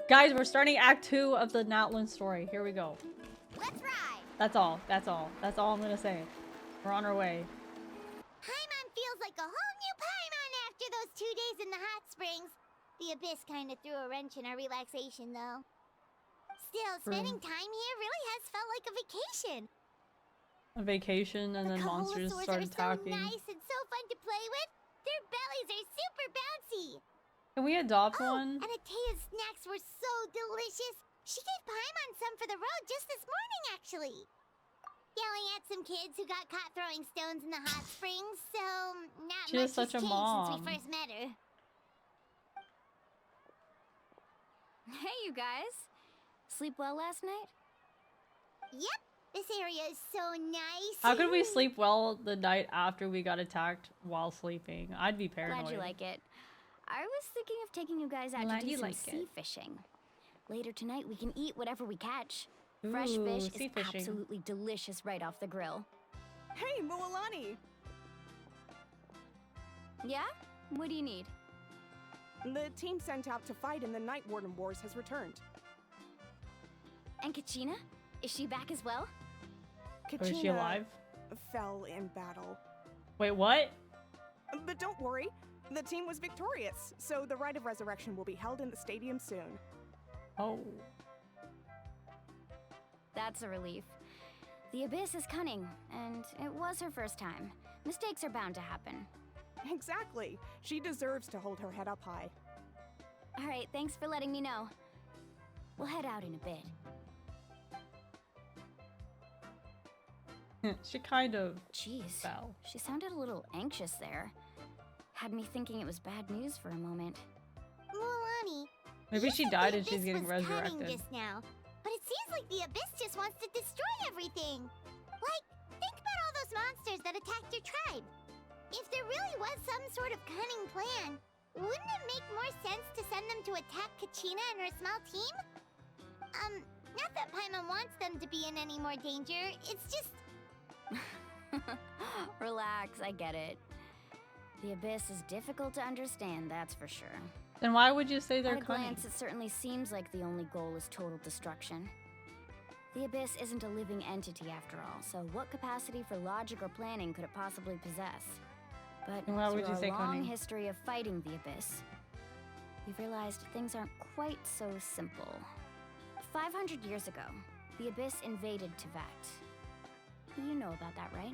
Guys, we're starting Act 2 of the Natlan story. Here we go. Let's ride! That's all. That's all. That's all I'm gonna say. We're on our way. Paimon feels like a whole new Paimon after those 2 days in the hot springs. The Abyss kind of threw a wrench in our relaxation, though. Still, spending time here really has felt like a vacation. A vacation, and then monsters start attacking. So nice and so fun to play with. Their bellies are super bouncy. Can we adopt one? And Atea's snacks were so delicious. She gave Paimon some for the road just this morning, actually. Yelling at some kids who got caught throwing stones in the hot springs, so not She much is such has a changed mom. since we first met her. Hey, you guys. Sleep well last night? Yep, this area is so nice. How could we sleep well the night after we got attacked while sleeping? I'd be paranoid. Glad you like it. I was thinking of taking you guys out Glad to do you some like sea it. fishing. Later tonight, we can eat whatever we catch. Ooh, Fresh fish sea is fishing. absolutely delicious right off the grill. Hey, Mualani! Yeah? What do you need? The team sent out to fight in the Night Warden Wars has returned. And Kachina? Is she back as well? Or is she alive? Fell in battle. Wait, what? But don't worry, the team was victorious, so the rite of resurrection will be held in the stadium soon. Oh. That's a relief. The Abyss is cunning, and it was her first time. Mistakes are bound to happen. Exactly. She deserves to hold her head up high. Alright, thanks for letting me know. We'll head out in a bit. She kind of Jeez, fell. she sounded a little anxious there. Had me thinking it was bad news for a moment. Mualani. Maybe you she said died the and she's Abyss getting was cunning resurrected. just now, but it seems like the Abyss just wants to destroy everything. Like, think about all those monsters that attacked your tribe. If there really was some sort of cunning plan, wouldn't it make more sense to send them to attack Kachina and her small team? Not that Paimon wants them to be in any more danger, it's just... Relax, I get it. The Abyss is difficult to understand, that's for sure. Then why would you say they're At a cunning? glance, it certainly seems like the only goal is total destruction. The Abyss isn't a living entity after all, so what capacity for logic or planning could it possibly possess? But And why would through you say our long cunning? history of fighting the Abyss, we've realized things aren't quite so simple. 500 years ago, the Abyss invaded Tevat. You know about that, right?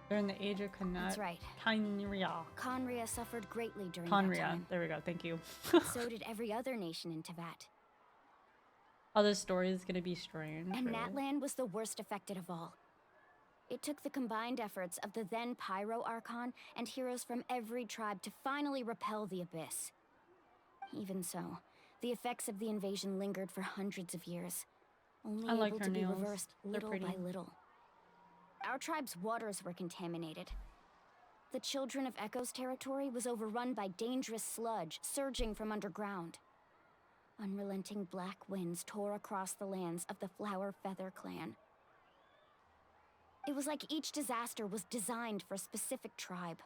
They're in the age of That's right. Kynria. Conria suffered greatly during that Conria. time. There we go. Thank you. So did every other nation in Tevat. Oh, this story is gonna be strange. And really. Natlan was the worst affected of all. It took the combined efforts of the then Pyro Archon and heroes from every tribe to finally repel the Abyss. Even so, the effects of the invasion lingered for hundreds of years, only I like able her to be nails. reversed They're little pretty. by little. Our tribe's waters were contaminated. The Children of Echo's territory was overrun by dangerous sludge surging from underground. Unrelenting black winds tore across the lands of the Flower Feather clan. It was like each disaster was designed for a specific tribe.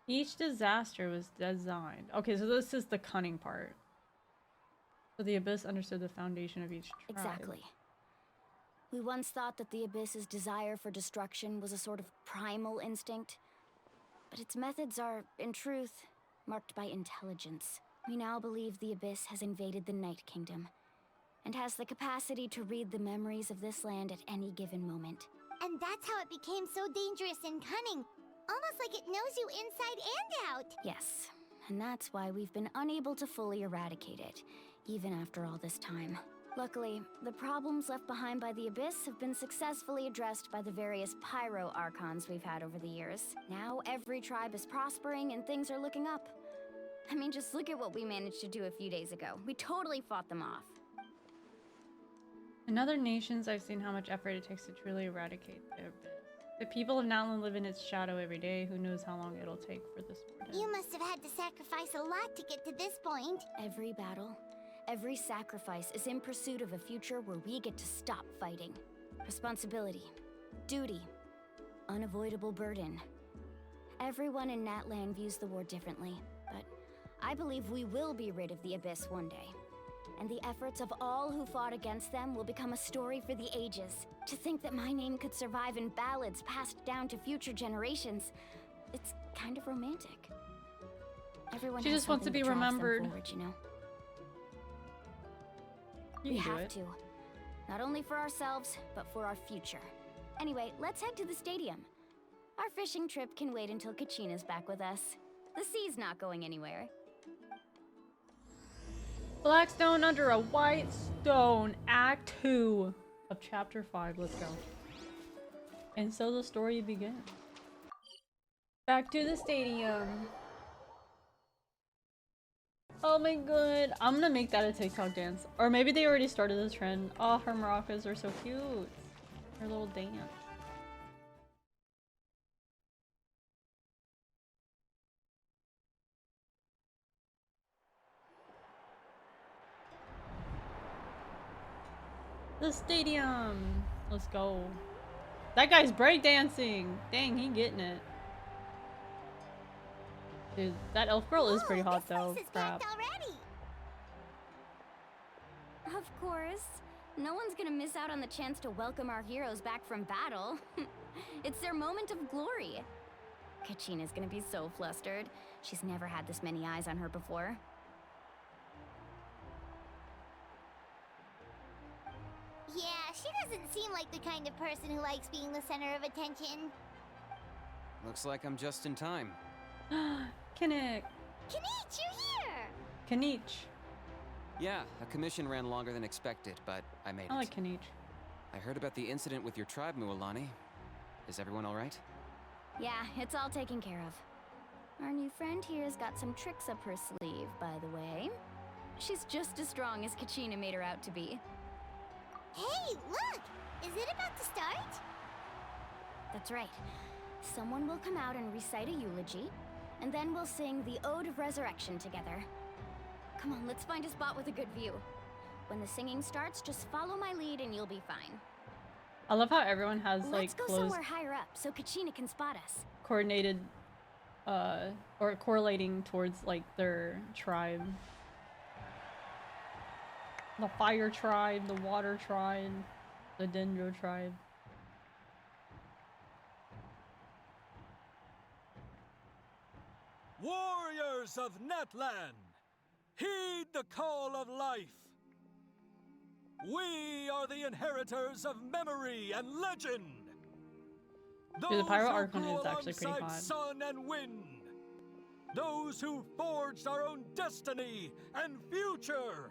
Each disaster was designed. Okay, so this is the cunning part. So the Abyss understood the foundation of each tribe. Exactly. We once thought that the Abyss's desire for destruction was a sort of primal instinct, but its methods are, in truth, marked by intelligence. We now believe the Abyss has invaded the Night Kingdom, and has the capacity to read the memories of this land at any given moment. And that's how it became so dangerous and cunning. Almost like it knows you inside and out. Yes, and that's why we've been unable to fully eradicate it, even after all this time. Luckily, the problems left behind by the Abyss have been successfully addressed by the various Pyro Archons we've had over the years. Now every tribe is prospering and things are looking up. I mean, just look at what we managed to do a few days ago. We totally fought them off. In other nations, I've seen how much effort it takes to truly eradicate the Abyss. The people of Natlan live in its shadow every day. Who knows how long it'll take for this war to You end. must have had to sacrifice a lot to get to this point. Every battle, every sacrifice is in pursuit of a future where we get to stop fighting. Responsibility, duty, unavoidable burden. Everyone in Natlan views the war differently, but I believe we will be rid of the Abyss one day. And the efforts of all who fought against them will become a story for the ages. To think that my name could survive in ballads passed down to future generations, it's kind of romantic. Everyone She has just wants to something be drives them remembered. forward, you know? You We can do have it. to. Not only for ourselves, but for our future. Anyway, let's head to the stadium. Our fishing trip can wait until Kachina's back with us. The sea's not going anywhere. Black stone under a white stone. Act 2 of chapter 5. Let's go. And so the story begins. Back to the stadium. Oh my god. I'm gonna make that a TikTok dance. Or maybe they already started the trend. Oh, her maracas are so cute. Her little dance. The stadium. Let's go. That guy's breakdancing. Dang, he getting it. Dude, that elf girl is pretty hot though. This place is Crap. packed already. Of course. No one's gonna miss out on the chance to welcome our heroes back from battle. It's their moment of glory. Kachina's gonna be so flustered. She's never had this many eyes on her before. Yeah, she doesn't seem like the kind of person who likes being the center of attention. Looks like I'm just in time. Kinnick. Kanich, you're here! Kanich. Yeah, a commission ran longer than expected, but I made it. I like Kanich. I heard about the incident with your tribe, Mualani. Is everyone all right? Yeah, it's all taken care of. Our new friend here's got some tricks up her sleeve, by the way. She's just as strong as Kachina made her out to be. Hey, look! Is it about to start? That's right. Someone will come out and recite a eulogy, and then we'll sing the Ode of Resurrection together. Come on, let's find a spot with a good view. When the singing starts, just follow my lead and you'll be fine. I love how everyone has Let's like go close somewhere higher up so Kachina can spot us. coordinated or correlating towards like their tribe. The fire tribe, the water tribe, the dendro tribe. Warriors of Natlan, heed the call of life. We are the inheritors of memory and legend. Dude, the Pyro Those who Archon grew is actually pretty alongside hot. sun and wind. Those who forged our own destiny and future.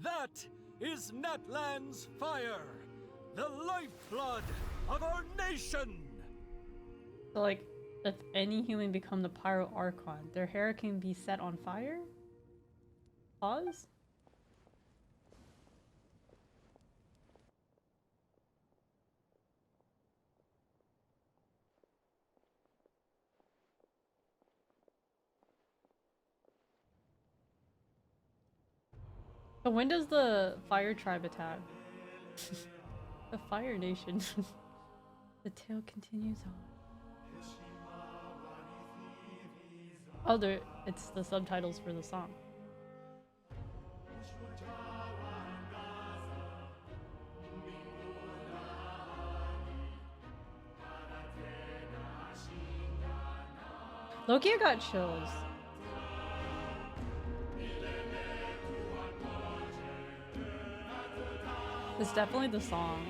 That is Natlan's fire, the lifeblood of our nation. So like, if any human become the Pyro Archon, their hair can be set on fire? Pause? So when does the Fire Tribe attack? The Fire Nation. The tale continues on. Oh, there, it's the subtitles for the song. Loki, I got chills. It's definitely the song.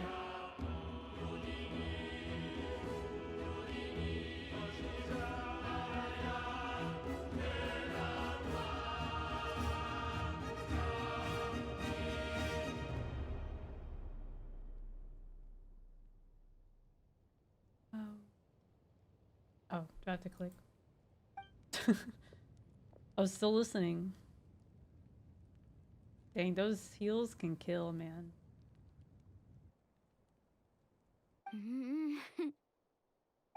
Oh, do I have to click? I was still listening. Dang, those heels can kill, man.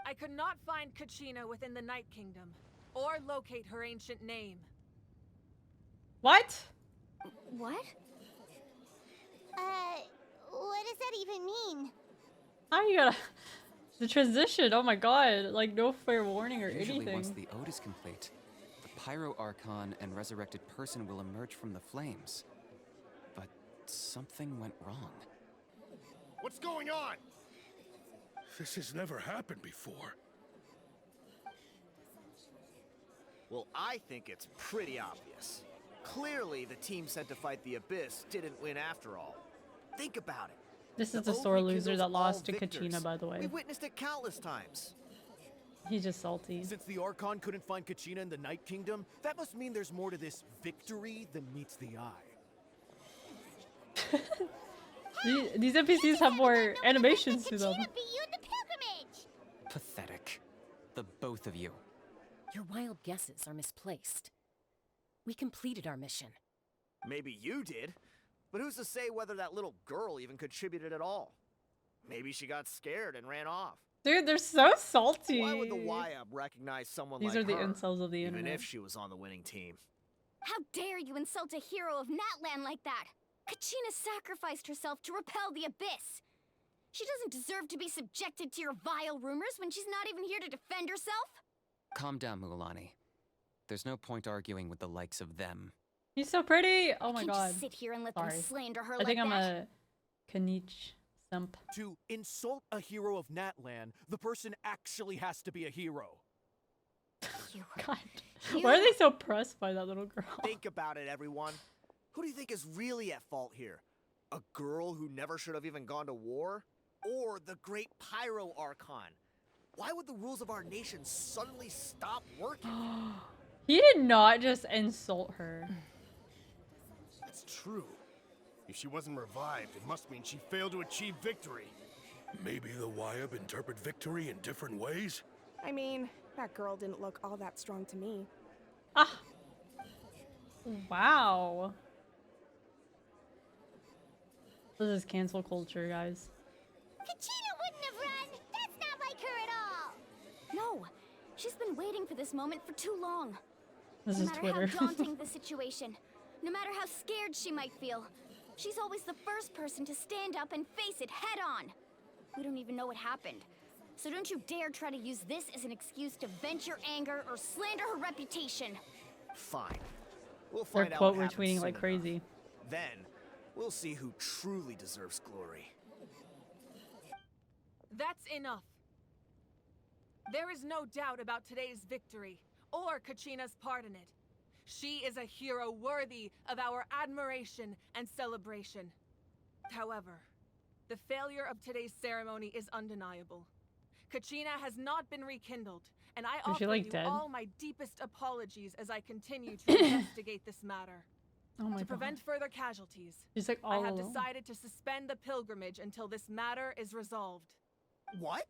I could not find Kachina within the Night Kingdom, or locate her ancient name. What? What? What does that even mean? How you gonna... The transition, oh my god, like no fair warning or Usually anything. once the ode is complete, the Pyro Archon and resurrected person will emerge from the flames. But something went wrong. What's going on? This has never happened before. Well, I think it's pretty obvious. Clearly, the team sent to fight the Abyss didn't win after all. Think about it. This is the sore loser that lost to Kachina, by the way. We've witnessed it countless times. He's just salty. Since the Archon couldn't find Kachina in the Night Kingdom, that must mean there's more to this victory than meets the eye. These NPCs have more animations to them. Kachina beat you in the pilgrimage! Pathetic. The both of you. Your wild guesses are misplaced. We completed our mission. Maybe you did, but who's to say whether that little girl even contributed at all? Maybe she got scared and ran off. Dude, they're so salty. Why would the Wayob recognize someone These like her? are the incels of the even internet. if she was on the winning team? How dare you insult a hero of Natlan like that? Kachina sacrificed herself to repel the Abyss. She doesn't deserve to be subjected to your vile rumors when she's not even here to defend herself. Calm down, Mualani. There's no point arguing with the likes of them. He's so pretty. Oh my Can't god. just sit here and let Sorry. them slander her I like think I'm that. a Kanich simp. To insult a hero of Natlan, the person actually has to be a hero. You. God. Why are they so pressed by that little girl? Think about it, everyone. Who do you think is really at fault here? A girl who never should have even gone to war? Or the great Pyro Archon? Why would the rules of our nation suddenly stop working? He did not just insult her. That's true. If she wasn't revived, it must mean she failed to achieve victory. Maybe the Wayob interpret victory in different ways? I mean, that girl didn't look all that strong to me. Ah. Wow. This is cancel culture, guys. Kachina wouldn't have run! That's not like her at all! No, she's been waiting for this moment for too long. This No is matter Twitter. how daunting the situation, no matter how scared she might feel, she's always the first person to stand up and face it head on. We don't even know what happened, so don't you dare try to use this as an excuse to vent your anger or slander her reputation. Fine. We'll They're find out quote what happens retweeting soon like enough. crazy. Then, we'll see who truly deserves glory. That's enough. There is no doubt about today's victory, or Kachina's part in it. She is a hero worthy of our admiration and celebration. However, the failure of today's ceremony is undeniable. Kachina has not been rekindled, and I Is she, offer like, you dead? all my deepest apologies as I continue to investigate this matter. Oh my To god. prevent further casualties, She's like I all have alone. decided to suspend the pilgrimage until this matter is resolved. What?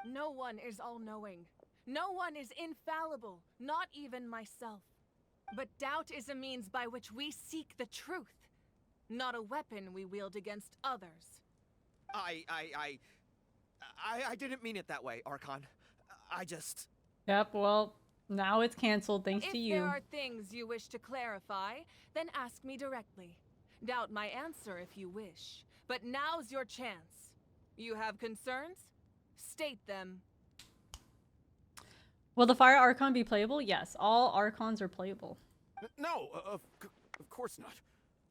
No one is all-knowing. No one is infallible, not even myself. But doubt is a means by which we seek the truth, not a weapon we wield against others. I didn't mean it that way, Archon. I just... Yep, well, now it's canceled thanks If to you. there are things you wish to clarify, then ask me directly. Doubt my answer if you wish. But now's your chance. You have concerns? State them. Will the Fire Archon be playable? Yes, all Archons are playable. No, of course not.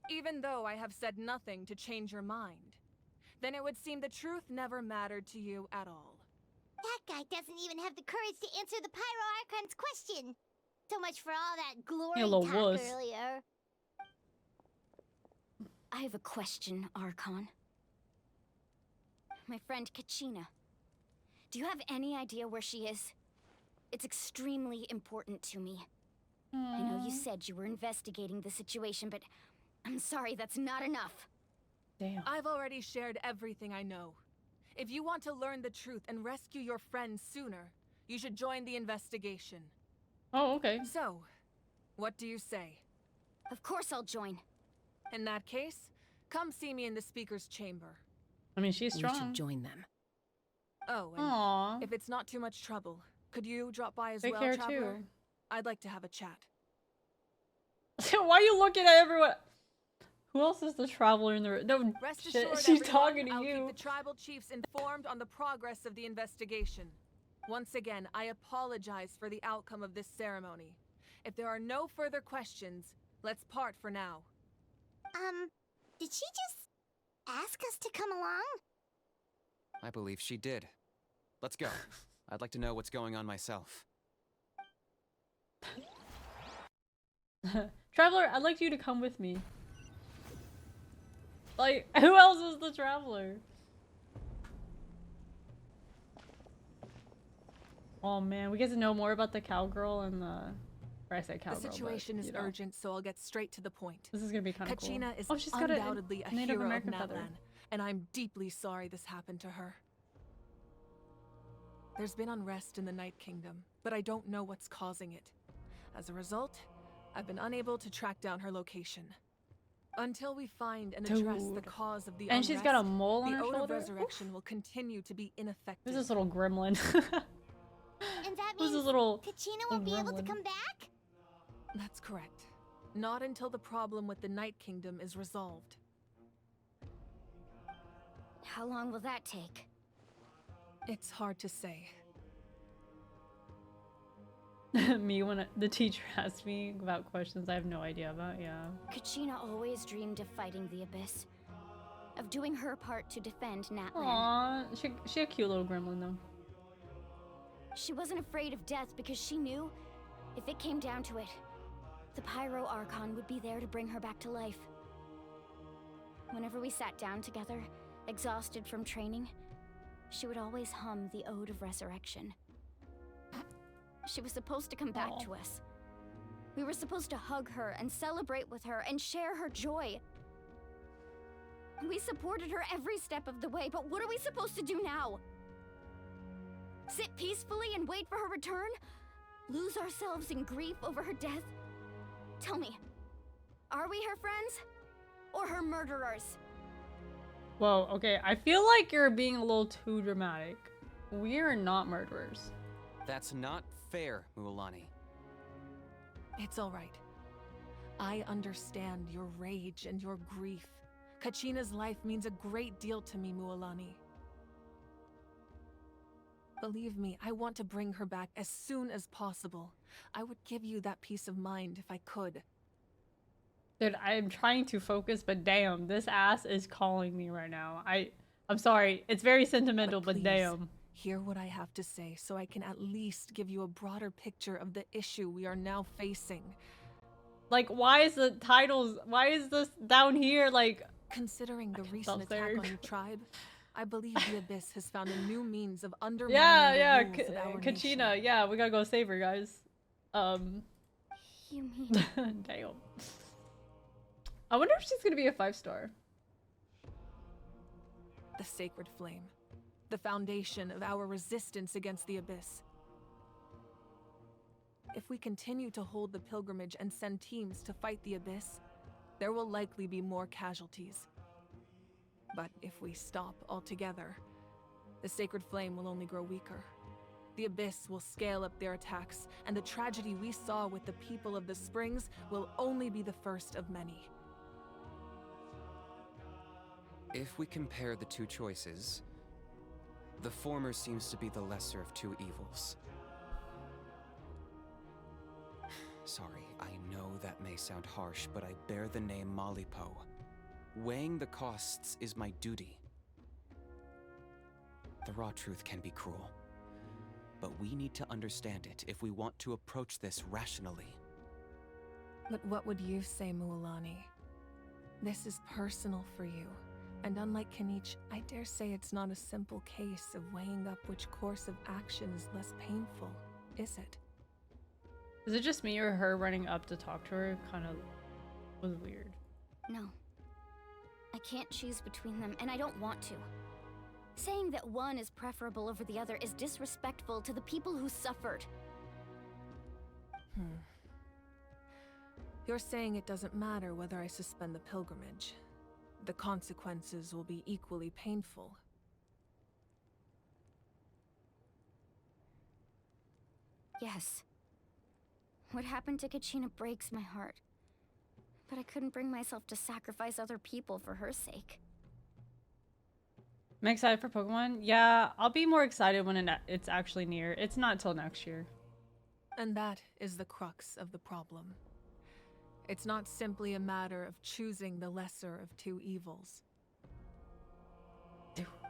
Even though I have said nothing to change your mind, then it would seem the truth never mattered to you at all. That guy doesn't even have the courage to answer the Pyro Archon's question. So much for all that glory You little talk wuss. earlier. I have a question, Archon. My friend Kachina. Do you have any idea where she is? It's extremely important to me. I know you said you were investigating the situation, but I'm sorry, that's not enough. Damn. I've already shared everything I know. If you want to learn the truth and rescue your friends sooner, you should join the investigation. Oh, okay. So, what do you say? Of course I'll join. In that case, come see me in the speaker's chamber. I mean, she's We strong. should join them. Oh, and Aww. if it's not too much trouble, could you drop by as Take well, care Traveler? too. I'd like to have a chat. Why are you looking at everyone? Who else is the traveler in the no Rest shit, assured, she's everyone, talking to I'll you. keep the tribal chiefs informed on the progress of the investigation. Once again, I apologize for the outcome of this ceremony. If there are no further questions, let's part for now. Did she just ask us to come along? I believe she did. Let's go. I'd like to know what's going on myself. Traveler, I'd like you to come with me. Like, who else is the traveler? Oh man, we get to know more about the cowgirl and the... Or I said cowgirl, The situation but, is you know. urgent, so I'll get straight to the point. This is gonna be kind of cool. Kachina is she's got undoubtedly a Native hero American of feather. Natlan, and I'm deeply sorry this happened to her. There's been unrest in the Night Kingdom, but I don't know what's causing it. As a result, I've been unable to track down her location. Until we find and address the Dude. cause of the And unrest, she's got a mole on the her Ode of shoulder? Resurrection will continue to be ineffective. Who's this little gremlin? And that Who's means this little Kachina won't be able to gremlin? come back? That's correct. Not until the problem with the Night Kingdom is resolved. How long will that take? It's hard to say. Me when the teacher asks me about questions I have no idea about, yeah. Kachina always dreamed of fighting the Abyss. Of doing her part to defend Natlan. Aww, she a cute little gremlin though. She wasn't afraid of death because she knew, if it came down to it, the Pyro Archon would be there to bring her back to life. Whenever we sat down together, exhausted from training, she would always hum the Ode of Resurrection. She was supposed to come back to us. We were supposed to hug her and celebrate with her and share her joy. We supported her every step of the way, but what are we supposed to do now? Sit peacefully and wait for her return? Lose ourselves in grief over her death? Tell me, are we her friends? Or her murderers? Whoa, okay, I feel like you're being a little too dramatic. We are not murderers. That's not fair, Mualani. It's all right. I understand your rage and your grief. Kachina's life means a great deal to me, Mualani. Believe me, I want to bring her back as soon as possible. I would give you that peace of mind if I could. Dude, I'm trying to focus, but damn, this ass is calling me right now. I'm sorry, it's very sentimental, but please, damn. Hear what I have to say so I can at least give you a broader picture of the issue we are now facing. Like, why is the titles, why is this down here, like... Considering the recent attack on your tribe, I believe the Abyss has found a new means of undermining the rules of our Kachina, nation. yeah, we gotta go save her, guys. You mean... Damn. I wonder if she's gonna be a 5-star. The Sacred Flame. The foundation of our resistance against the Abyss. If we continue to hold the pilgrimage and send teams to fight the Abyss, there will likely be more casualties. But if we stop altogether, the Sacred Flame will only grow weaker. The Abyss will scale up their attacks, and the tragedy we saw with the people of the Springs will only be the first of many. If we compare the two choices, the former seems to be the lesser of two evils. Sorry, I know that may sound harsh, but I bear the name Malipo. Weighing the costs is my duty. The raw truth can be cruel, but we need to understand it if we want to approach this rationally. But what would you say, Mualani? This is personal for you. And unlike Kanich, I dare say it's not a simple case of weighing up which course of action is less painful, is it? Is it just me or her running up to talk to her kind of was weird? No. I can't choose between them, and I don't want to. Saying that one is preferable over the other is disrespectful to the people who suffered. You're saying it doesn't matter whether I suspend the pilgrimage. The consequences will be equally painful. Yes. What happened to Kachina breaks my heart. but I couldn't bring myself to sacrifice other people for her sake. I'm excited for Pokemon. Yeah, I'll be more excited when it's actually near. It's not till next year. And that is the crux of the problem. It's not simply a matter of choosing the lesser of two evils.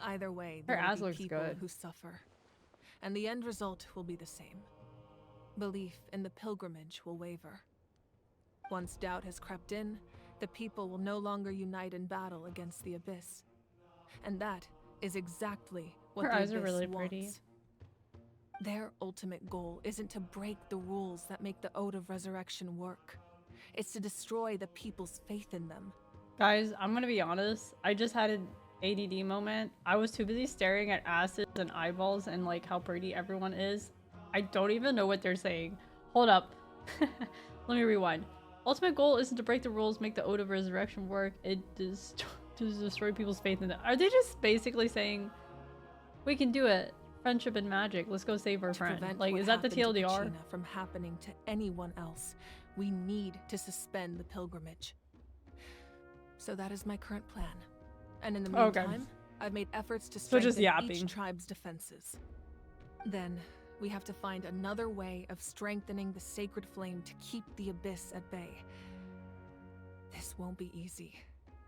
Either way, Her there ass will be looks people good. who suffer. And the end result will be the same. Belief in the pilgrimage will waver. Once doubt has crept in, the people will no longer unite in battle against the Abyss. And that is exactly what Her the eyes are Abyss really wants. pretty. Their ultimate goal isn't to break the rules that make the Ode of Resurrection work. It's to destroy the people's faith in them. Guys, I'm gonna be honest. I just had an ADD moment. I was too busy staring at asses and eyeballs and like how pretty everyone is. I don't even know what they're saying. Hold up. Let me rewind. Ultimate goal isn't to break the rules, make the Ode of Resurrection work. It is to destroy people's faith in them. Are they just basically saying, we can do it? Friendship and magic. Let's go save our friend. Like, is that the TLDR? TLDR? From happening to anyone else, we need to suspend the pilgrimage. So that is my current plan. And in the meantime, I've made efforts to strengthen each tribe's defenses. Then we have to find another way of strengthening the sacred flame to keep the Abyss at bay. This won't be easy.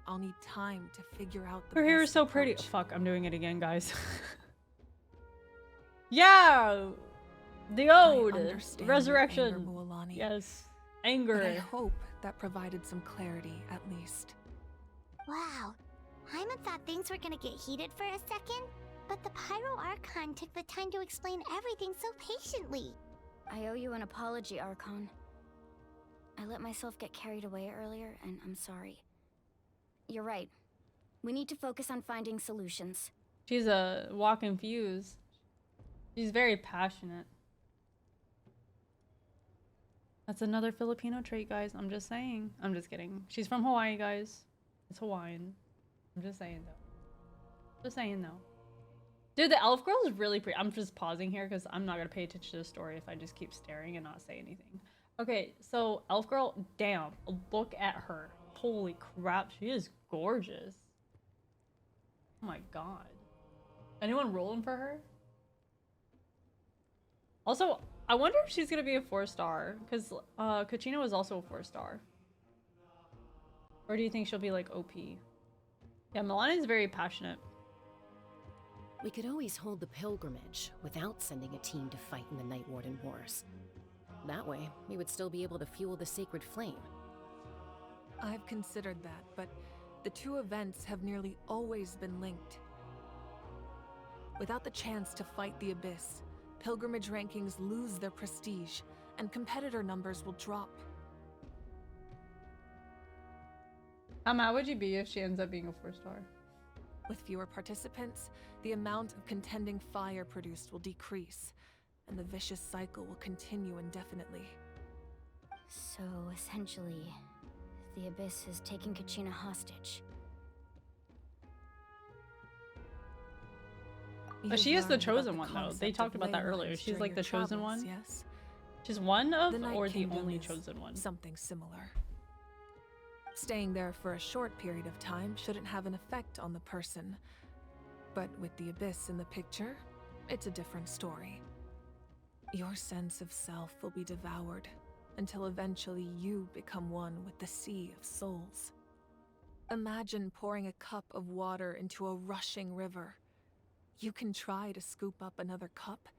I'll need time to figure out the Her hair is so pretty. Fuck, I'm doing it again, guys. Yeah! The Ode! Resurrection! Yes. Anger. But I hope that provided some clarity, at least. Wow. Hyman thought things were gonna get heated for a second, but the Pyro Archon took the time to explain everything so patiently. I owe you an apology, Archon. I let myself get carried away earlier, and I'm sorry. You're right. We need to focus on finding solutions. She's a walking fuse. She's very passionate. That's another Filipino trait, guys. I'm just saying. I'm just kidding. She's from Hawaii, guys. It's Hawaiian. I'm just saying, though. Just saying, though. Dude, the elf girl is really pretty. I'm just pausing here because I'm not going to pay attention to the story if I just keep staring and not say anything. Okay, so elf girl, damn. Look at her. Holy crap. She is gorgeous. Oh my god. Anyone rolling for her? Also, I wonder if she's gonna be a 4-star, because Kachina was also a 4-star. Or do you think she'll be like OP? Yeah, Milani's very passionate. We could always hold the pilgrimage without sending a team to fight in the Night Warden Wars. That way, we would still be able to fuel the sacred flame. I've considered that, but the two events have nearly always been linked. Without the chance to fight the Abyss, pilgrimage rankings lose their prestige, and competitor numbers will drop. How mad would you be if she ends up being a 4-star? With fewer participants, the amount of contending fire produced will decrease, and the vicious cycle will continue indefinitely. So, essentially, the Abyss is taking Kachina hostage. But she is the chosen one, though. They talked about that earlier. She's like the chosen one. Yes. She's one of, The or Night the Kingdom only is chosen one? Something similar. Staying there for a short period of time shouldn't have an effect on the person. But with the Abyss in the picture, it's a different story. Your sense of self will be devoured until eventually you become one with the Sea of Souls. Imagine pouring a cup of water into a rushing river. You can try to scoop up another cup,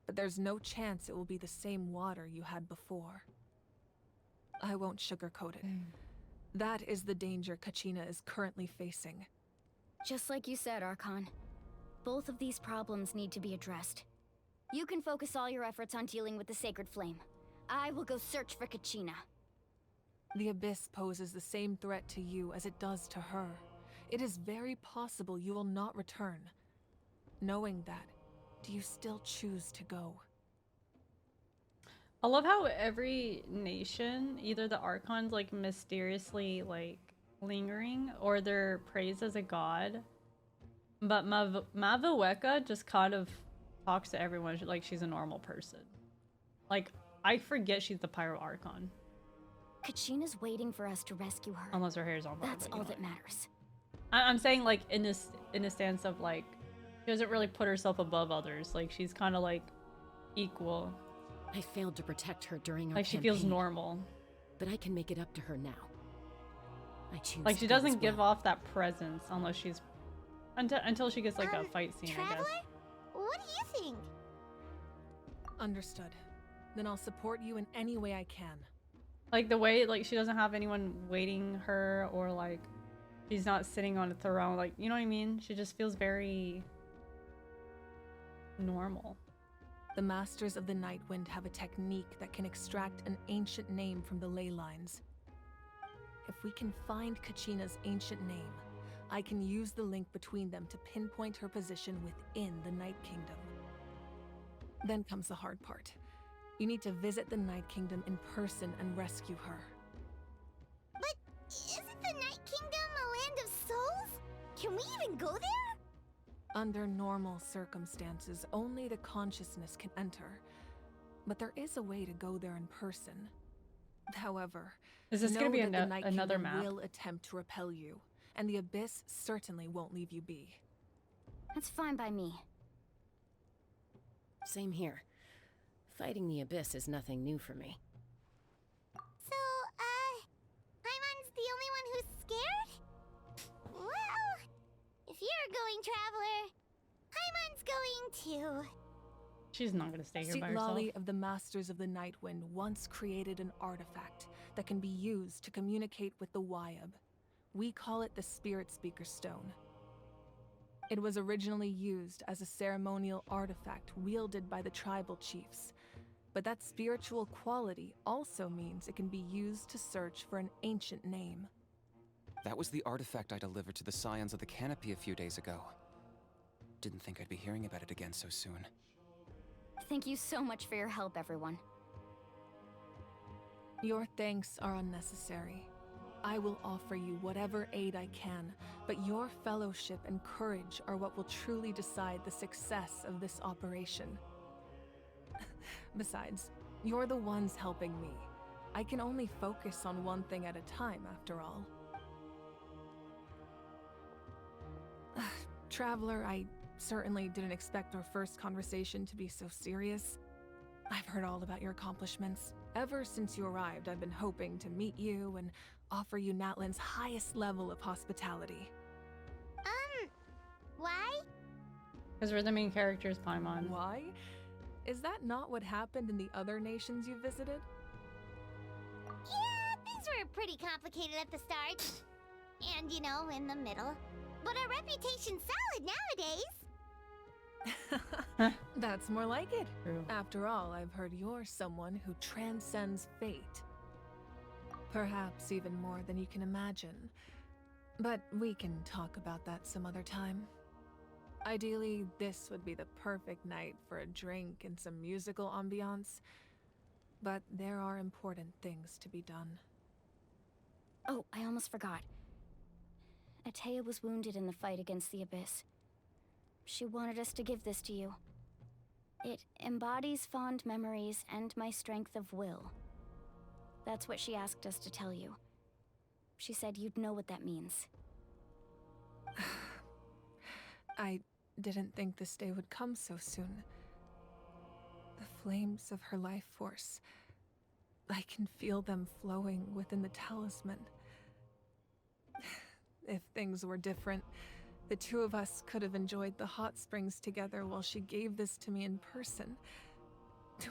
but there's no chance it will be the same water you had before. I won't sugarcoat it. That is the danger Kachina is currently facing. Just like you said, Archon. Both of these problems need to be addressed. You can focus all your efforts on dealing with the Sacred Flame. I will go search for Kachina. The Abyss poses the same threat to you as it does to her. It is very possible you will not return. Knowing that, do you still choose to go? I love how every nation, either the Archon's like mysteriously like lingering or they're praised as a god. But Mavueka just kind of talks to everyone like she's a normal person. Like, I forget she's the Pyro Archon. Kachina's waiting for us to rescue her. Unless her hair is on fire. That's but you all know that what. matters. I'm saying like in a stance of like she doesn't really put herself above others. Like she's kind of like equal. I failed to protect her during our Like she campaign, feels normal. but I can make it up to her now. I choose Like she to go as doesn't give well. off that presence unless she's until she gets like a fight scene, I Traveler? guess. What do you think? Understood. Then I'll support you in any way I can. Like the way like she doesn't have anyone waiting her or like she's not sitting on a throne, like you know what I mean? She just feels very normal. The Masters of the Nightwind have a technique that can extract an ancient name from the ley lines. If we can find Kachina's ancient name, I can use the link between them to pinpoint her position within the Night Kingdom. Then comes the hard part. You need to visit the Night Kingdom in person and rescue her. But isn't the Night Kingdom a land of souls? Can we even go there? Under normal circumstances, only the consciousness can enter. But there is a way to go there in person. However, Is this know gonna be that the Night another Kingdom map? will attempt to repel you, and the Abyss certainly won't leave you be. That's fine by me. Same here. Fighting the Abyss is nothing new for me. So, Paimon's the only one who's scared? Well, if you're going, Traveler, Paimon's going too. She's not gonna stay here by herself. Lolly of the Masters of the Nightwind once created an artifact that can be used to communicate with the Wayob. We call it the Spirit Speaker Stone. It was originally used as a ceremonial artifact wielded by the tribal chiefs, but that spiritual quality also means it can be used to search for an ancient name. That was the artifact I delivered to the Scions of the Canopy a few days ago. Didn't think I'd be hearing about it again so soon. Thank you so much for your help, everyone. Your thanks are unnecessary. I will offer you whatever aid I can, but your fellowship and courage are what will truly decide the success of this operation. Besides, you're the ones helping me. I can only focus on one thing at a time, after all. Traveler, I certainly didn't expect our first conversation to be so serious. I've heard all about your accomplishments. Ever since you arrived, I've been hoping to meet you and offer you Natlan's highest level of hospitality. Why? Because we're the main characters, Paimon. Why? Is that not what happened in the other nations you visited? Yeah, things were pretty complicated at the start. And, you know, in the middle. But our reputation's solid nowadays. That's more like it. True. After all, I've heard you're someone who transcends fate. Perhaps even more than you can imagine. But we can talk about that some other time. Ideally, this would be the perfect night for a drink and some musical ambiance. But there are important things to be done. Oh, I almost forgot. Atea was wounded in the fight against the Abyss. She wanted us to give this to you. It embodies fond memories and my strength of will. That's what she asked us to tell you. She said you'd know what that means. I didn't think this day would come so soon. The flames of her life force. I can feel them flowing within the talisman. If things were different, the two of us could have enjoyed the hot springs together while she gave this to me in person.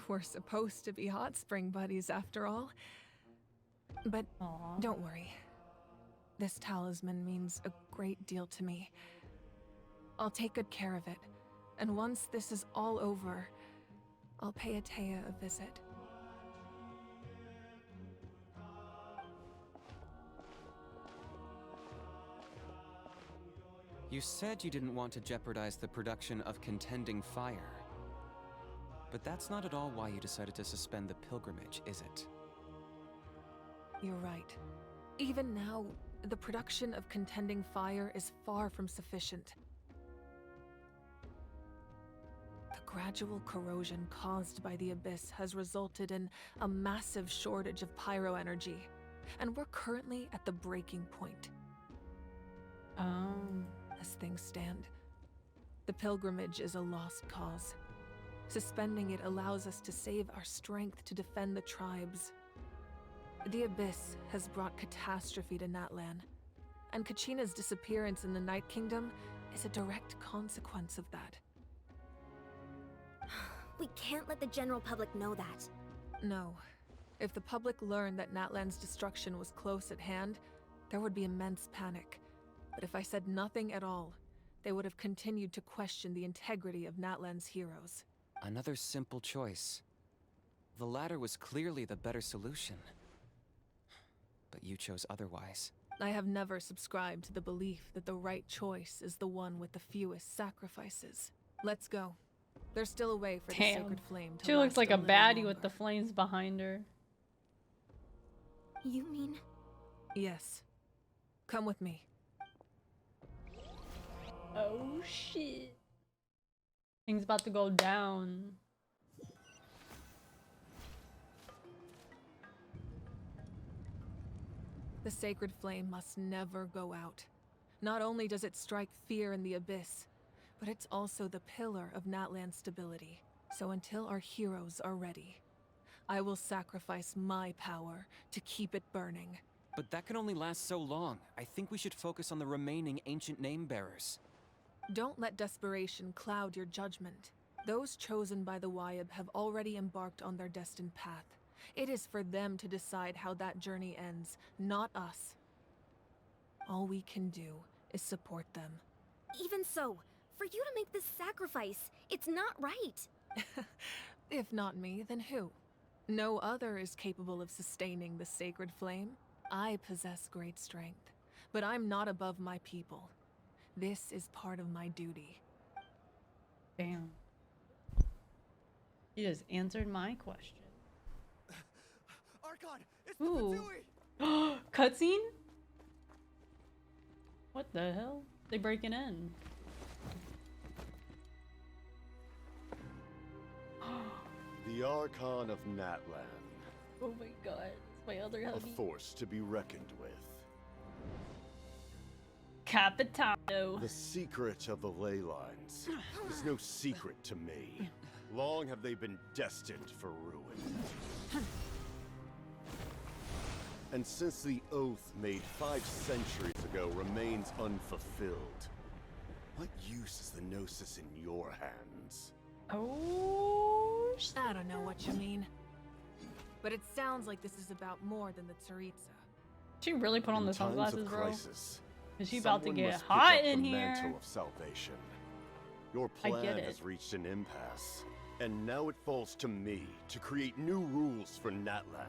We're supposed to be hot spring buddies after all. But Aww. don't worry. This talisman means a great deal to me. I'll take good care of it, and once this is all over, I'll pay Atea a visit. You said you didn't want to jeopardize the production of Contending Fire. But that's not at all why you decided to suspend the pilgrimage, is it? You're right. Even now, the production of Contending Fire is far from sufficient. The gradual corrosion caused by the Abyss has resulted in a massive shortage of pyro energy. and we're currently at the breaking point. As things stand, the pilgrimage is a lost cause. Suspending it allows us to save our strength to defend the tribes. The Abyss has brought catastrophe to Natlan, and Kachina's disappearance in the Night Kingdom is a direct consequence of that. We can't let the general public know that. No. If the public learned that Natlan's destruction was close at hand, there would be immense panic. But if I said nothing at all, they would have continued to question the integrity of Natlan's heroes. Another simple choice. The latter was clearly the better solution. But you chose otherwise. I have never subscribed to the belief that the right choice is the one with the fewest sacrifices. Let's go. There's still a way for the sacred flame to She looks last like a little baddie longer. with the flames behind her. You mean? Yes. Come with me. Oh shit. Things about to go down. The sacred flame must never go out. Not only does it strike fear in the Abyss, but it's also the pillar of Natlan's stability. So until our heroes are ready, I will sacrifice my power to keep it burning. But that can only last so long. I think we should focus on the remaining ancient name bearers. Don't let desperation cloud your judgment. Those chosen by the Wayob have already embarked on their destined path. It is for them to decide how that journey ends, not us. All we can do is support them. Even so, for you to make this sacrifice, it's not right. If not me, then who? No other is capable of sustaining the sacred flame. I possess great strength, but I'm not above my people. This is part of my duty. Damn. You just answered my question. Archon, it's Ooh. the Fatui! Cutscene? What the hell? They breaking in. The Archon of Natlan. Oh my god. It's my other A hubby. force to be reckoned with. Capitano. The secret of the ley lines is no secret to me. Long have they been destined for ruin. And since the oath made 5 centuries ago remains unfulfilled, what use is the Gnosis in your hands? Oh, I don't know what you mean. But it sounds like this is about more than the Tsaritsa. she really put on the In times sunglasses, of bro. crisis, Is she about to someone get must pick hot up in the here? mantle of salvation. Your I get plan it. has reached an impasse, and now it falls to me to create new rules for Natlan.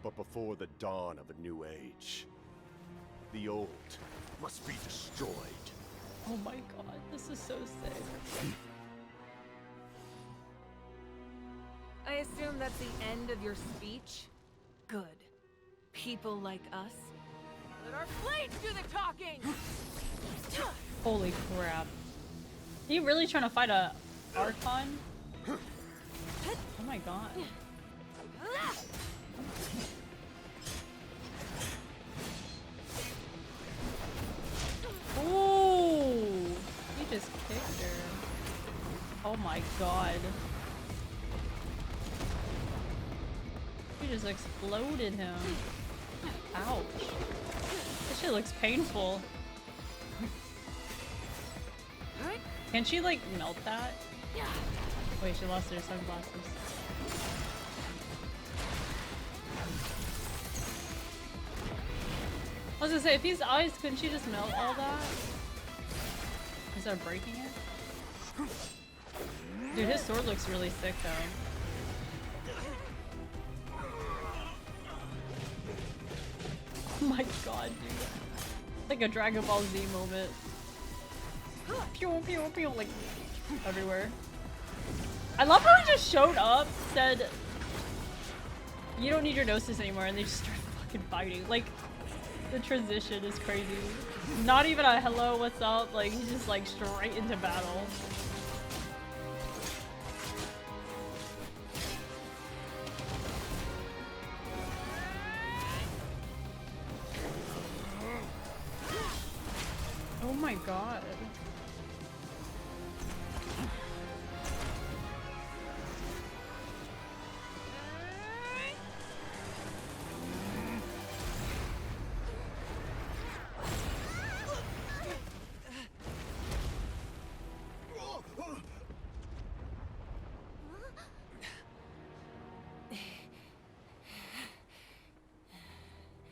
But before the dawn of a new age, the old must be destroyed. Oh my god, this is so sick. I assume that's the end of your speech? Good. People like us. Let our blades do the talking! Holy crap. You really trying to fight a Archon? Oh my god. Ooh! He just kicked her. Oh my god. He just exploded him. Ouch. This shit looks painful. Can she like melt that? Wait, she lost her sunglasses. I was gonna say, if he's ice, couldn't she just melt all that? Instead of breaking it? Dude, his sword looks really sick though. Oh my god, dude. Like a Dragon Ball Z moment. Pew pew pew, like everywhere. I love how he just showed up, said, "You don't need your Gnosis anymore," and they just started fucking fighting. Like, the transition is crazy. Not even a hello, what's up? Like, he's just like straight into battle. my god.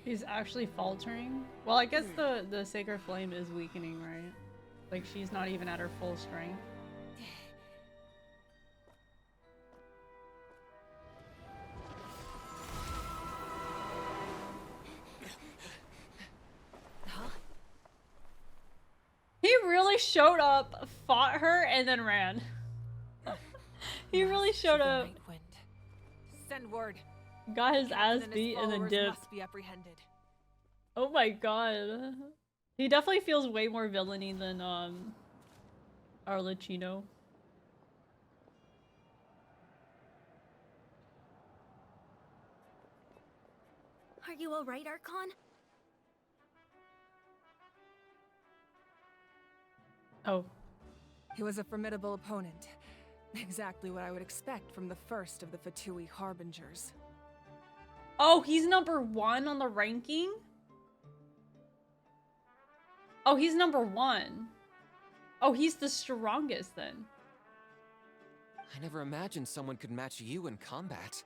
He's actually faltering? Well, I guess the Sacred Flame is weakening, right? Like, she's not even at her full strength. He really showed up, fought her, and then ran. He really showed up. Send word. Got his ass beat and then dipped. Must be apprehended. Oh my god. He definitely feels way more villainy than Arlecchino. Are you alright, Archon? Oh. He was a formidable opponent. Exactly what I would expect from the first of the Fatui Harbingers. Oh, he's number 1 on the ranking? Oh, he's number 1. Oh, he's the strongest then. I never imagined someone could match you in combat.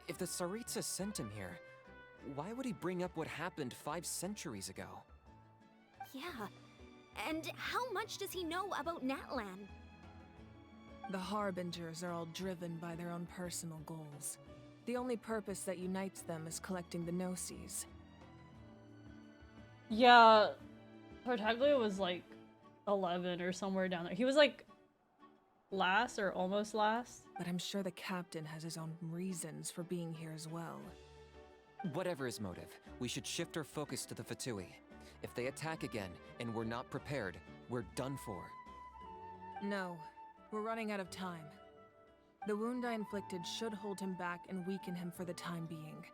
If the Tsaritsa sent him here, why would he bring up what happened 5 centuries ago? Yeah. And how much does he know about Natlan? The Harbingers are all driven by their own personal goals. The only purpose that unites them is collecting the Gnosis. Yeah, Tartaglia was like 11 or somewhere down there. He was like last or almost last. But I'm sure the captain has his own reasons for being here as well. Whatever his motive, we should shift our focus to the Fatui. If they attack again and we're not prepared, we're done for. No, we're running out of time. The wound I inflicted should hold him back and weaken him for the time being.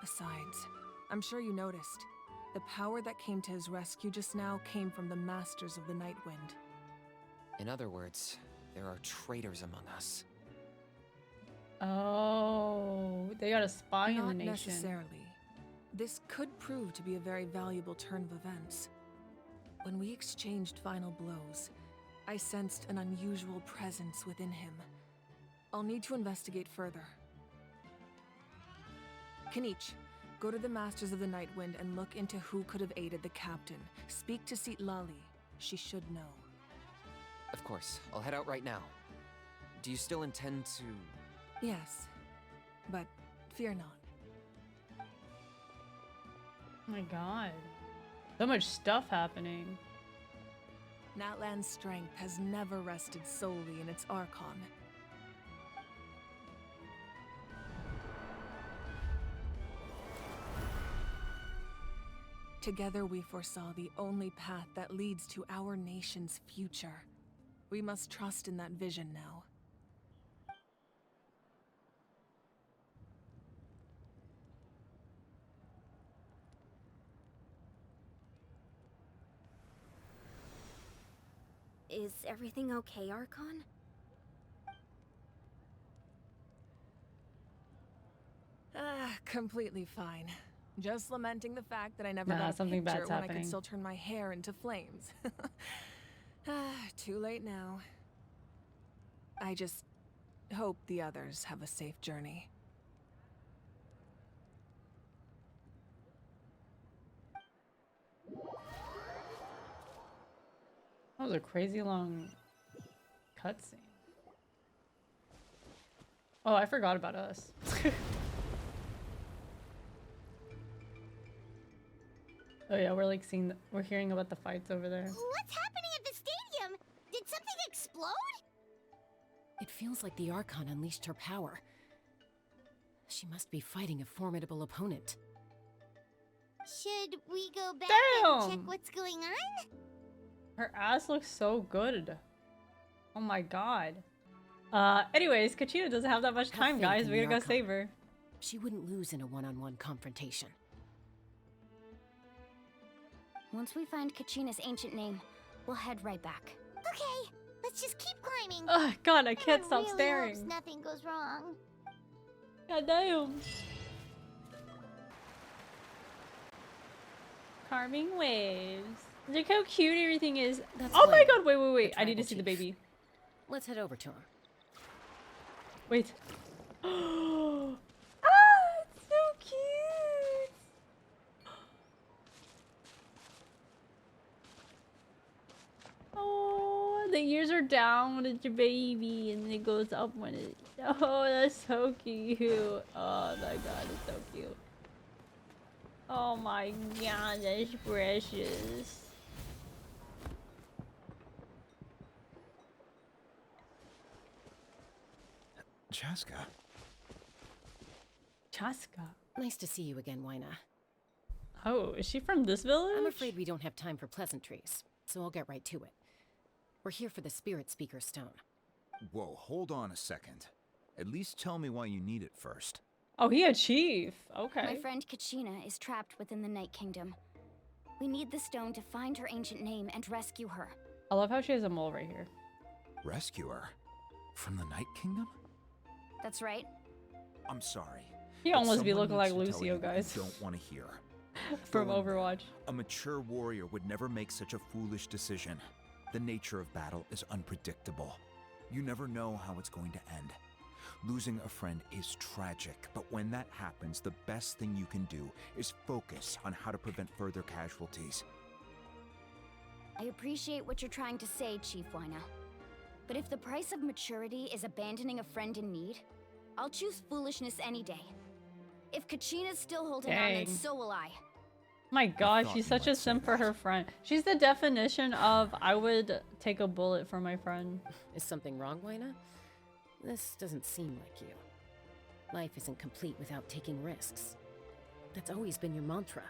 Besides, I'm sure you noticed, the power that came to his rescue just now came from the Masters of the Nightwind. In other words, there are traitors among us. Oh, they got a spy in the Not nation. necessarily. This could prove to be a very valuable turn of events. When we exchanged final blows, I sensed an unusual presence within him. I'll need to investigate further. Kanich, go to the Masters of the Nightwind and look into who could have aided the captain. Speak to Lali. She should know. Of course, I'll head out right now. Do you still intend to... Yes, but fear not. Oh my god. So much stuff happening. Natlan's strength has never rested solely in its Archon. Together we foresaw the only path that leads to our nation's future. We must trust in that vision now. Is everything okay, Archon? Completely fine. Just lamenting the fact that I never Nah, got a something picture bad's when I happening. could still turn my hair into flames. Too late now. I just hope the others have a safe journey. That was a crazy long cutscene. Oh, I forgot about us. Oh yeah, we're like seeing, we're hearing about the fights over there. What's happening at the stadium? Did something explode? It feels like the Archon unleashed her power. She must be fighting a formidable opponent. Should we go back Damn! and check what's going on? Her ass looks so good. Oh my god. Anyways, Kachina doesn't have that much Have time, faith guys. in We the gotta go Archon. save her. She wouldn't lose in a one-on-one confrontation. Once we find Kachina's ancient name, we'll head right back. Okay, let's just keep climbing. Oh god, I can't I stop really staring. hopes nothing goes wrong. God damn. Carving waves. Look how cute everything is. That's Oh my Wayne, god, wait. the I need to tribal see the chief. baby. Let's head over to him. Wait. Ah, it's so cute. Oh, the ears are down when it's your baby, and it goes up when it. Oh, that's so cute. Oh my god, it's so cute. Oh my god, that's precious. Chaska. Chaska. Nice to see you again, Wyna. Oh, is she from this village? I'm afraid we don't have time for pleasantries, so I'll get right to it. We're here for the Spirit Speaker Stone. Whoa, hold on a second. At least tell me why you need it first. Oh, he a chief. Okay. My friend Kachina is trapped within the Night Kingdom. We need the stone to find her ancient name and rescue her. I love how she has a mole right here. Rescue her? From the Night Kingdom? That's right. I'm sorry. He but almost be someone looking needs like to tell Lucio, you what guys. you don't want to hear. From Go in there. Overwatch. A mature warrior would never make such a foolish decision. The nature of battle is unpredictable. You never know how it's going to end. Losing a friend is tragic, but when that happens, the best thing you can do is focus on how to prevent further casualties. I appreciate what you're trying to say, Chief Wyna. But if the price of maturity is abandoning a friend in need, I'll choose foolishness any day. If Kachina's still holding on, then Dang. so will I. My god, thought she's you such a might say simp for her friend. She's the definition of I would take a bullet for my friend. Is something wrong, Wyna? This doesn't seem like you. Life isn't complete without taking risks. That's always been your mantra.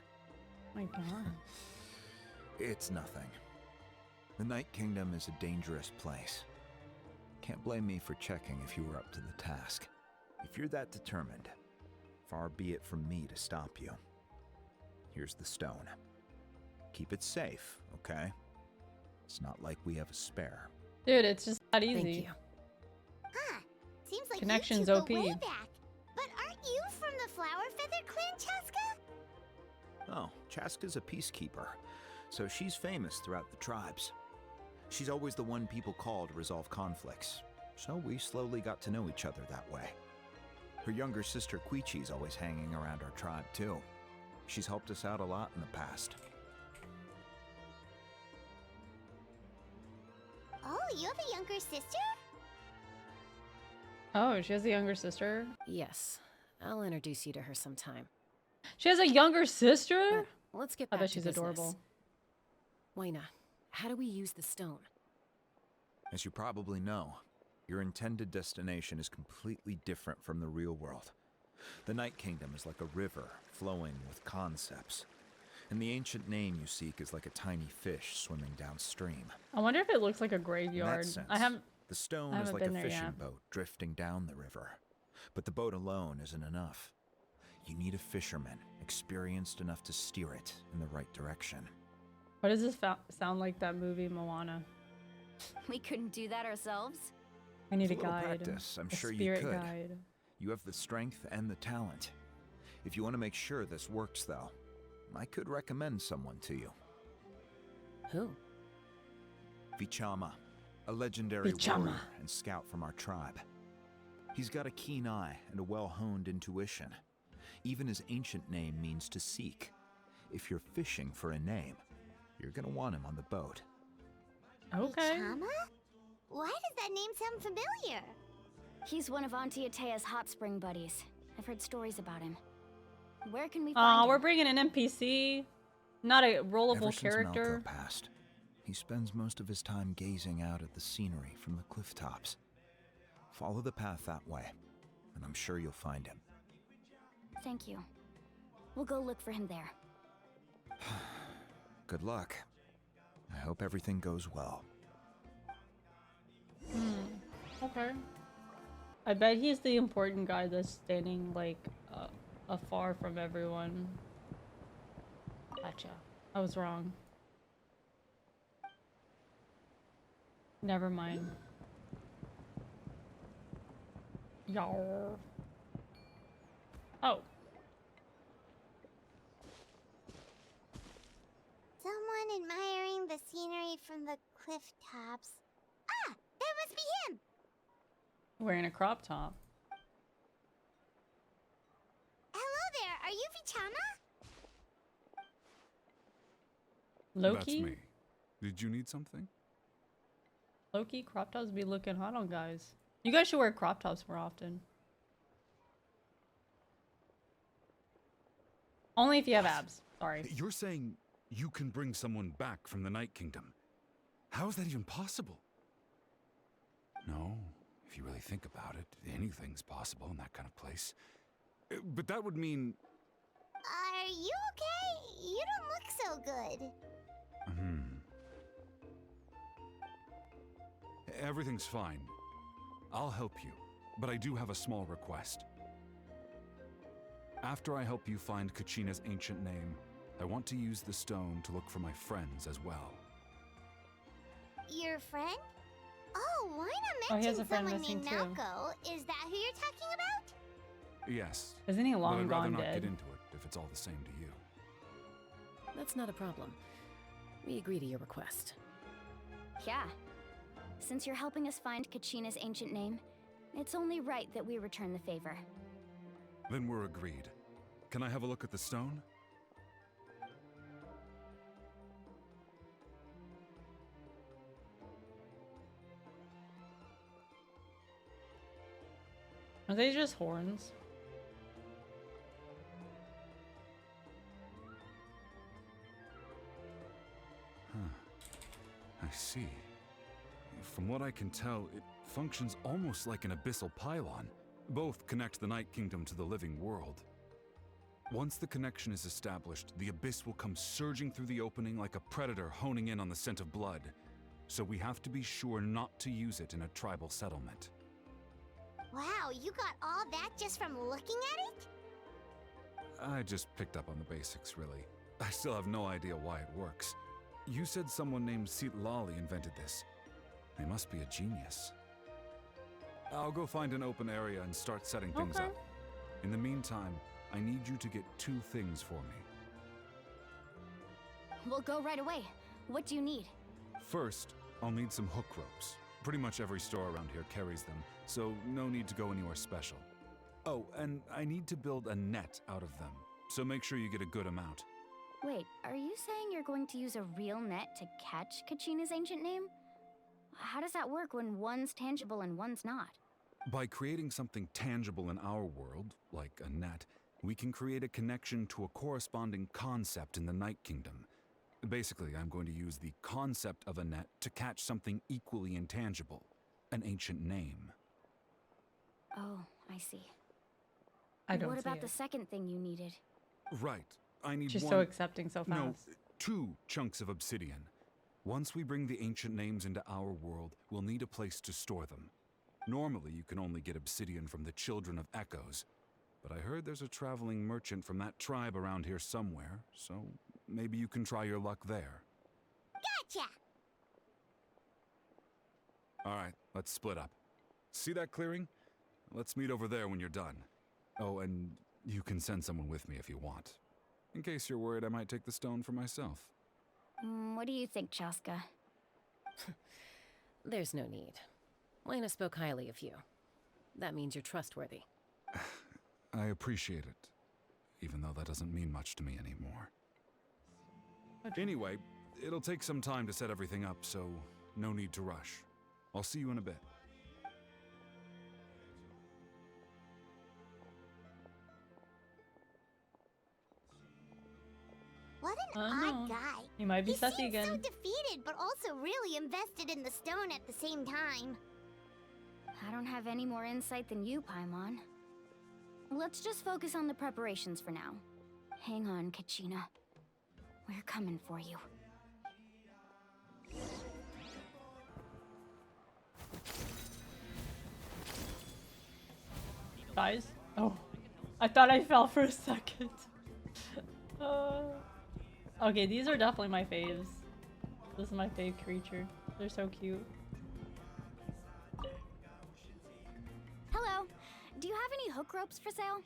My god. It's nothing. The Night Kingdom is a dangerous place. Can't blame me for checking if you were up to the task. If you're that determined, far be it from me to stop you. Here's the stone. Keep it safe, okay? It's not like we have a spare. Dude, it's just that easy. Thank you. Huh. Seems like Connections you two OP. go way back. But aren't you from the Flower Feather Clan, Chaska? Oh, Chaska's a peacekeeper, so she's famous throughout the tribes. She's always the one people call to resolve conflicts, so we slowly got to know each other that way. Her younger sister Quichi's always hanging around our tribe too. She's helped us out a lot in the past. Oh, you have a younger sister? Oh, she has a younger sister? Yes, I'll introduce you to her sometime. She has a younger sister? But let's get I back bet to she's business. adorable. Wyna, how do we use the stone? As you probably know, your intended destination is completely different from the real world. The Night Kingdom is like a river flowing with concepts, and the ancient name you seek is like a tiny fish swimming downstream. I wonder if it looks like a In graveyard. that sense, I haven't. the stone I is haven't like a been there fishing yet. boat drifting down the river. But the boat alone isn't enough. You need a fisherman experienced enough to steer it in the right direction. Why does this sound like that movie Moana? We couldn't do that ourselves. I need a With a little guide. practice, I'm a sure you spirit could. guide. You have the strength and the talent. If you want to make sure this works, though, I could recommend someone to you. Who? Vichama, a legendary Vichama. warrior and scout from our tribe. He's got a keen eye and a well-honed intuition. Even his ancient name means to seek. If you're fishing for a name, you're gonna want him on the boat. Okay. Vichama? Why does that name sound familiar? He's one of Auntie Atea's hot spring buddies. I've heard stories about him. Where can we Aw, find him? we're bringing an NPC, not a rollable Ever since character. Malco passed, he spends most of his time gazing out at the scenery from the cliff tops. Follow the path that way, and I'm sure you'll find him. Thank you. We'll go look for him there. Good luck. I hope everything goes well. Okay. I bet he's the important guy that's standing like afar from everyone. Gotcha. I was wrong. Never mind. Yarr. Oh. Someone admiring the scenery from the cliff tops. Ah! That must be him! Wearing a crop top. Hello there, are you Vichama? Loki? That's me. Did you need something? Loki, crop tops be looking hot on guys. You guys should wear crop tops more often. Only if you have abs. Sorry. You're saying you can bring someone back from the Night Kingdom. How is that even possible? No, if you really think about it, anything's possible in that kind of place. But that would mean... Are you okay? You don't look so good. Everything's fine. I'll help you, but I do have a small request. After I help you find Kachina's ancient name, I want to use the stone to look for my friends as well. Your friend? Oh, why Oh, not he has mention a friend someone missing named too. Naoko? Is that who you're talking about? Yes. Isn't he but long I'd rather gone not dead? get into it if it's all the same to you. That's not a problem. We agree to your request. Yeah. Since you're helping us find Kachina's ancient name, it's only right that we return the favor. Then we're agreed. Can I have a look at the stone? Are they just horns? I see. From what I can tell, it functions almost like an abyssal pylon. Both connect the Night Kingdom to the living world. Once the connection is established, the abyss will come surging through the opening like a predator honing in on the scent of blood. So we have to be sure not to use it in a tribal settlement. Wow, you got all that just from looking at it? I just picked up on the basics, really. I still have no idea why it works. You said someone named Lali invented this. They must be a genius. I'll go find an open area and start setting things Okay. up. In the meantime, I need you to get 2 things for me. We'll go right away. What do you need? First, I'll need some hook ropes. Pretty much every store around here carries them, so no need to go anywhere special. Oh, and I need to build a net out of them, so make sure you get a good amount. Wait, are you saying you're going to use a real net to catch Kachina's ancient name? How does that work when one's tangible and one's not? By creating something tangible in our world, like a net, we can create a connection to a corresponding concept in the Night Kingdom. Basically, I'm going to use the concept of a net to catch something equally intangible, an ancient name. Oh, I see. I don't What see about it. the second thing you needed? Right. I need She's one... so accepting so fast. No, 2 chunks of obsidian. Once we bring the ancient names into our world, we'll need a place to store them. Normally, you can only get obsidian from the Children of Echoes, but I heard there's a traveling merchant from that tribe around here somewhere, so maybe you can try your luck there. Gotcha! Alright, let's split up. See that clearing? Let's meet over there when you're done. Oh, and you can send someone with me if you want. In case you're worried I might take the stone for myself. What do you think, Chaska? There's no need. Lena spoke highly of you. That means you're trustworthy. I appreciate it, even though that doesn't mean much to me anymore. Anyway, it'll take some time to set everything up, so no need to rush. I'll see you in a bit. What an I don't know. odd guy. He might be He sassy seems again. so defeated, but also really invested in the stone at the same time. I don't have any more insight than you, Paimon. Let's just focus on the preparations for now. Hang on, Kachina. We're coming for you. Guys? Oh. I thought I fell for a second. Okay, these are definitely my faves. This is my fave creature. They're so cute. do you have any hook ropes for sale?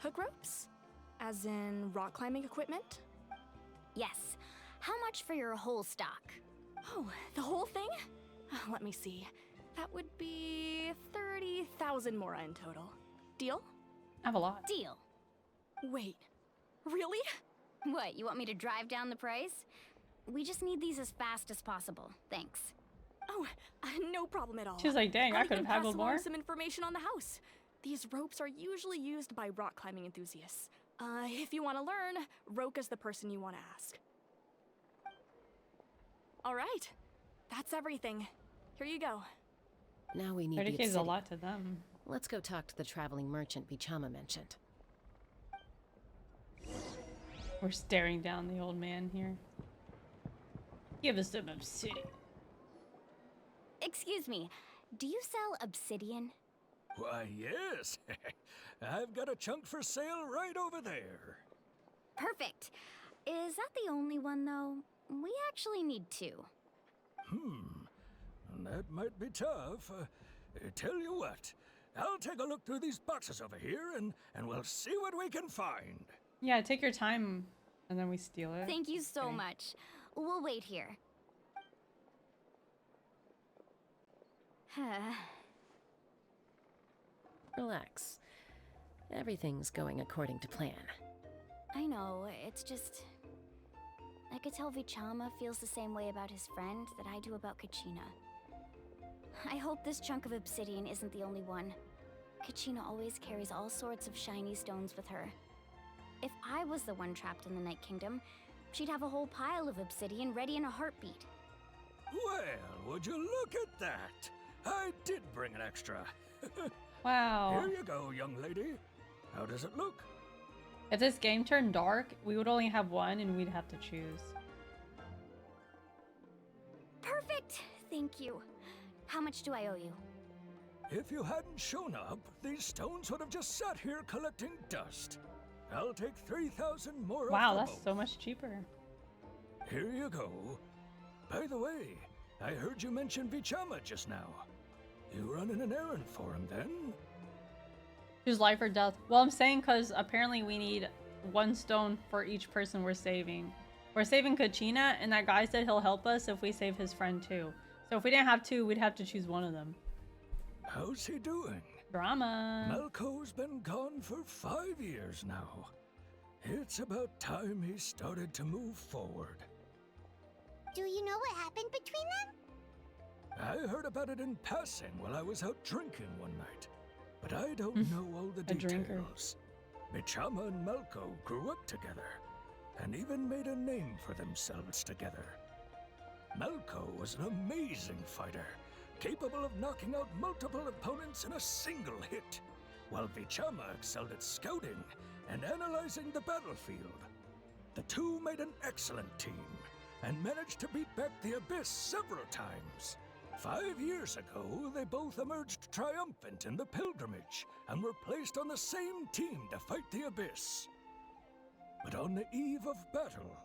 Hook ropes? As in rock climbing equipment? Yes. How much for your whole stock? Oh, the whole thing? Let me see. That would be 30,000 mora in total. Deal? I have a lot. Deal. Wait, really? What, you want me to drive down the price? We just need these as fast as possible. Thanks. Oh, no problem at all. She was like, dang, I could have haggled more. Some information on the house. These ropes are usually used by rock climbing enthusiasts. If you want to learn, Roka's the person you want to ask. All right, that's everything. Here you go. Now we need 30K the is a obsidian. lot to them. Let's go talk to the traveling merchant Vichama mentioned. We're staring down the old man here. Give us some obsidian. Excuse me, do you sell obsidian? Why, yes. I've got a chunk for sale right over there. Perfect. Is that the only one, though? We actually need two. That might be tough. Tell you what, I'll take a look through these boxes over here and we'll see what we can find. Yeah, take your time, and then we steal it. Thank you so much. We'll wait here. Relax. Everything's going according to plan. I know, it's just... I could tell Vichama feels the same way about his friend that I do about Kachina. I hope this chunk of obsidian isn't the only one. Kachina always carries all sorts of shiny stones with her. If I was the one trapped in the Night Kingdom, she'd have a whole pile of obsidian ready in a heartbeat. Well, would you look at that? I did bring an extra. Wow. Here you go, young lady. How does it look? If this game turned dark, we would only have one and we'd have to choose. Perfect! Thank you. How much do I owe you? If you hadn't shown up, these stones would have just sat here collecting dust. I'll take 3,000 more. Wow, that's so much cheaper. Here you go. By the way, I heard you mention Vichama just now. You running an errand for him then? Choose life or death. Well, I'm saying because apparently we need one stone for each person we're saving. We're saving Kachina, and that guy said he'll help us if we save his friend too. So if we didn't have two, we'd have to choose one of them. How's he doing? Drama. Malco's been gone for 5 years now. It's about time he started to move forward. Do you know what happened between them? I heard about it in passing while I was out drinking one night, but I don't know all the details. Vichama and Malco grew up together, and even made a name for themselves together. Malco was an amazing fighter, capable of knocking out multiple opponents in a single hit, while Vichama excelled at scouting and analyzing the battlefield. The two made an excellent team, and managed to beat back the Abyss several times. 5 years ago, they both emerged triumphant in the pilgrimage, and were placed on the same team to fight the Abyss. But on the eve of battle,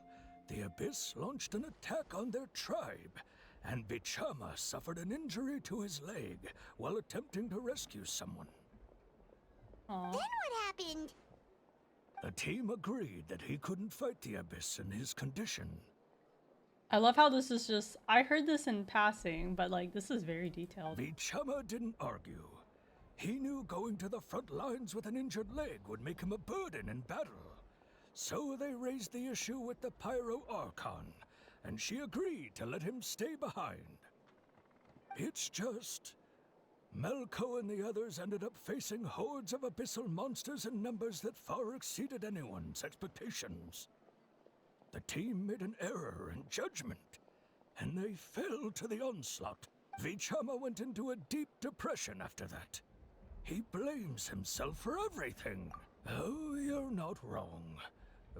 the Abyss launched an attack on their tribe, and Vichama suffered an injury to his leg while attempting to rescue someone. Aww. Then what happened? The team agreed that he couldn't fight the Abyss in his condition. I love how this is just... I heard this in passing, but like, this is very detailed. Vichama didn't argue. He knew going to the front lines with an injured leg would make him a burden in battle. So they raised the issue with the Pyro Archon, and she agreed to let him stay behind. It's just... Malco and the others ended up facing hordes of abyssal monsters in numbers that far exceeded anyone's expectations. The team made an error in judgment, and they fell to the onslaught. Vichama went into a deep depression after that. He blames himself for everything. Oh, you're not wrong.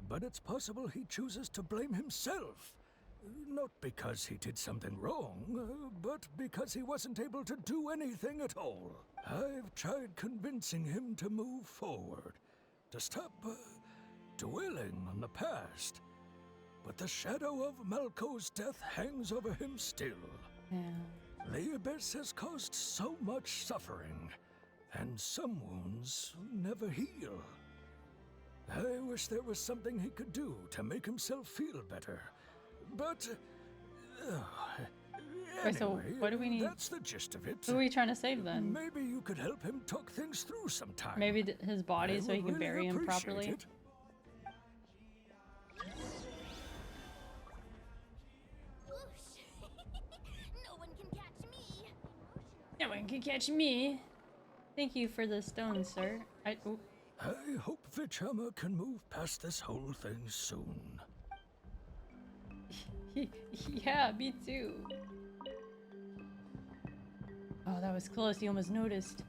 But it's possible he chooses to blame himself. Not because he did something wrong, but because he wasn't able to do anything at all. I've tried convincing him to move forward, to stop dwelling on the past. But the shadow of Malco's death hangs over him still. Yeah. The Abyss has caused so much suffering, And some wounds never heal. I wish there was something he could do to make himself feel better. But Wait, so anyway, what do we need? That's the gist of it. Who are we trying to save then? Maybe you could help him talk things through sometime. Maybe his body I so he would can really bury him appreciate properly. it. No one can catch me. No one can catch me. Thank you for the stone, sir. I hope Vichama can move past this whole thing soon. Yeah, me too. Oh, that was close. You almost noticed.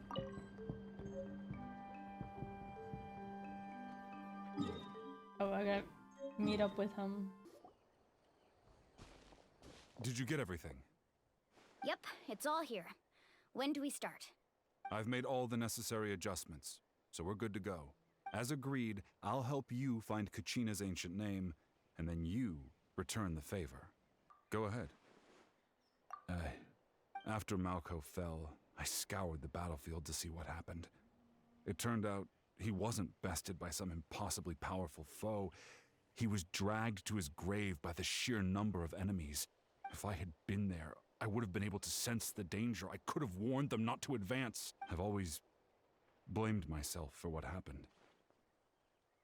Oh, I gotta meet up with him. Did you get everything? Yep, it's all here. When do we start? I've made all the necessary adjustments, so we're good to go. As agreed, I'll help you find Kachina's ancient name, and then you return the favor. Go ahead. After Malco fell, I scoured the battlefield to see what happened. It turned out he wasn't bested by some impossibly powerful foe. He was dragged to his grave by the sheer number of enemies. If I had been there, I would have been able to sense the danger. I could have warned them not to advance. I've always blamed myself for what happened.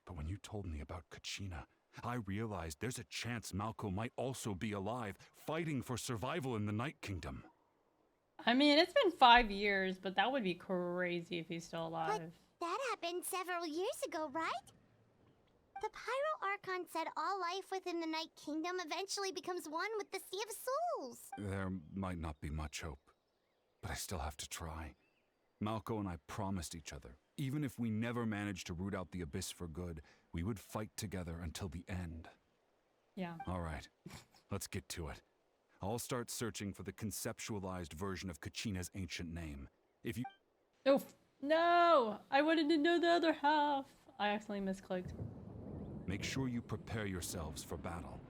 But when you told me about Kachina, I realized there's a chance Malco might also be alive, fighting for survival in the Night Kingdom. I mean, it's been 5 years, but that would be crazy if he's still alive. But that happened several years ago, right? The Pyro Archon said all life within the Night Kingdom eventually becomes one with the Sea of Souls. There might not be much hope, but I still have to try. Malco and I promised each other, even if we never managed to root out the Abyss for good, we would fight together until the end. Yeah. All right, let's get to it. I'll start searching for the conceptualized version of Kachina's ancient name. If you... Oh, no! I wanted to know the other half. I accidentally misclicked. Make sure you prepare yourselves for battle.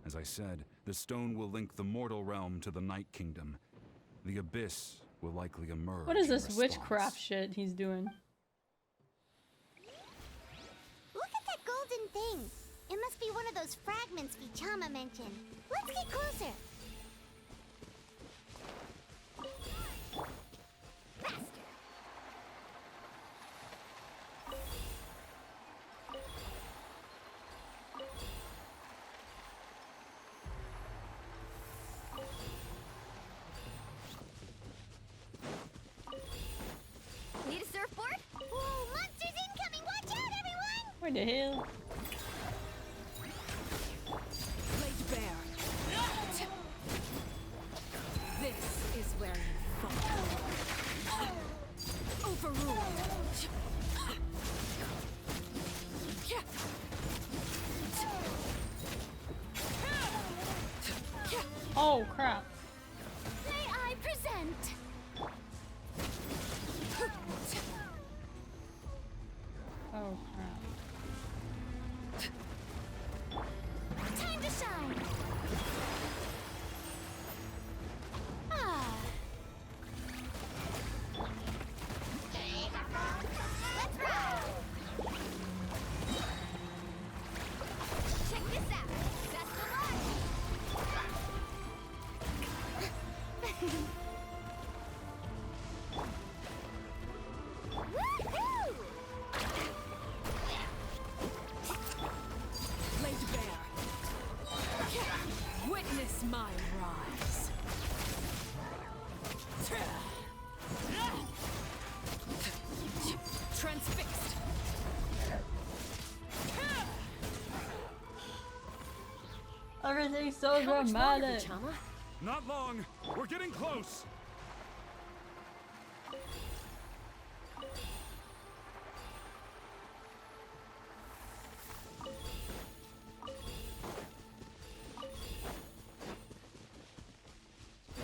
As I said, the stone will link the mortal realm to the Night Kingdom. The Abyss will likely emerge. What is in this response. witchcraft shit he's doing? Look at that golden thing. It must be one of those fragments Vichama mentioned. Let's get closer. Faster. Need a surfboard? Whoa, monsters incoming! Watch out, everyone! Where the hell? Laid bare. This is where you fall. Overruled. Oh, crap. May I present? Oh, crap. Time to shine! Ah. Let's ride! Check this out! That's the one! Woohoo! Laid bare. Witness my rise. Transfixed. Everything's so How much longer, dramatic. Vichama? Not long. We're getting close.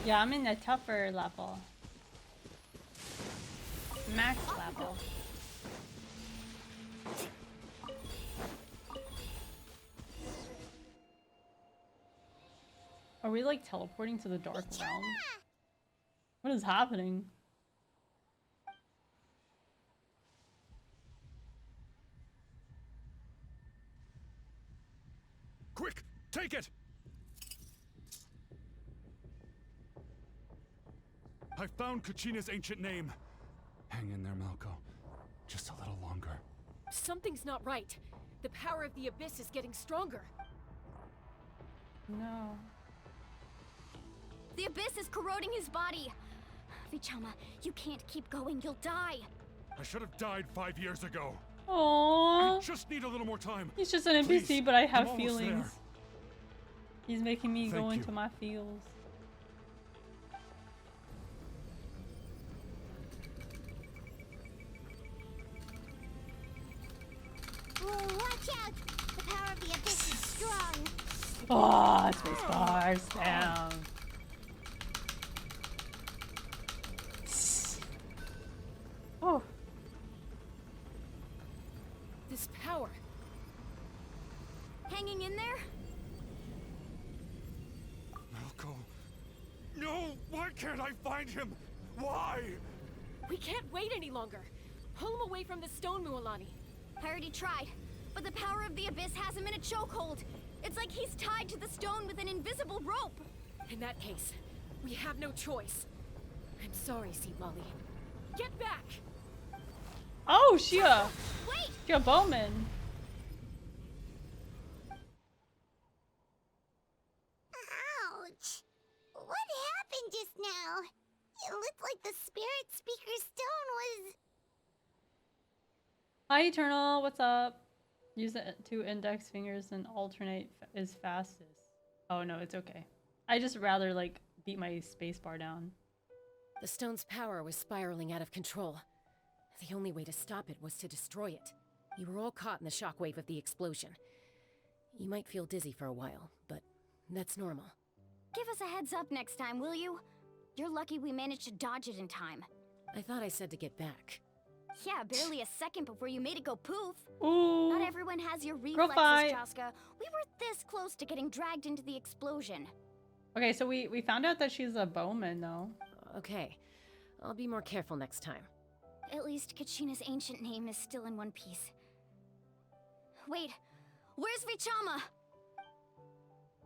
Yeah, I'm in the tougher level. Max level. Are we like teleporting to the dark realm? What is happening? Quick, take it! I found Kachina's ancient name. Hang in there, Malco. Just a little longer. Something's not right. The power of the Abyss is getting stronger. No. The Abyss is corroding his body. Vichama, you can't keep going. You'll die. I should have died 5 years ago. Aww. I just need a little more time. He's just an NPC, Please, but I I'm have almost feelings. there. He's making me go Thank into you. my feels. Whoa, watch out! The power of the Abyss is strong. Oh, space bars down. Oh. This power. Hanging in there? Malco. No! Why can't I find him? Why? We can't wait any longer. Pull him away from the stone, Mualani. I already tried, but the power of the Abyss has him in a chokehold. It's like he's tied to the stone with an invisible rope. In that case, we have no choice. I'm sorry, Seat Molly. Get back! Oh, she a Wait! she a bowman. Ouch! What happened just now? It looked like the Spirit Speaker Stone was... Hi, Eternal. What's up? Use the 2 index fingers and alternate is fastest. Oh no, it's okay. I just rather like beat my spacebar down. The stone's power was spiraling out of control. The only way to stop it was to destroy it. You were all caught in the shockwave of the explosion. You might feel dizzy for a while, but that's normal. Give us a heads up next time, will you? You're lucky we managed to dodge it in time. I thought I said to get back. Yeah, barely a second before you made it go poof. Ooh. Not everyone has your Girl reflexes, fight. Jaska. We were this close to getting dragged into the explosion. Okay, so we found out that she's a bowman though. Okay, I'll be more careful next time. At least Kachina's ancient name is still in one piece. Wait, where's Vichama?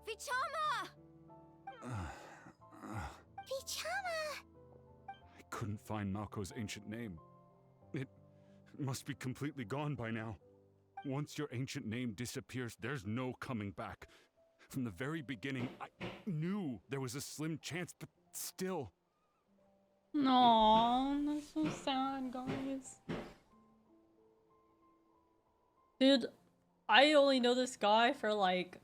Vichama! Vichama! I couldn't find Malco's ancient name. It must be completely gone by now. Once your ancient name disappears, there's no coming back. From the very beginning, I knew there was a slim chance, but still. No, that's so sad, guys. Dude, I only know this guy for like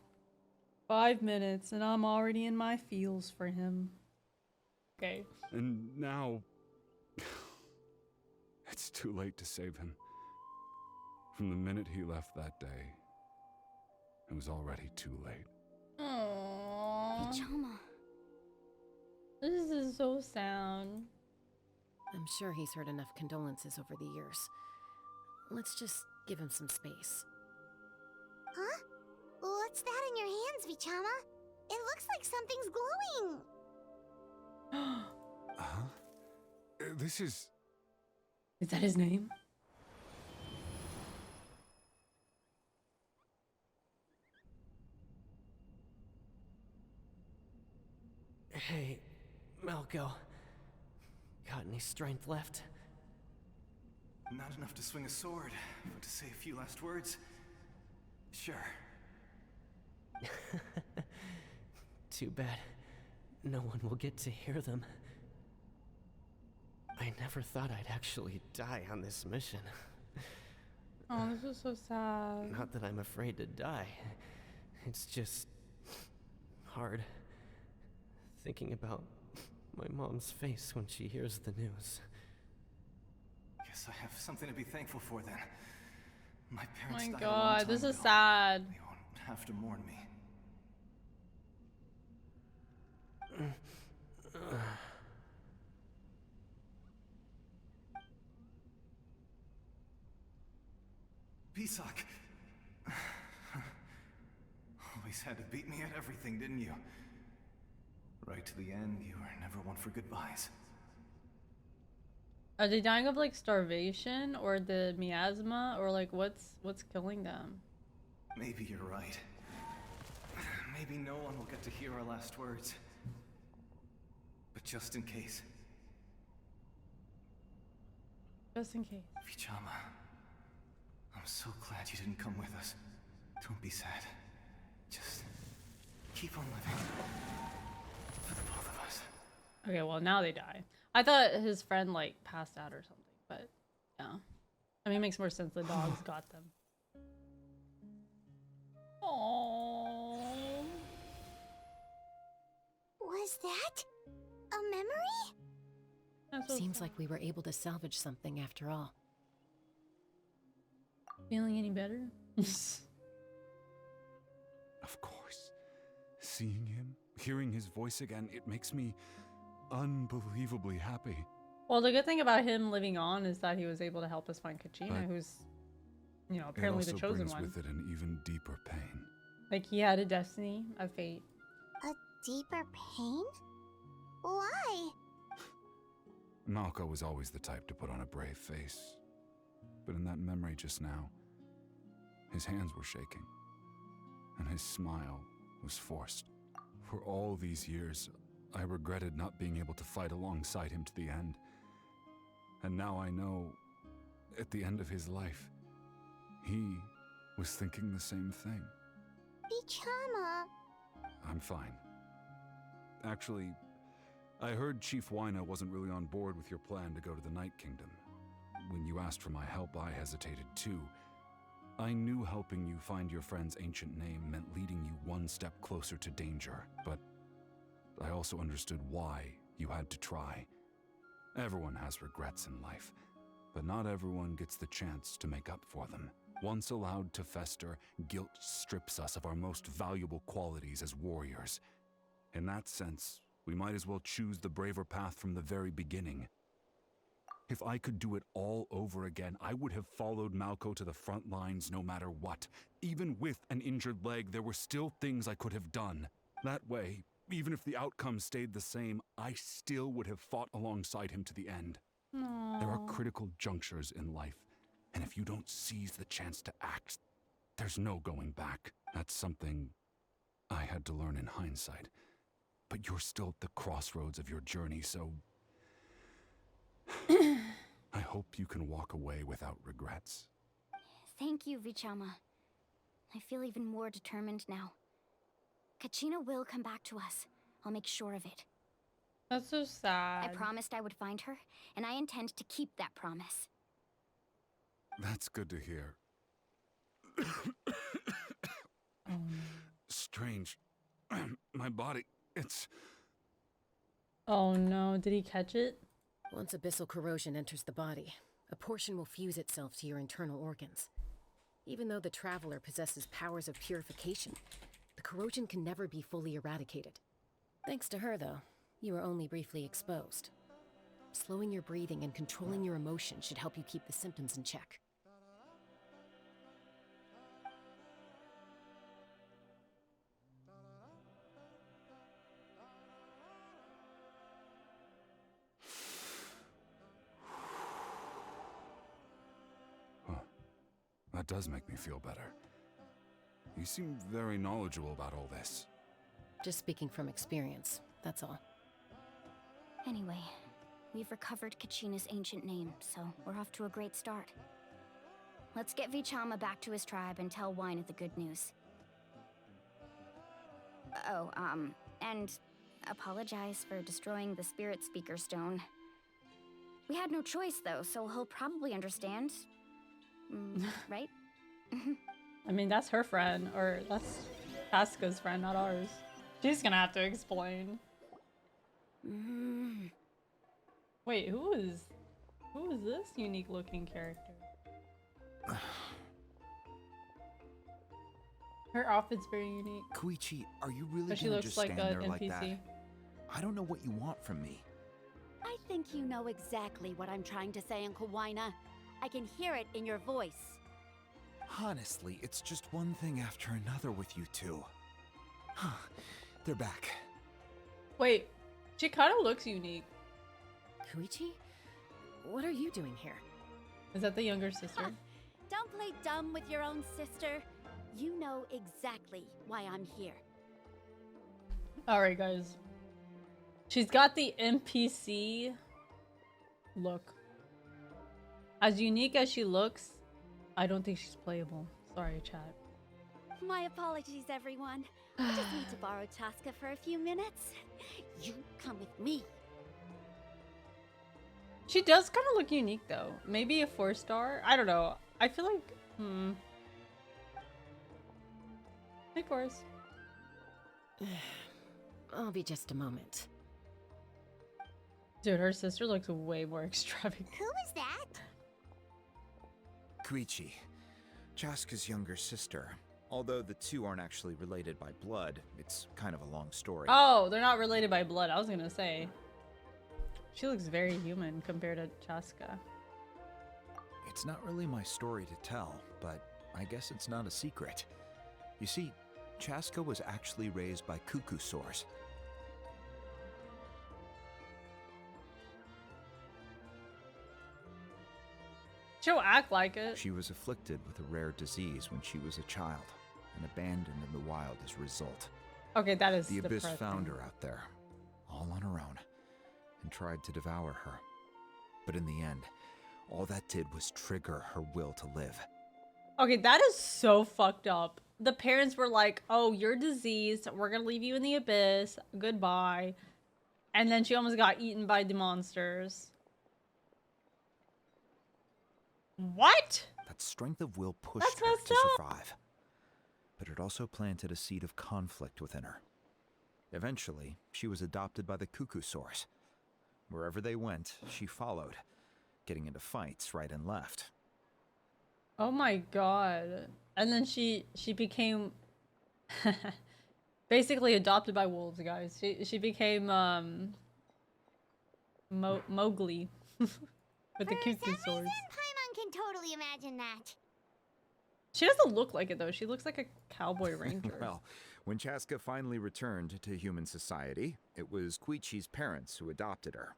5 minutes and I'm already in my feels for him. Okay. And now... it's too late to save him. From the minute he left that day, it was already too late. Aww. Vichama. This is so sad. I'm sure he's heard enough condolences over the years. Let's just give him some space. Huh? What's that in your hands, Vichama? It looks like something's glowing. Huh? This is... Is that his name? Hey, Malco. Got any strength left? Not enough to swing a sword, but to say a few last words? Sure. Too bad. No one will get to hear them. I never thought I'd actually die on this mission. Oh, this is so sad. Not that I'm afraid to die. It's just... hard. Thinking about my mom's face when she hears the news. Guess I have something to be thankful for then. My parents My died God, a long this time is ago. sad. They won't have to mourn me. Pisak. Always had to beat me at everything, didn't you? Right to the end, you were never one for goodbyes. Are they dying of like starvation or the miasma or like what's killing them? Maybe you're right. Maybe no one will get to hear our last words. But just in case. Just in case. Vichama, I'm so glad you didn't come with us. Don't be sad. Just keep on living. For the both of us. Okay, well now they die. I thought his friend like passed out or something, but yeah. I mean, it makes more sense. The dogs got them. Aww. Was that a memory? Seems like we were able to salvage something after all. Feeling any better? Of course. Seeing him, hearing his voice again, it makes me unbelievably happy. Well, the good thing about him living on is that he was able to help us find Kachina, who's, you know, apparently the chosen brings one. with it an even deeper pain. Like he had a destiny, a fate. A deeper pain? Why? Malco was always the type to put on a brave face. But in that memory just now, his hands were shaking, and his smile was forced. For all these years, I regretted not being able to fight alongside him to the end. And now I know, at the end of his life, he was thinking the same thing. Vichama. I'm fine. Actually, I heard Chief Waina wasn't really on board with your plan to go to the Night Kingdom. When you asked for my help, I hesitated too. I knew helping you find your friend's ancient name meant leading you one step closer to danger, but I also understood why you had to try. Everyone has regrets in life, but not everyone gets the chance to make up for them. Once allowed to fester, guilt strips us of our most valuable qualities as warriors. In that sense, we might as well choose the braver path from the very beginning. If I could do it all over again, I would have followed Malco to the front lines no matter what. Even with an injured leg, there were still things I could have done. That way, even if the outcome stayed the same, I still would have fought alongside him to the end. Aww. There are critical junctures in life, and if you don't seize the chance to act, there's no going back. That's something I had to learn in hindsight. But you're still at the crossroads of your journey, so I hope you can walk away without regrets. Thank you, Vichama. I feel even more determined now. Kachina will come back to us. I'll make sure of it. That's so sad. I promised I would find her, and I intend to keep that promise. That's good to hear. Strange. My body, it's... Oh no, did he catch it? Once abyssal corrosion enters the body, a portion will fuse itself to your internal organs. Even though the Traveler possesses powers of purification, the corrosion can never be fully eradicated. Thanks to her, though, you are only briefly exposed. Slowing your breathing and controlling your emotions should help you keep the symptoms in check. That does make me feel better. You seem very knowledgeable about all this. Just speaking from experience, that's all. Anyway, we've recovered Kachina's ancient name, so we're off to a great start. Let's get Vichama back to his tribe and tell Waina the good news. Oh, and apologize for destroying the Spirit Speaker Stone. We had no choice, though, so he'll probably understand. Right? I mean, that's her friend, or that's Pasca's friend, not ours. She's gonna have to explain. Wait, who is this unique looking character? Her outfit's very unique. Koichi, are you really But she gonna looks just like stand an there like that? NPC. I don't know what you want from me. I think you know exactly what I'm trying to say, Uncle Waina. I can hear it in your voice. Honestly, it's just one thing after another with you two. They're back. Wait, she kind of looks unique. Koichi? What are you doing here? Is that the younger sister? Don't play dumb with your own sister. You know exactly why I'm here. Alright, guys. She's got the NPC look. As unique as she looks, I don't think she's playable. Sorry, chat. My apologies, everyone. I just need to borrow Chaska for a few minutes. You come with me. She does kind of look unique, though. Maybe a 4-star? I don't know. I feel like... Hey, Chorus. I'll be just a moment. Dude, her sister looks way more extravagant. Who is that? Koichi, Chaska's younger sister. Although the two aren't actually related by blood, it's kind of a long story. Oh, they're not related by blood. I was gonna say. She looks very human compared to Chaska. It's not really my story to tell, but I guess it's not a secret. You see, Chaska was actually raised by cuckoo sores. She'll act like it. She was afflicted with a rare disease when she was a child, and abandoned in the wild as a result. Okay, that is The Abyss depressing. found her out there, all on her own, and tried to devour her. But in the end, all that did was trigger her will to live. Okay, that is so fucked up. The parents were like, oh, you're diseased. We're gonna leave you in the abyss. Goodbye. And then she almost got eaten by the monsters. What? That strength of will pushed her to survive. But it also planted a seed of conflict within her. Eventually, she was adopted by the cuckoo source. Wherever they went, she followed, getting into fights right and left. Oh my god. And then she became basically adopted by wolves, guys. She became Mowgli with the cuckoo swords. Paimon can totally imagine that. She doesn't look like it though. She looks like a cowboy ranger. Well, when Chaska finally returned to human society, it was Koichi's parents who adopted her.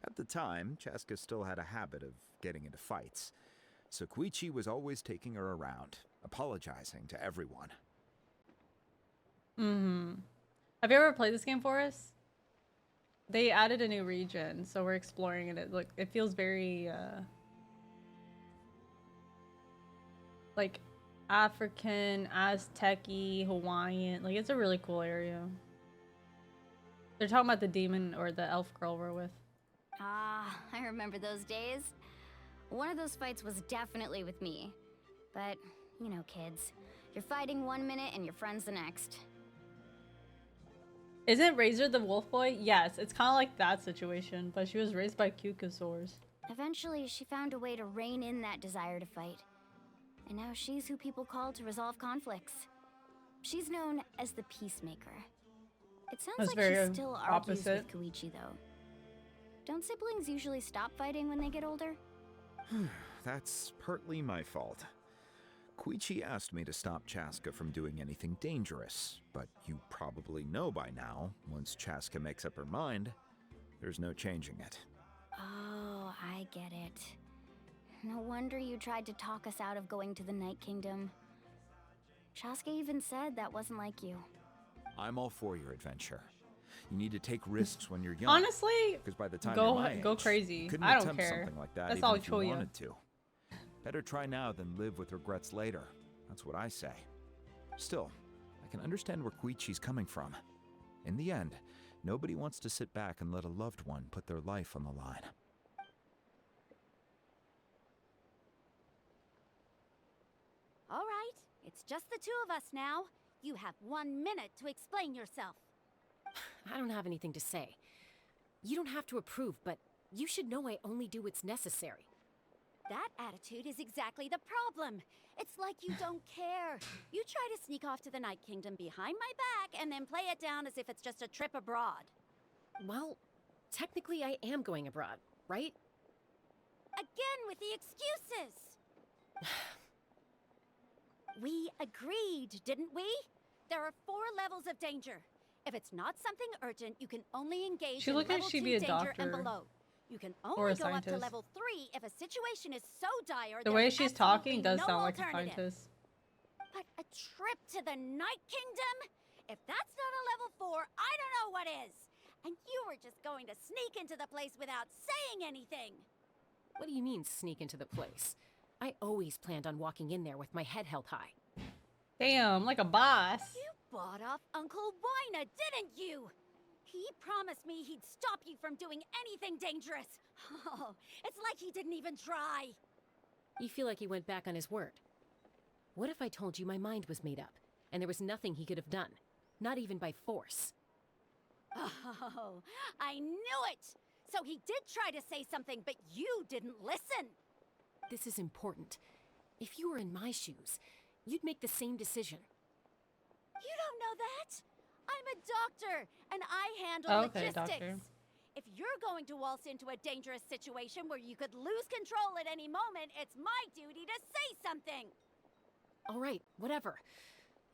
At the time, Chaska still had a habit of getting into fights, so Koichi was always taking her around, apologizing to everyone. Have you ever played this game for us? They added a new region, so we're exploring it. Look, it feels very like African, Aztec-y, Hawaiian. Like, it's a really cool area. They're talking about the demon or the elf girl we're with. Ah, I remember those days. One of those fights was definitely with me. But, you know, kids. You're fighting one minute and your friend's the next. Isn't Razor the wolf boy? Yes, it's kind of like that situation, but she was raised by cuckosaurs. Eventually, she found a way to rein in that desire to fight. And now she's who people call to resolve conflicts. She's known as the Peacemaker. It sounds That's like she very still argues opposite. with Koichi, though. Don't siblings usually stop fighting when they get older? That's partly my fault. Koichi asked me to stop Chaska from doing anything dangerous, but you probably know by now, once Chaska makes up her mind, there's no changing it. Oh, I get it. No wonder you tried to talk us out of going to the Night Kingdom. Chaska even said that wasn't like you. I'm all for your adventure. You need to take risks when you're young. Honestly, because by the time go you're my go age, crazy. you couldn't I don't attempt care. something like that That's even all if you Choya. wanted to. Better try now than live with regrets later. That's what I say. Still, I can understand where Koichi's coming from. In the end, nobody wants to sit back and let a loved one put their life on the line. All right, it's just the two of us now. You have 1 minute to explain yourself. I don't have anything to say. You don't have to approve, but you should know I only do what's necessary. That attitude is exactly the problem. It's like you don't care. You try to sneak off to the Night Kingdom behind my back and then play it down as if it's just a trip abroad. Well, technically I am going abroad, right? Again with the excuses! We agreed, didn't we? There are 4 levels of danger. If it's not something urgent, you can only engage She in looked like level she'd 2 be a danger and doctor. below. You can Or only a go up to scientist. level 3 if a situation is so dire The there's way she's talking absolutely does no sound like a alternative. scientist. But a trip to the Night Kingdom? If that's not a level 4, I don't know what is. And you were just going to sneak into the place without saying anything. What do you mean, sneak into the place? I always planned on walking in there with my head held high. Damn, like a boss. You bought off Uncle Wina, didn't you? He promised me he'd stop you from doing anything dangerous. Oh, it's like he didn't even try. You feel like he went back on his word. What if I told you my mind was made up, and there was nothing he could have done? Not even by force. Oh, I knew it! So he did try to say something, but you didn't listen. This is important. If you were in my shoes, you'd make the same decision. You don't know that? I'm a doctor, and I handle Okay, logistics. doctor. If you're going to waltz into a dangerous situation where you could lose control at any moment, it's my duty to say something. All right, whatever.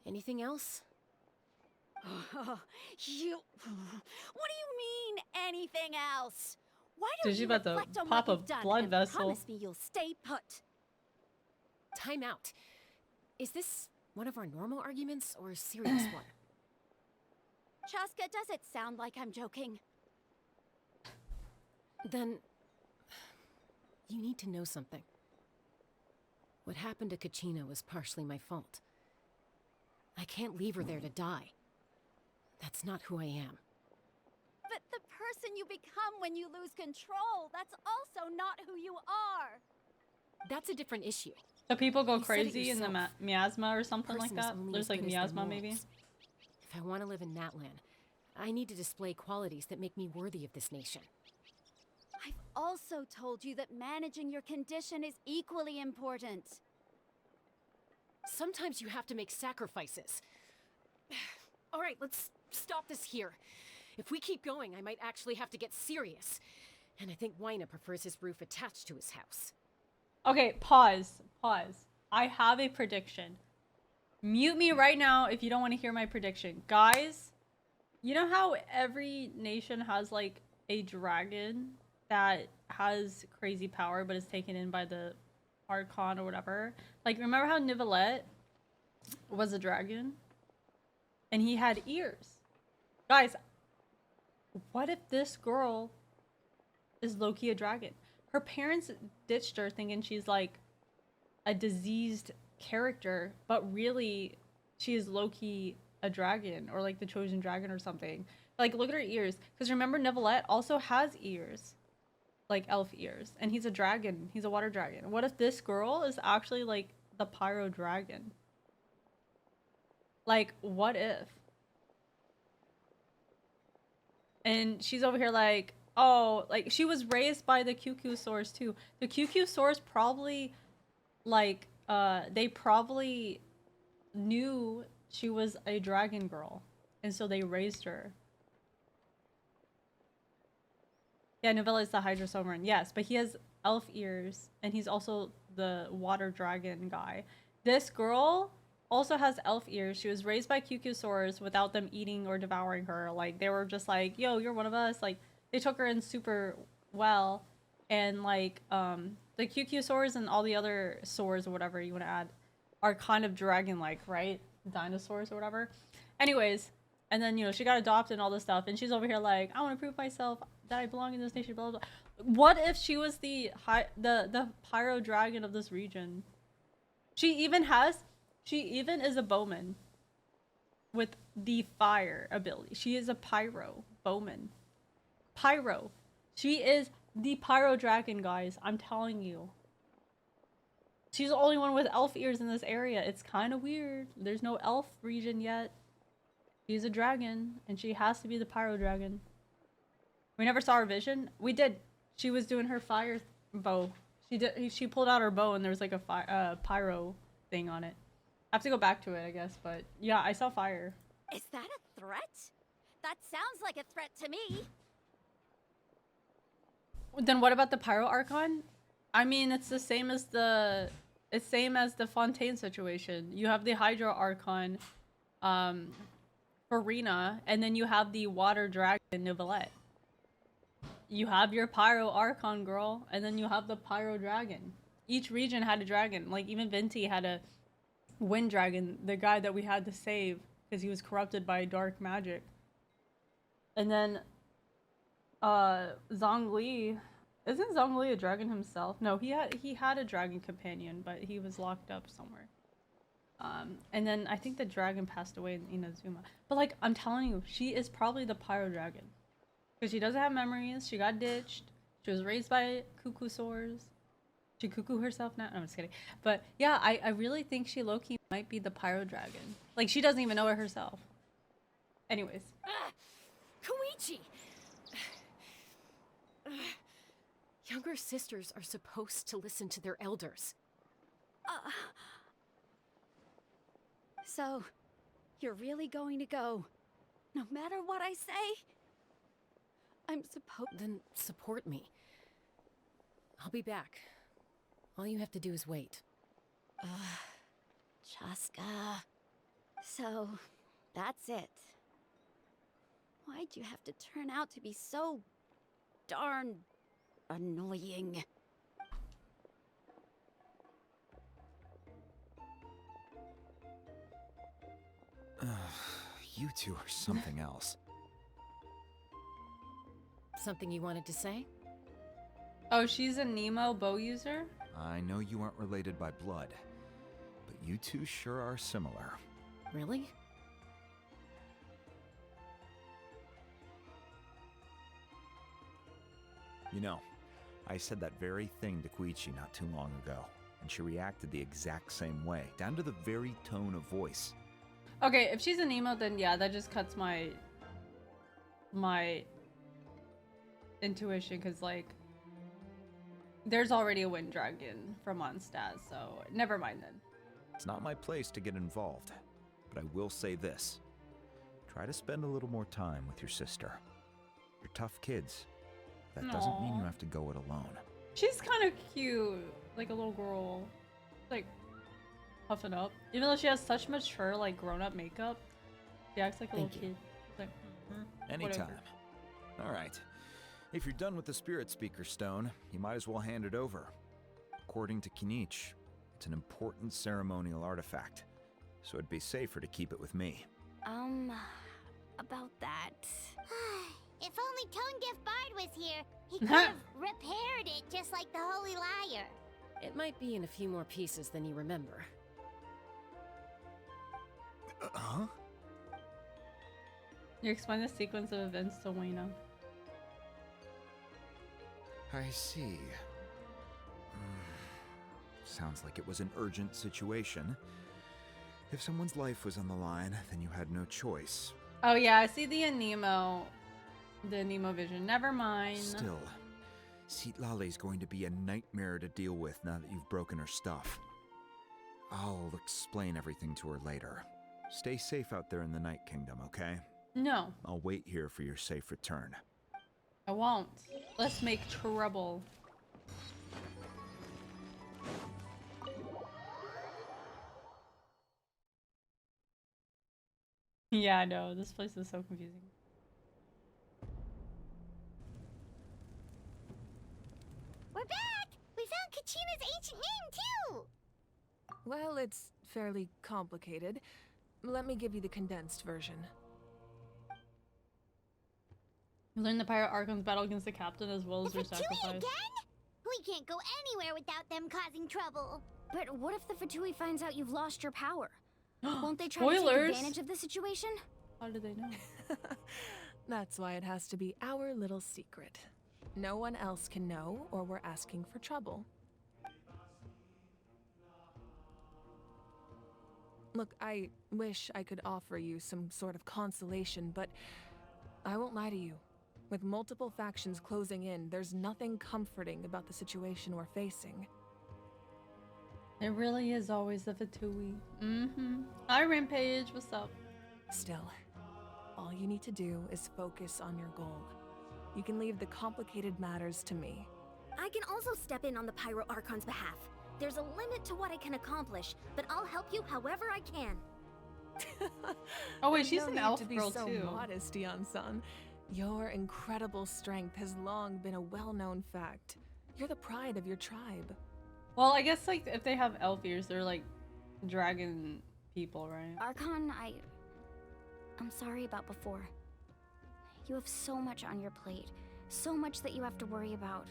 Anything else? You... What do you mean, anything else? Why Dude, don't she's you about to reflect on pop what a you've done blood and vessel. promise me you'll stay put? Time out. Is this one of our normal arguments or a serious one? Chaska, does it sound like I'm joking? Then... you need to know something. What happened to Kachina was partially my fault. I can't leave her there to die. That's not who I am. But the person you become when you lose control, that's also not who you are. That's a different issue. So people go You said it crazy in the yourself. miasma or something like Person is that? only There's as like good as their miasma morals. maybe? If I want to live in Natlan, I need to display qualities that make me worthy of this nation. I've also told you that managing your condition is equally important. Sometimes you have to make sacrifices. All right, let's stop this here. If we keep going, I might actually have to get serious. And I think Wina prefers his roof attached to his house. Okay, pause. Pause. I have a prediction. Mute me right now if you don't want to hear my prediction. Guys, you know how every nation has like a dragon that has crazy power but is taken in by the Archon or whatever? Like, remember how Nivelette was a dragon? And he had ears. Guys, what if this girl is low-key a dragon? Her parents ditched her thinking she's like a diseased character, but really she is low-key a dragon or like the chosen dragon or something. Like, look at her ears. Because remember, Nivelette also has ears. Like elf ears. And he's a dragon. He's a water dragon. What if this girl is actually like the pyro dragon? Like, what if? And she's over here like, oh, like she was raised by the QQ source too. The QQ source probably like they probably knew she was a dragon girl, and so they raised her. Yeah, Novella is the Hydra Sovereign. Yes, but he has elf ears, and he's also the water dragon guy. This girl also has elf ears. She was raised by QQ without them eating or devouring her. Like, they were just like, yo, you're one of us. Like, they took her in super well. And, like, the QQ and all the other swords or whatever you want to add are kind of dragon-like, right? Dinosaurs or whatever. Anyways, and then, you know, she got adopted and all this stuff. And she's over here like, I want to prove myself that I belong in this nation, blah, blah, blah. What if she was the pyro dragon of this region? She even is a bowman with the fire ability. She is a pyro bowman. Pyro. She is the pyro dragon, guys. I'm telling you. She's the only one with elf ears in this area. It's kind of weird. There's no elf region yet. She's a dragon, and she has to be the pyro dragon. We never saw her vision. We did. She was doing her fire bow. She pulled out her bow, and there was like a pyro thing on it. I have to go back to it, I guess, but yeah, I saw fire. Is that a threat? That sounds like a threat to me. Then what about the Pyro Archon? I mean, it's the same as the Fontaine situation. You have the Hydro Archon, Farina, and then you have the Water Dragon Nivelette. You have your Pyro Archon girl, and then you have the Pyro Dragon. Each region had a dragon. Like, even Venti had a Wind Dragon, the guy that we had to save because he was corrupted by dark magic. And then Zhongli, isn't Zhongli a dragon himself? No, he had a dragon companion, but he was locked up somewhere. And then I think the dragon passed away in Inazuma. But like, I'm telling you, she is probably the pyro dragon. Because she doesn't have memories, she got ditched, she was raised by cuckoo sores. She cuckoo herself now? No, I'm just kidding. But yeah, I really think she low-key might be the pyro dragon. Like, she doesn't even know it herself. Anyways. Koichi! Younger sisters are supposed to listen to their elders. So, you're really going to go, no matter what I say? I'm supposed— Then support me. I'll be back. All you have to do is wait. Chaska. So, that's it. Why'd you have to turn out to be so darn annoying? You two are something else. Something you wanted to say? Oh, she's a Nemo bow user? I know you aren't related by blood, but you two sure are similar. Really? You know, I said that very thing to Koichi not too long ago, and she reacted the exact same way, down to the very tone of voice. Okay, if she's a Nemo, then yeah, that just cuts my intuition, because like there's already a wind dragon from Mondstadt, so never mind then. It's not my place to get involved, but I will say this. Try to spend a little more time with your sister. You're tough kids. That doesn't mean you have to go it alone. She's kind of cute, like a little girl, like puffing up. Even though she has such mature, like grown-up makeup, she acts like a little kid. Like, Anytime. whatever. All right. If you're done with the Spirit Speaker Stone, you might as well hand it over. According to Kinich, it's an important ceremonial artifact, so it'd be safer to keep it with me. About that. If only Tone-Gift Bard was here, he could have repaired it just like the Holy Liar. It might be in a few more pieces than you remember. Huh? You explain the sequence of events to Wayno. I see. Sounds like it was an urgent situation. If someone's life was on the line, then you had no choice. Oh yeah, I see the Nemo vision. Never mind. Still, Citlali's going to be a nightmare to deal with now that you've broken her stuff. I'll explain everything to her later. Stay safe out there in the Night Kingdom, okay? No. I'll wait here for your safe return. I won't. Let's make trouble. Yeah, I know. This place is so confusing. We're back! We found Kachina's ancient name, too! Well, it's fairly complicated. Let me give you the condensed version. You learn the Pirate Archon's battle against the captain as well as their sacrifice. Again? We can't go anywhere without them causing trouble. But what if the Fatui finds out you've lost your power? Won't they try Spoilers. to take advantage of the situation? How do they know? That's why it has to be our little secret. No one else can know, or we're asking for trouble. Look, I wish I could offer you some sort of consolation, but I won't lie to you. With multiple factions closing in, there's nothing comforting about the situation we're facing. It really is always the Fatui. Hi, Rampage. What's up? Still, all you need to do is focus on your goal. You can leave the complicated matters to me. I can also step in on the Pyro Archon's behalf. There's a limit to what I can accomplish, but I'll help you however I can. Oh wait, she's no an need elf to be girl so too. modest, Dion-san. Your incredible strength has long been a well-known fact. You're the pride of your tribe. Well, I guess like if they have elf ears, they're like dragon people, right? Archon, I'm sorry about before. You have so much on your plate, so much that you have to worry about.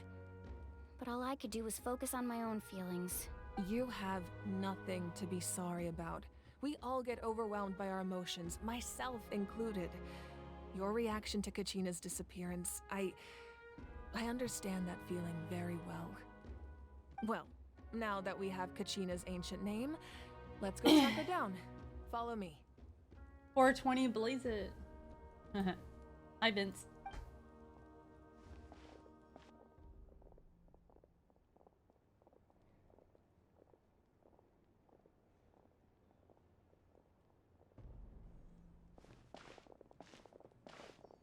But all I could do was focus on my own feelings. You have nothing to be sorry about. We all get overwhelmed by our emotions, myself included. Your reaction to Kachina's disappearance, I understand that feeling very well. Well, now that we have Kachina's ancient name, let's go track her down. Follow me. 420 blaze it. Hi, Vince.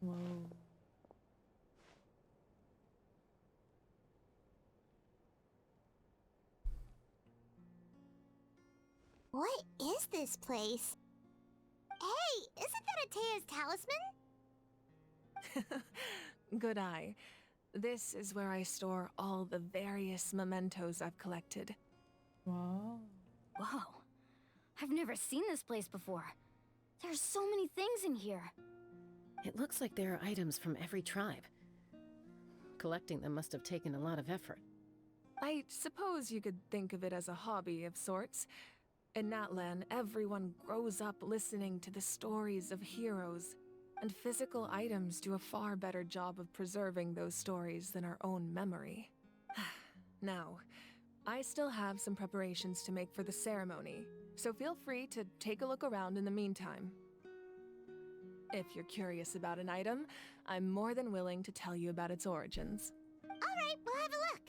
Whoa. What is this place? Hey, isn't that Atea's talisman? Good eye. This is where I store all the various mementos I've collected. Wow. Whoa. I've never seen this place before. There's so many things in here. It looks like there are items from every tribe. Collecting them must have taken a lot of effort. I suppose you could think of it as a hobby of sorts. In Natlan, everyone grows up listening to the stories of heroes, and physical items do a far better job of preserving those stories than our own memory. Now, I still have some preparations to make for the ceremony, so feel free to take a look around in the meantime. If you're curious about an item, I'm more than willing to tell you about its origins. Alright, we'll have a look.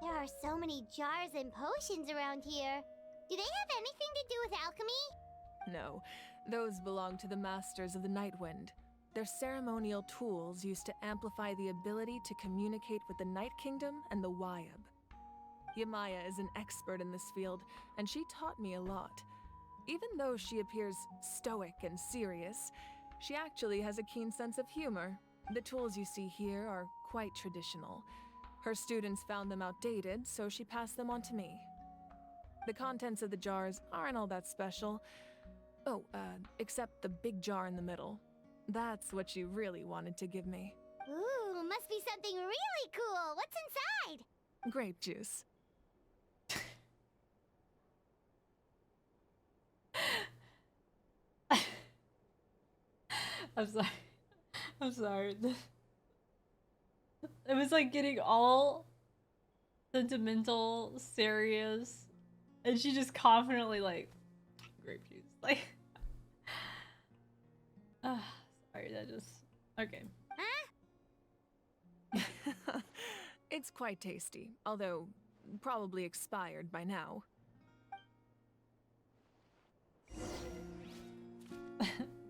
There are so many jars and potions around here. Do they have anything to do with alchemy? No, those belong to the Masters of the Nightwind. They're ceremonial tools used to amplify the ability to communicate with the Night Kingdom and the Wayob. Yamaya is an expert in this field, and she taught me a lot. Even though she appears stoic and serious, she actually has a keen sense of humor. The tools you see here are quite traditional. Her students found them outdated, so she passed them on to me. The contents of the jars aren't all that special. Oh, except the big jar in the middle. That's what you really wanted to give me. Ooh, must be something really cool. What's inside? Grape juice. I'm sorry. I'm sorry. It was like getting all sentimental, serious, and she just confidently like grape juice. Like, sorry, that just okay. Huh? It's quite tasty, although probably expired by now.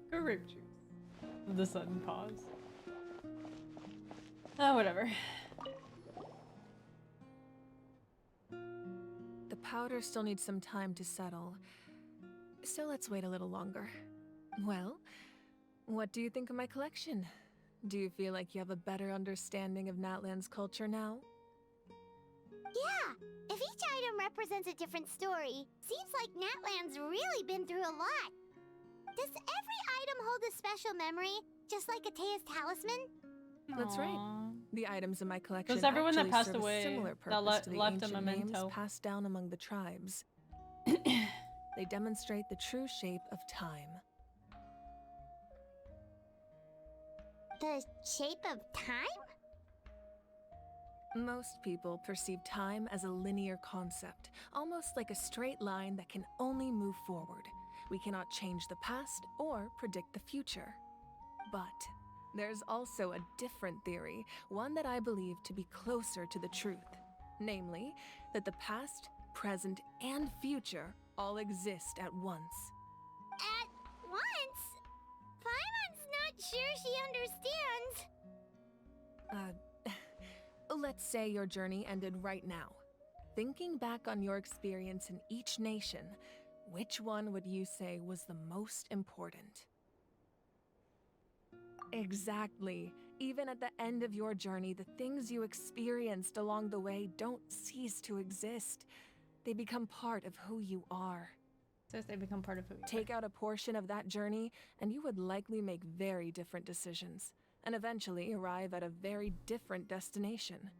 Grape juice. The sudden pause. Oh, whatever. The powder still needs some time to settle, so let's wait a little longer. Well, what do you think of my collection? Do you feel like you have a better understanding of Natlan's culture now? Yeah, if each item represents a different story, seems like Natlan's really been through a lot. Does every item hold a special memory, just like Atea's talisman? That's right. The items in my collection Does everyone that actually passed serve a away similar that purpose to the left a ancient names memento? passed down among the tribes. They demonstrate the true shape of time. The shape of time? Most people perceive time as a linear concept, almost like a straight line that can only move forward. We cannot change the past or predict the future. But there's also a different theory, one that I believe to be closer to the truth. Namely, that the past, present, and future all exist at once. At once? Paimon's not sure she understands. Let's say your journey ended right now. Thinking back on your experience in each nation, which one would you say was the most important? Exactly. even at the end of your journey, the things you experienced along the way don't cease to exist. They become part of who you are. Says they become part of who you Take out a portion of that journey, and you would likely make very different decisions, and eventually arrive at a very different destination.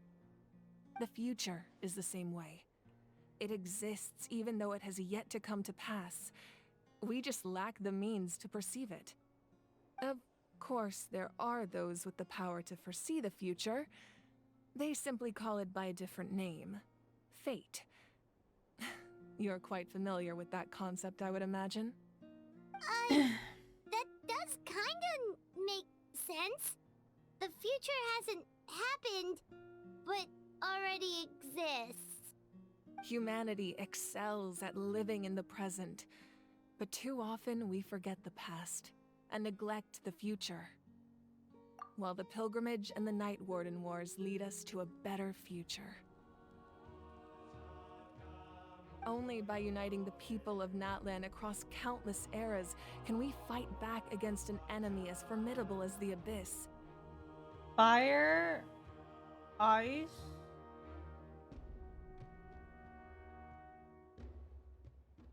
The future is the same way. It exists even though it has yet to come to pass. We just lack the means to perceive it. Of course, there are those with the power to foresee the future. They simply call it by a different name. Fate. You're quite familiar with that concept, I would imagine. That does kinda make sense. The future hasn't happened, but already exists. Humanity excels at living in the present, but too often we forget the past and neglect the future. While the pilgrimage and the Night Warden Wars lead us to a better future. Only by uniting the people of Natlan across countless eras can we fight back against an enemy as formidable as the Abyss. Fire, ice,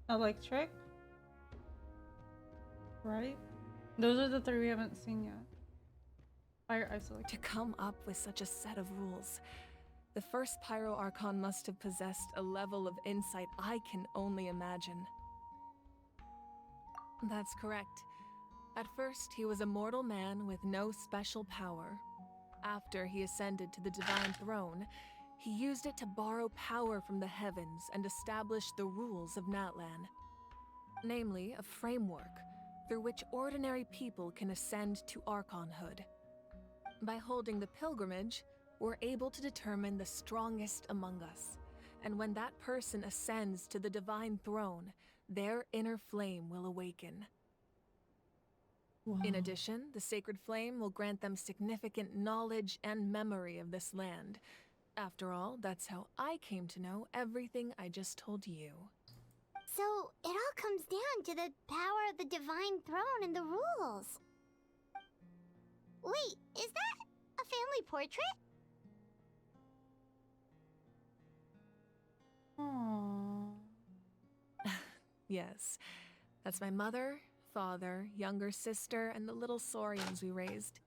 electric, right? Those are the three we haven't seen yet. Fire, ice, electric. To come up with such a set of rules, the first Pyro Archon must have possessed a level of insight I can only imagine. That's correct. At first, he was a mortal man with no special power. After he ascended to the Divine Throne, he used it to borrow power from the heavens and establish the rules of Natlan. Namely, a framework through which ordinary people can ascend to Archonhood. By holding the pilgrimage, we're able to determine the strongest among us, and when that person ascends to the Divine Throne, their inner flame will awaken. Wow. In addition, the sacred flame will grant them significant knowledge and memory of this land. After all, that's how I came to know everything I just told you. So, it all comes down to the power of the Divine Throne and the rules. Wait, is that a family portrait? Aww. Yes, that's my mother, father, younger sister, and the little saurians we raised.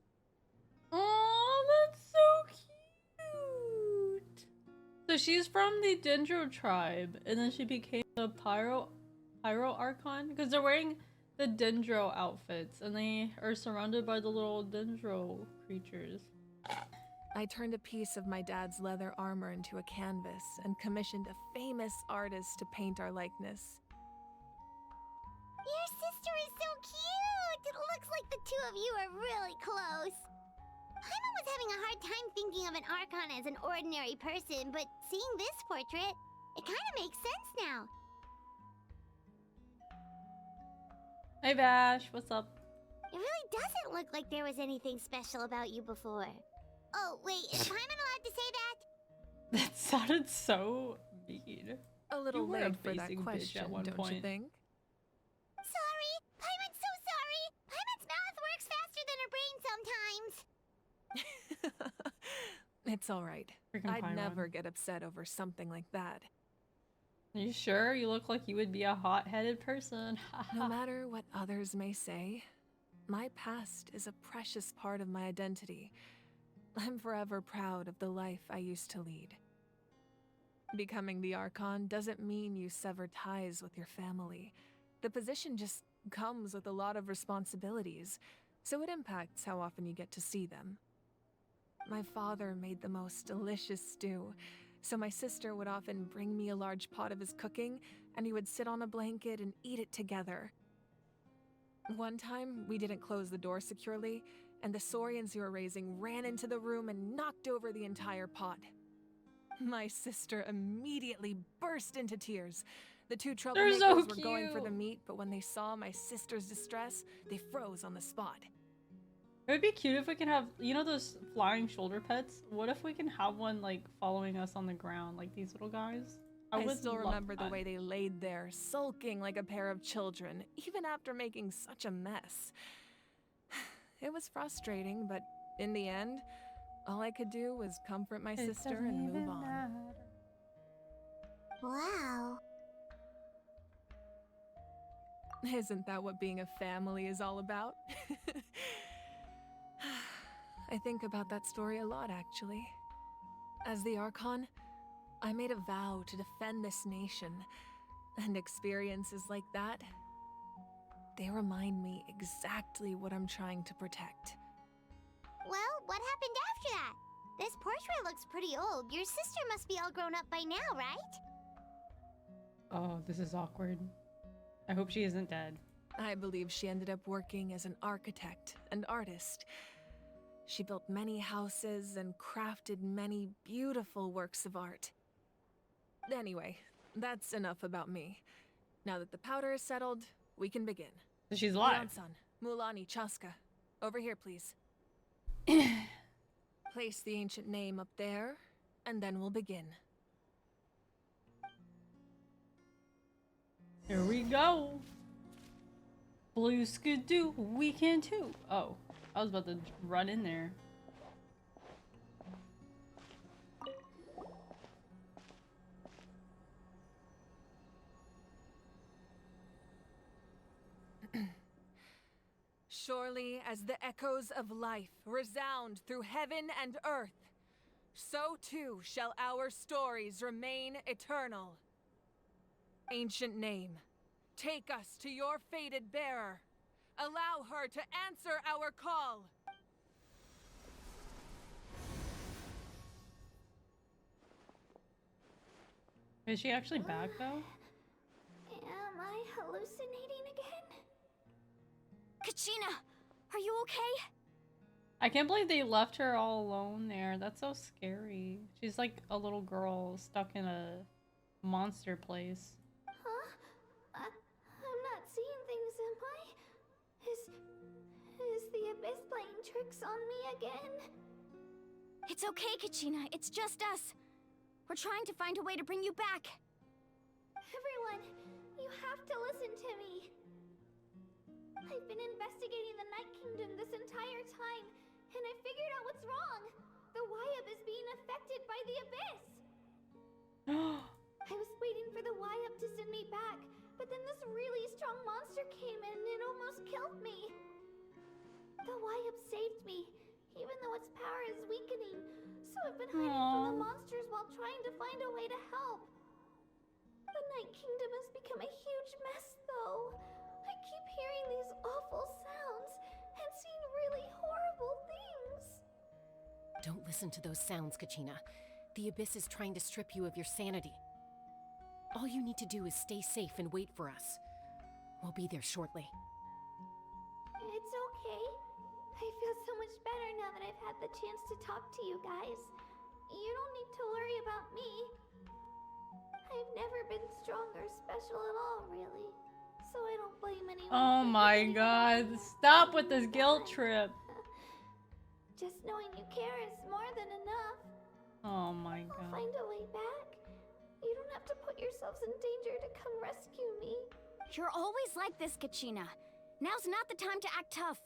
Oh, that's so cute. So she's from the Dendro tribe, and then she became the Pyro Archon, because they're wearing the Dendro outfits, and they are surrounded by the little Dendro creatures. I turned a piece of my dad's leather armor into a canvas and commissioned a famous artist to paint our likeness. Your sister is so cute! It looks like the two of you are really close. Paimon was having a hard time thinking of an Archon as an ordinary person, but seeing this portrait, it kind of makes sense now. Hey Vash, what's up? It really doesn't look like there was anything special about you before. Oh, wait, is Paimon allowed to say that? That sounded so mean. A little You were a late for that basic bitch question, at one don't point. you think? Sorry! Paimon's so sorry! Paimon's mouth works faster than her brain sometimes! It's alright. Freaking I'd Paimon. never get upset over something like that. Are you sure? You look like you would be a hot-headed person. No matter what others may say, my past is a precious part of my identity. I'm forever proud of the life I used to lead. Becoming the Archon doesn't mean you sever ties with your family. The position just comes with a lot of responsibilities, so it impacts how often you get to see them. My father made the most delicious stew, so my sister would often bring me a large pot of his cooking, and we would sit on a blanket and eat it together. One time, we didn't close the door securely, and the saurians we were raising ran into the room and knocked over the entire pot. My sister immediately burst into tears. The two troublemakers so were going for the cute. meat, but when they saw my sister's distress, they froze on the spot. It would be cute if we can have, you know, those flying shoulder pets? What if we can have one, like, following us on the ground, like these little guys? I would still love remember the that. way they laid there, sulking like a pair of children, even after making such a mess. It was frustrating, but In the end, all I could do was comfort my sister and move on. Wow. Isn't that what being a family is all about? I think about that story a lot, actually. As the Archon, I made a vow to defend this nation, and experiences like that, they remind me exactly what I'm trying to protect. Well, what happened after that? This portrait looks pretty old. Your sister must be all grown up by now, right? Oh, this is awkward. I hope she isn't dead. I believe she ended up working as an architect and artist. She built many houses and crafted many beautiful works of art. Anyway, that's enough about me. Now that the powder is settled, we can begin. She's alive. Leon-san, Mulani, Chaska, over here, please. Place the ancient name up there, and then we'll begin. Here we go. Blue skidoo, we can too. Oh, I was about to run in there. Surely as the echoes of life resound through heaven and earth, so too shall our stories remain eternal. Ancient name, take us to your fated bearer. Allow her to answer our call. Is she actually back though? Am I hallucinating again? Kachina, are you okay? I can't believe they left her all alone there. That's so scary. She's like a little girl stuck in a monster place. Huh? I'm not seeing things, am I? Is the Abyss playing tricks on me again? It's okay, Kachina. It's just us. We're trying to find a way to bring you back. Everyone, you have to listen to me. I've been investigating the Night Kingdom this entire time, and I figured out what's wrong. The Wayob is being affected by the Abyss. I was waiting for the Wayob to send me back, but then this really strong monster came in and it almost killed me. The Wayob saved me, even though its power is weakening, so I've been hiding from the monsters while trying to find a way to help. The Night Kingdom has become a huge mess, though. I keep hearing these awful sounds and seeing really horrible things. Don't listen to those sounds, Kachina. The Abyss is trying to strip you of your sanity. All you need to do is stay safe and wait for us. We'll be there shortly. It's okay. I feel so much better now that I've had the chance to talk to you guys. You don't need to worry about me. I've never been strong or special at all, really. So I don't blame anyone. Oh my god. Stop with this guilt trip. Just knowing you care is more than enough. Oh my I'll god. find a way back. You don't have to put yourselves in danger to come rescue me. You're always like this, Kachina. Now's not the time to act tough.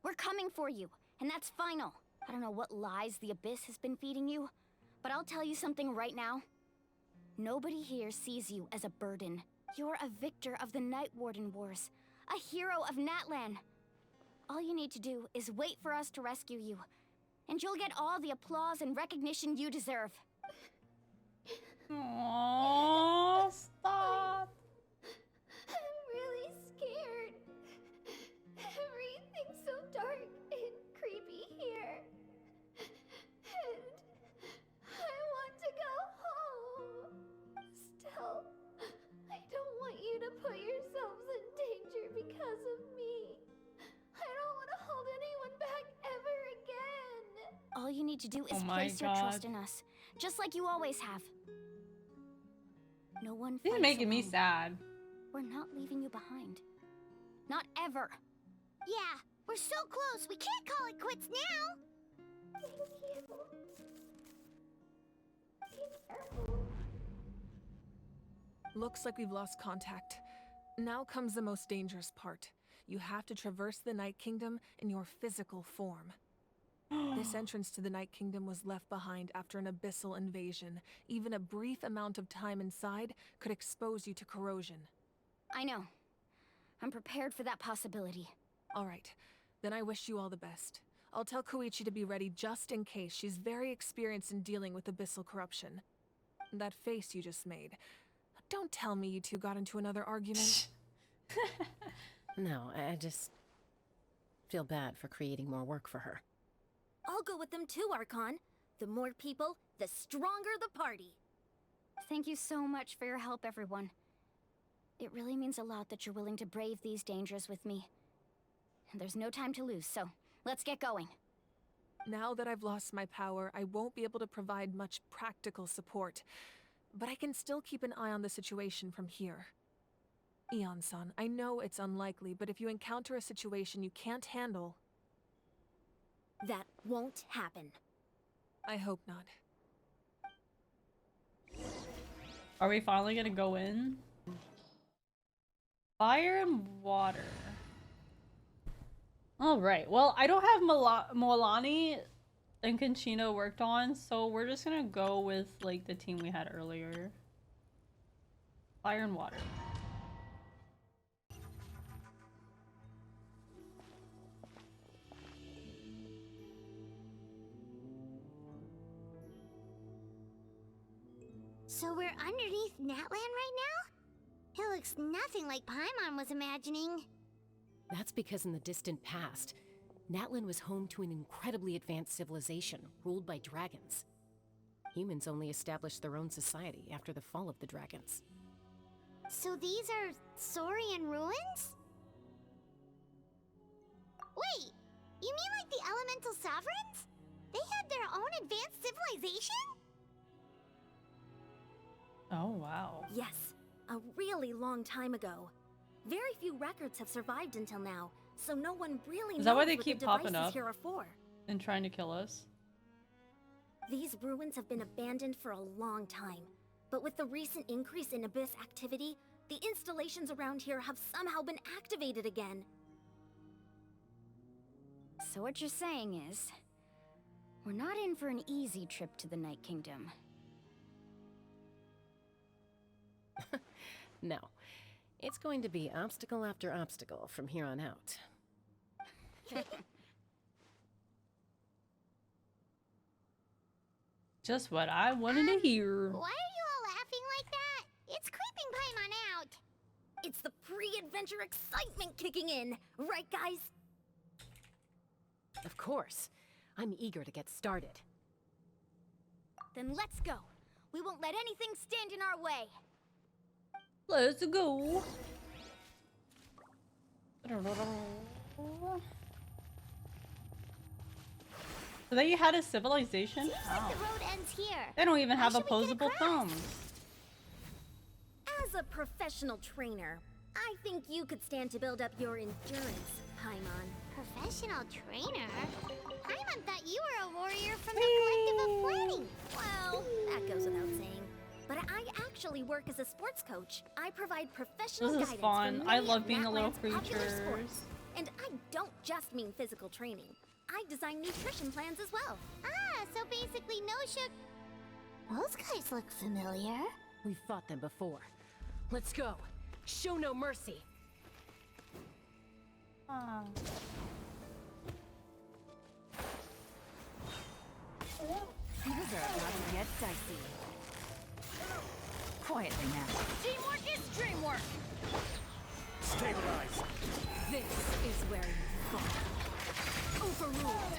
We're coming for you, and that's final. I don't know what lies the Abyss has been feeding you, but I'll tell you something right now. Nobody here sees you as a burden. You're a victor of the Night Warden Wars, a hero of Natlan. All you need to do is wait for us to rescue you, and you'll get all the applause and recognition you deserve. Aww, stop. I'm really scared. Everything's so dark and creepy here. And I want to go home. Still, I don't want you to put yourselves in danger because of me. I don't want to hold anyone back ever again. All you need to do is place your trust in us, just like you always have. No one This is making me sad. We're not leaving you behind. Not ever. Yeah, we're so close. We can't call it quits now. Thank you. Be careful. Looks like we've lost contact. Now comes the most dangerous part. You have to traverse the Night Kingdom in your physical form. This entrance to the Night Kingdom was left behind after an abyssal invasion. Even a brief amount of time inside could expose you to corrosion. I know. I'm prepared for that possibility. All right, then I wish you all the best. I'll tell Koichi to be ready just in case. She's very experienced in dealing with abyssal corruption. That face you just made. Don't tell me you two got into another argument. No, I just feel bad for creating more work for her. I'll go with them too, Archon. The more people, the stronger the party. Thank you so much for your help, everyone. It really means a lot that you're willing to brave these dangers with me. And there's no time to lose, so let's get going. Now that I've lost my power, I won't be able to provide much practical support. But I can still keep an eye on the situation from here. Eon-san, I know it's unlikely, but if you encounter a situation you can't handle... That won't happen. I hope not. Are we finally gonna go in? Fire and water. Alright, well, I don't have Moalani and Kachina worked on, so we're just gonna go with, like, the team we had earlier. Fire and water. So we're underneath Natlan right now? It looks nothing like Paimon was imagining. That's because in the distant past, Natlan was home to an incredibly advanced civilization ruled by dragons. Humans only established their own society after the fall of the dragons. So these are Saurian ruins? Wait, you mean like the elemental sovereigns? They had their own advanced civilization? Oh, wow. Yes, a really long time ago. Very few records have survived until now, so no one really knows Is that why they what keep the popping devices up here are for. and trying to kill us? These ruins have been abandoned for a long time, but with the recent increase in Abyss activity, the installations around here have somehow been activated again. So what you're saying is, we're not in for an easy trip to the Night Kingdom. No. It's going to be obstacle after obstacle from here on out. Just what I wanted to hear. Why are you all laughing like that? It's creeping Paimon out. It's the pre-adventure excitement kicking in, right guys? Of course. I'm eager to get started. Then let's go. We won't let anything stand in our way. Let's go. So they had a civilization? Seems like the road ends here. They don't even Why have should we get opposable across? thumbs. As a professional trainer, I think you could stand to build up your endurance, Paimon. Professional trainer? Paimon thought you were a warrior from the Collective of Planning. Well, that goes without saying. But I actually work as a sports coach. I provide professional This is guidance fun. for I many love of being a little Natlan's popular creature. sports. And I don't just mean physical training. I design nutrition plans as well. Ah, so basically no sugar. Those guys look familiar. We've fought them before. Let's go. Show no mercy. Things are about to get dicey. Quietly now. Teamwork is dreamwork! Stabilize. This is where you fall. Overruled.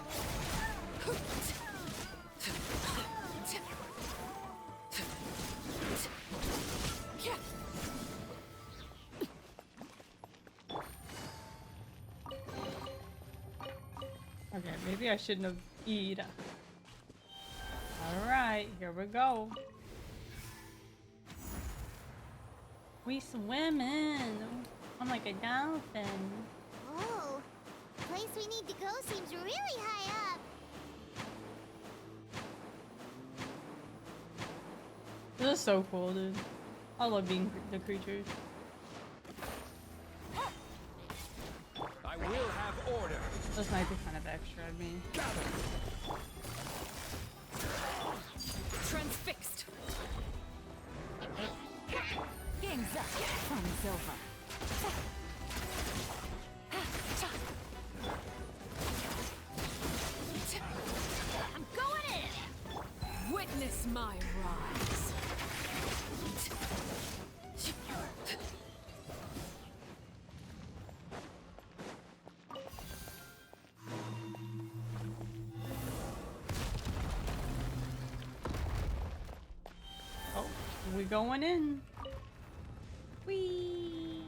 Okay, maybe I shouldn't have eaten. Alright, here we go. We swimming. I'm like a dolphin. Oh, the place we need to go seems really high up. This is so cool, dude. I love being the creatures. I will have order. This might be kind of extra, I mean. Transfixed. Game's up. Fun is over. I'm going in. Witness my rise. Oh, we going in. Whee!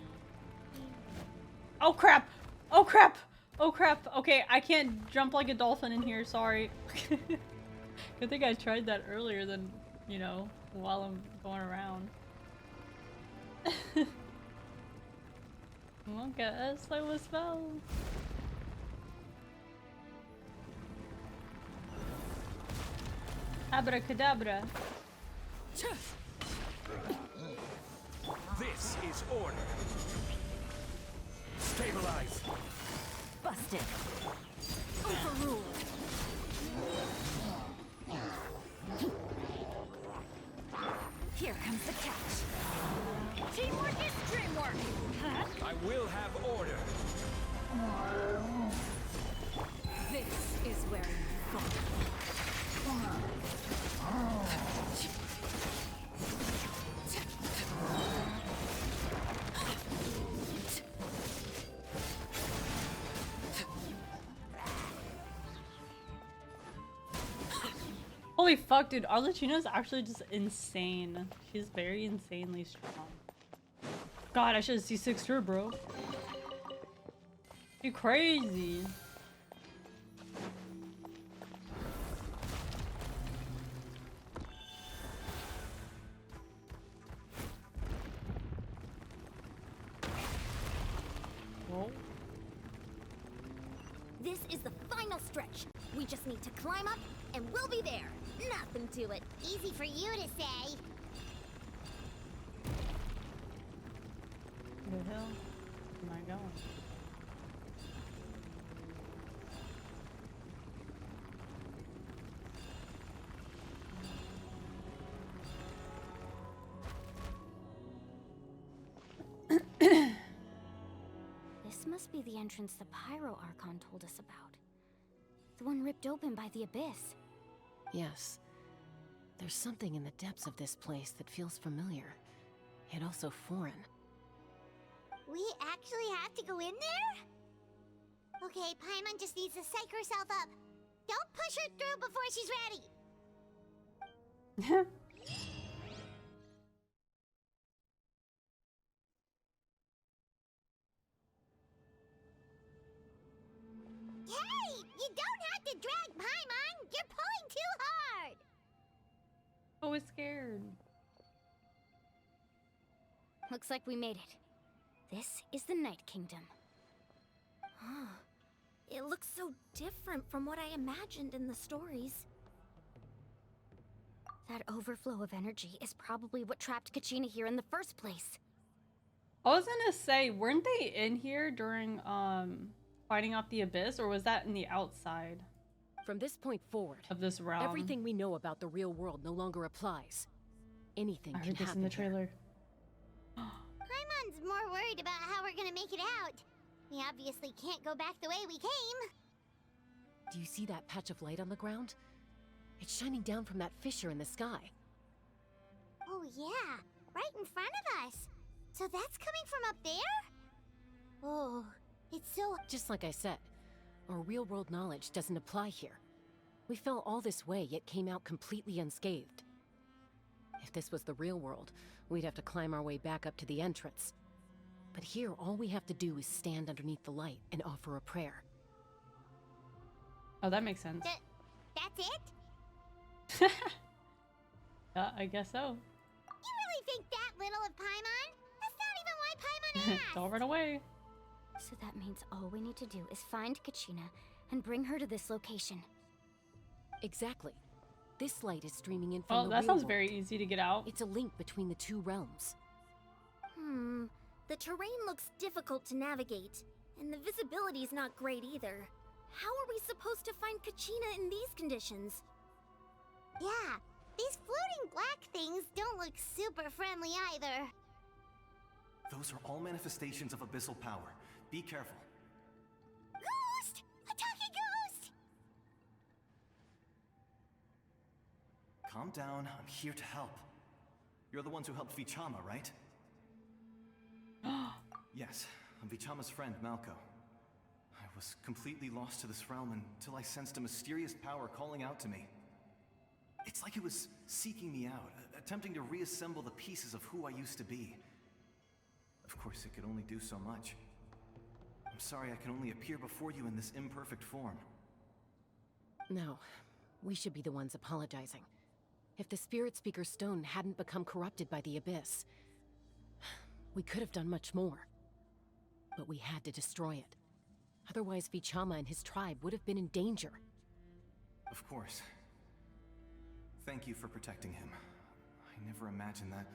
Oh crap! Oh crap! Oh crap! Okay, I can't jump like a dolphin in here, sorry. Good thing I tried that earlier than, you know, while I'm going around. Look at us, I was fell. Abracadabra. This is order. Stabilize. Busted. Overruled. Here comes the catch. Teamwork is dreamwork. I will have order. This is where you fall. Holy fuck, dude. Arlecchino's actually just insane. She's very insanely strong. God, I should have C6'd her, bro. She crazy. Whoa. This is the final stretch. We just need to climb up, and we'll be there. Nothing to it. Easy for you to say. Where the hell am I going? This must be the entrance the Pyro Archon told us about. The one ripped open by the Abyss. Yes. There's something in the depths of this place that feels familiar, yet also foreign. We actually have to go in there? Okay, Paimon just needs to psych herself up. Don't push her through before she's ready. Hey! You don't have to drag Paimon! You're pulling too hard! I was scared. Looks like we made it. This is the Night Kingdom. It looks so different from what I imagined in the stories. That overflow of energy is probably what trapped Kachina here in the first place. I was gonna say, weren't they in here during fighting off the Abyss, or was that in the outside? From this point forward, of this realm, everything we know about the real world no longer applies. Anything I can heard this happen in the trailer. Paimon's more worried about how we're gonna make it out. We obviously can't go back the way we came. Do you see that patch of light on the ground? It's shining down from that fissure in the sky. Oh yeah, right in front of us. So that's coming from up there? Oh, it's so... Just like I said, our real-world knowledge doesn't apply here. We fell all this way, yet came out completely unscathed. If this was the real world, we'd have to climb our way back up to the entrance. But here, all we have to do is stand underneath the light and offer a prayer. Oh, that makes sense. That's it? I guess so. You really think that little of Paimon? That's not even why Paimon asked! Don't run away. So that means all we need to do is find Kachina and bring her to this location. Exactly. This light is streaming in from the that real sounds world. very easy to get out. It's a link between the two realms. The terrain looks difficult to navigate, and the visibility's not great either. How are we supposed to find Kachina in these conditions? Yeah, these floating black things don't look super friendly either. Those are all manifestations of abyssal power. Be careful. Ghost! Attacking ghost! Calm down, I'm here to help. You're the ones who helped Vichama, right? Yes, I'm Vichama's friend, Malco. I was completely lost to this realm until I sensed a mysterious power calling out to me. It's like it was seeking me out, attempting to reassemble the pieces of who I used to be. Of course, it could only do so much. I'm sorry I can only appear before you in this imperfect form. No, we should be the ones apologizing. If the Spirit Speaker's stone hadn't become corrupted by the Abyss, we could have done much more. But we had to destroy it. Otherwise, Vichama and his tribe would have been in danger. Of course. Thank you for protecting him. I never imagined that,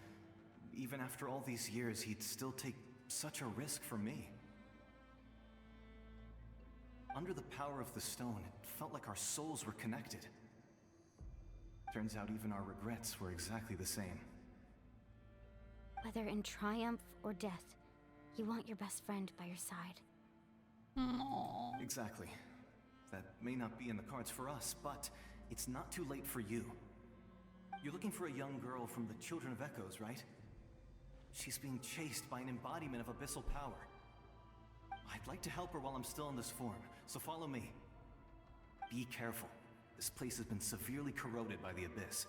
even after all these years, he'd still take such a risk for me. Under the power of the stone, it felt like our souls were connected. Turns out even our regrets were exactly the same. Whether in triumph or death, you want your best friend by your side. Aww. Exactly. That may not be in the cards for us, but it's not too late for you. You're looking for a young girl from the Children of Echoes, right? She's being chased by an embodiment of abyssal power. I'd like to help her while I'm still in this form, so follow me. Be careful. This place has been severely corroded by the Abyss.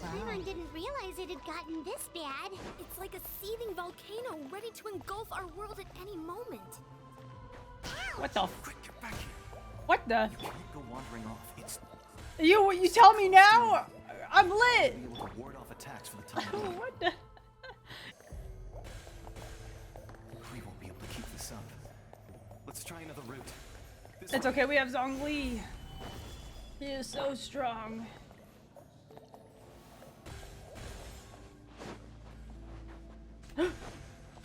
Paimon didn't realize it had gotten this bad. It's like a seething volcano ready to engulf our world at any moment. What the? Quick, get back here. What the? You can't go wandering off. It's You tell me now? I'm lit. be able to ward off attacks for the time being. What the? We won't be able to keep this up. Let's try another route. This It's way. okay, we have Zhongli. He is so strong.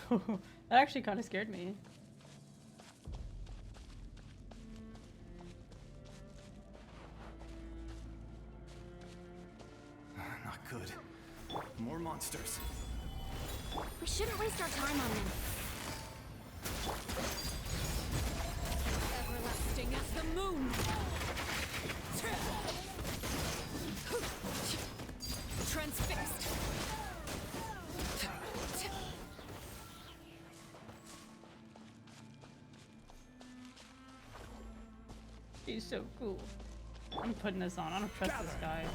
That actually kind of scared me. Not good. More monsters. We shouldn't waste our time on them. Everlasting as the moon! Transfixed! He's so cool. I'm putting this on. I don't trust this guy.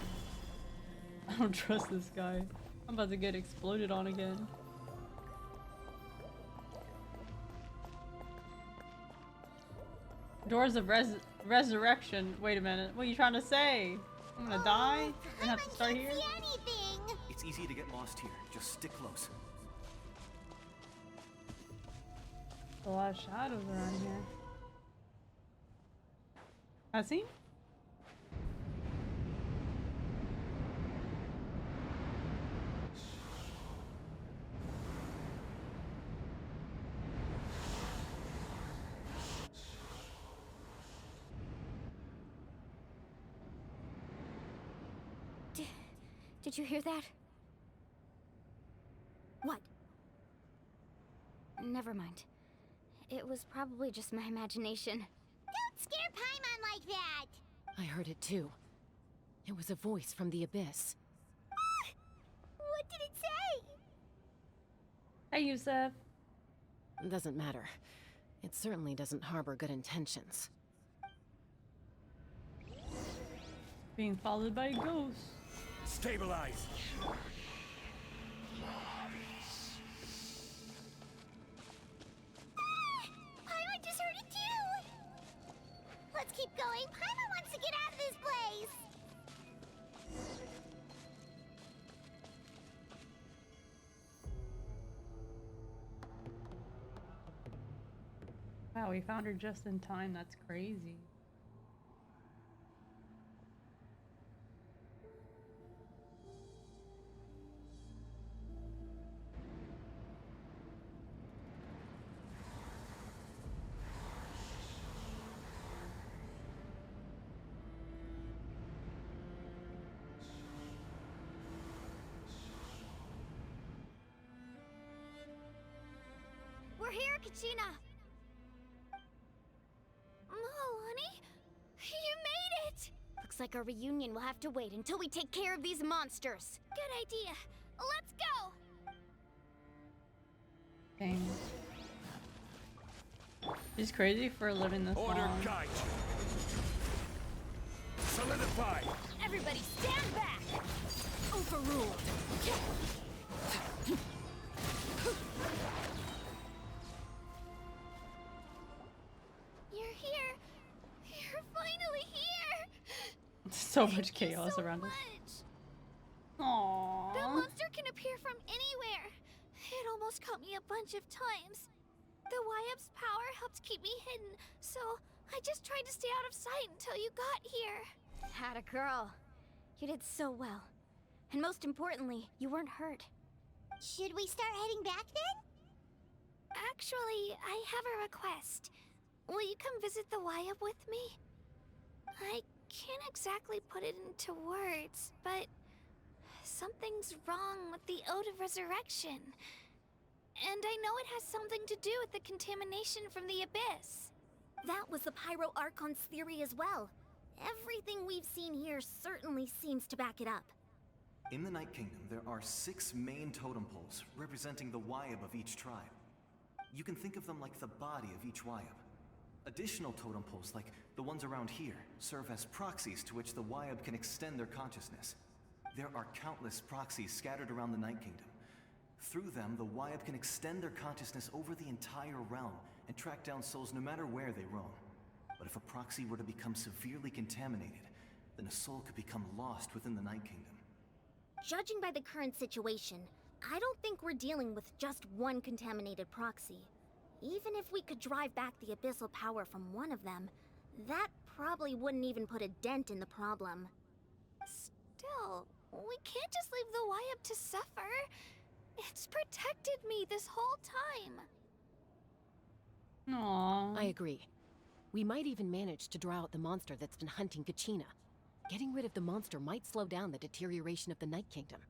I don't trust this guy. I'm about to get exploded on again. Doors of resurrection. Wait a minute. What are you trying to say? I'm gonna die? And have to start here? See anything? It's easy to get lost here. Just stick close. A lot of shadows around here. Cutscene? Did you hear that? What? Never mind. It was probably just my imagination. Don't scare Paimon like that! I heard it too. It was a voice from the Abyss. What did it say? Hey, Yusef. Doesn't matter. It certainly doesn't harbor good intentions. Being followed by ghosts. Stabilize! Paimon just heard it too! Let's keep going. Paimon wants to get out of this place! Wow, we found her just in time. That's crazy. We're here, Kachina! Honey? You made it! Looks like our reunion will have to wait until we take care of these monsters. Good idea. Let's go! Dang. She's crazy for living this Order long. guide. Solidify. Everybody stand back! Overruled. You're here. You're finally here. So much chaos around us. Aww. That monster can appear from anywhere. It almost caught me a bunch of times. The Wayob's power helped keep me hidden, so I just tried to stay out of sight until you got here. Had a girl. You did so well. And most importantly, you weren't hurt. Should we start heading back then? Actually, I have a request. Will you come visit the Wayob with me? I can't exactly put it into words, but something's wrong with the Ode of Resurrection. And I know it has something to do with the contamination from the Abyss. That was the Pyro Archon's theory as well. Everything we've seen here certainly seems to back it up. In the Night Kingdom, there are 6 main totem poles representing the Wayob of each tribe. You can think of them like the body of each Wayob. Additional totem poles, like the ones around here, serve as proxies to which the Wayob can extend their consciousness. There are countless proxies scattered around the Night Kingdom. Through them, the Wayob can extend their consciousness over the entire realm and track down souls no matter where they roam. But if a proxy were to become severely contaminated, then a soul could become lost within the Night Kingdom. Judging by the current situation, I don't think we're dealing with just one contaminated proxy. Even if we could drive back the abyssal power from one of them, that probably wouldn't even put a dent in the problem. Still, we can't just leave the Wayob to suffer. It's protected me this whole time. Aww. I agree. We might even manage to draw out the monster that's been hunting Kachina. Getting rid of the monster might slow down the deterioration of the Night Kingdom.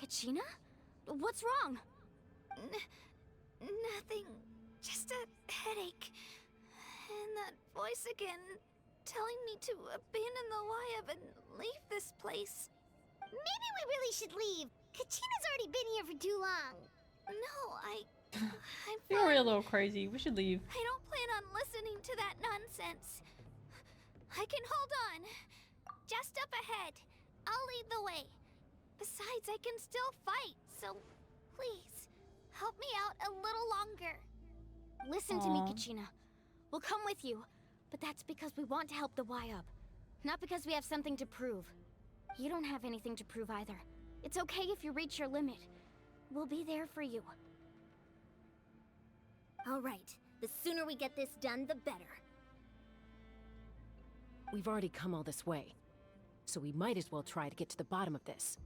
Kachina? What's wrong? Nothing. Just a headache. And that voice again, telling me to abandon the Wayob and leave this place. Maybe we really should leave. Kachina's already been here for too long. No, I'm You're fine. a little crazy. We should leave. I don't plan on listening to that nonsense. I can hold on. Just up ahead. I'll lead the way. Besides, I can still fight, so please, help me out a little longer. Listen to me, Kachina. We'll come with you, but that's because we want to help the Wayob, not because we have something to prove. You don't have anything to prove either. It's okay if you reach your limit. We'll be there for you. All right, the sooner we get this done, the better. We've already come all this way, so we might as well try to get to the bottom of this.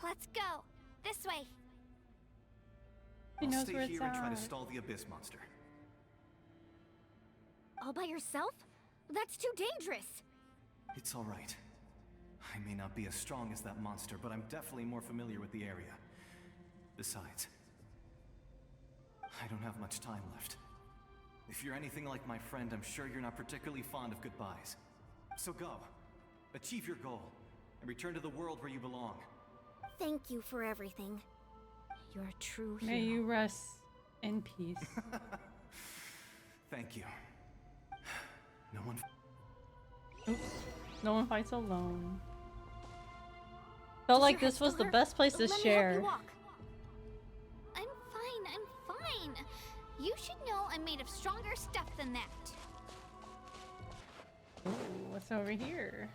Let's go. This way. He I'll knows stay where it's here and try to at. stall the Abyss monster. All by yourself? That's too dangerous. It's all right. I may not be as strong as that monster, but I'm definitely more familiar with the area. Besides, I don't have much time left. If you're anything like my friend, I'm sure you're not particularly fond of goodbyes. So go. Achieve your goal, and return to the world where you belong. Thank you for everything. You're a true hero. May you rest in peace. Thank you. No one... Oops. No one fights alone. Felt like this was the best place to share. I'm fine. You should know I'm made of stronger stuff than that. Ooh, what's over here?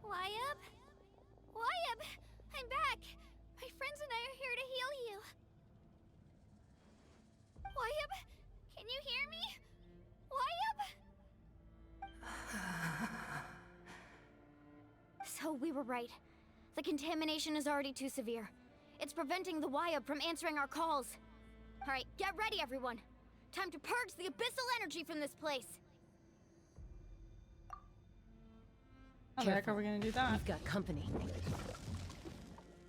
Wayob? Wayob! I'm back! My friends and I are here to heal you. Wayob? Can you hear me? Wayob? So we were right. The contamination is already too severe. It's preventing the Wayob from answering our calls. Alright, get ready, everyone. Time to purge the abyssal energy from this place. How the heck are we gonna do that? We've got company.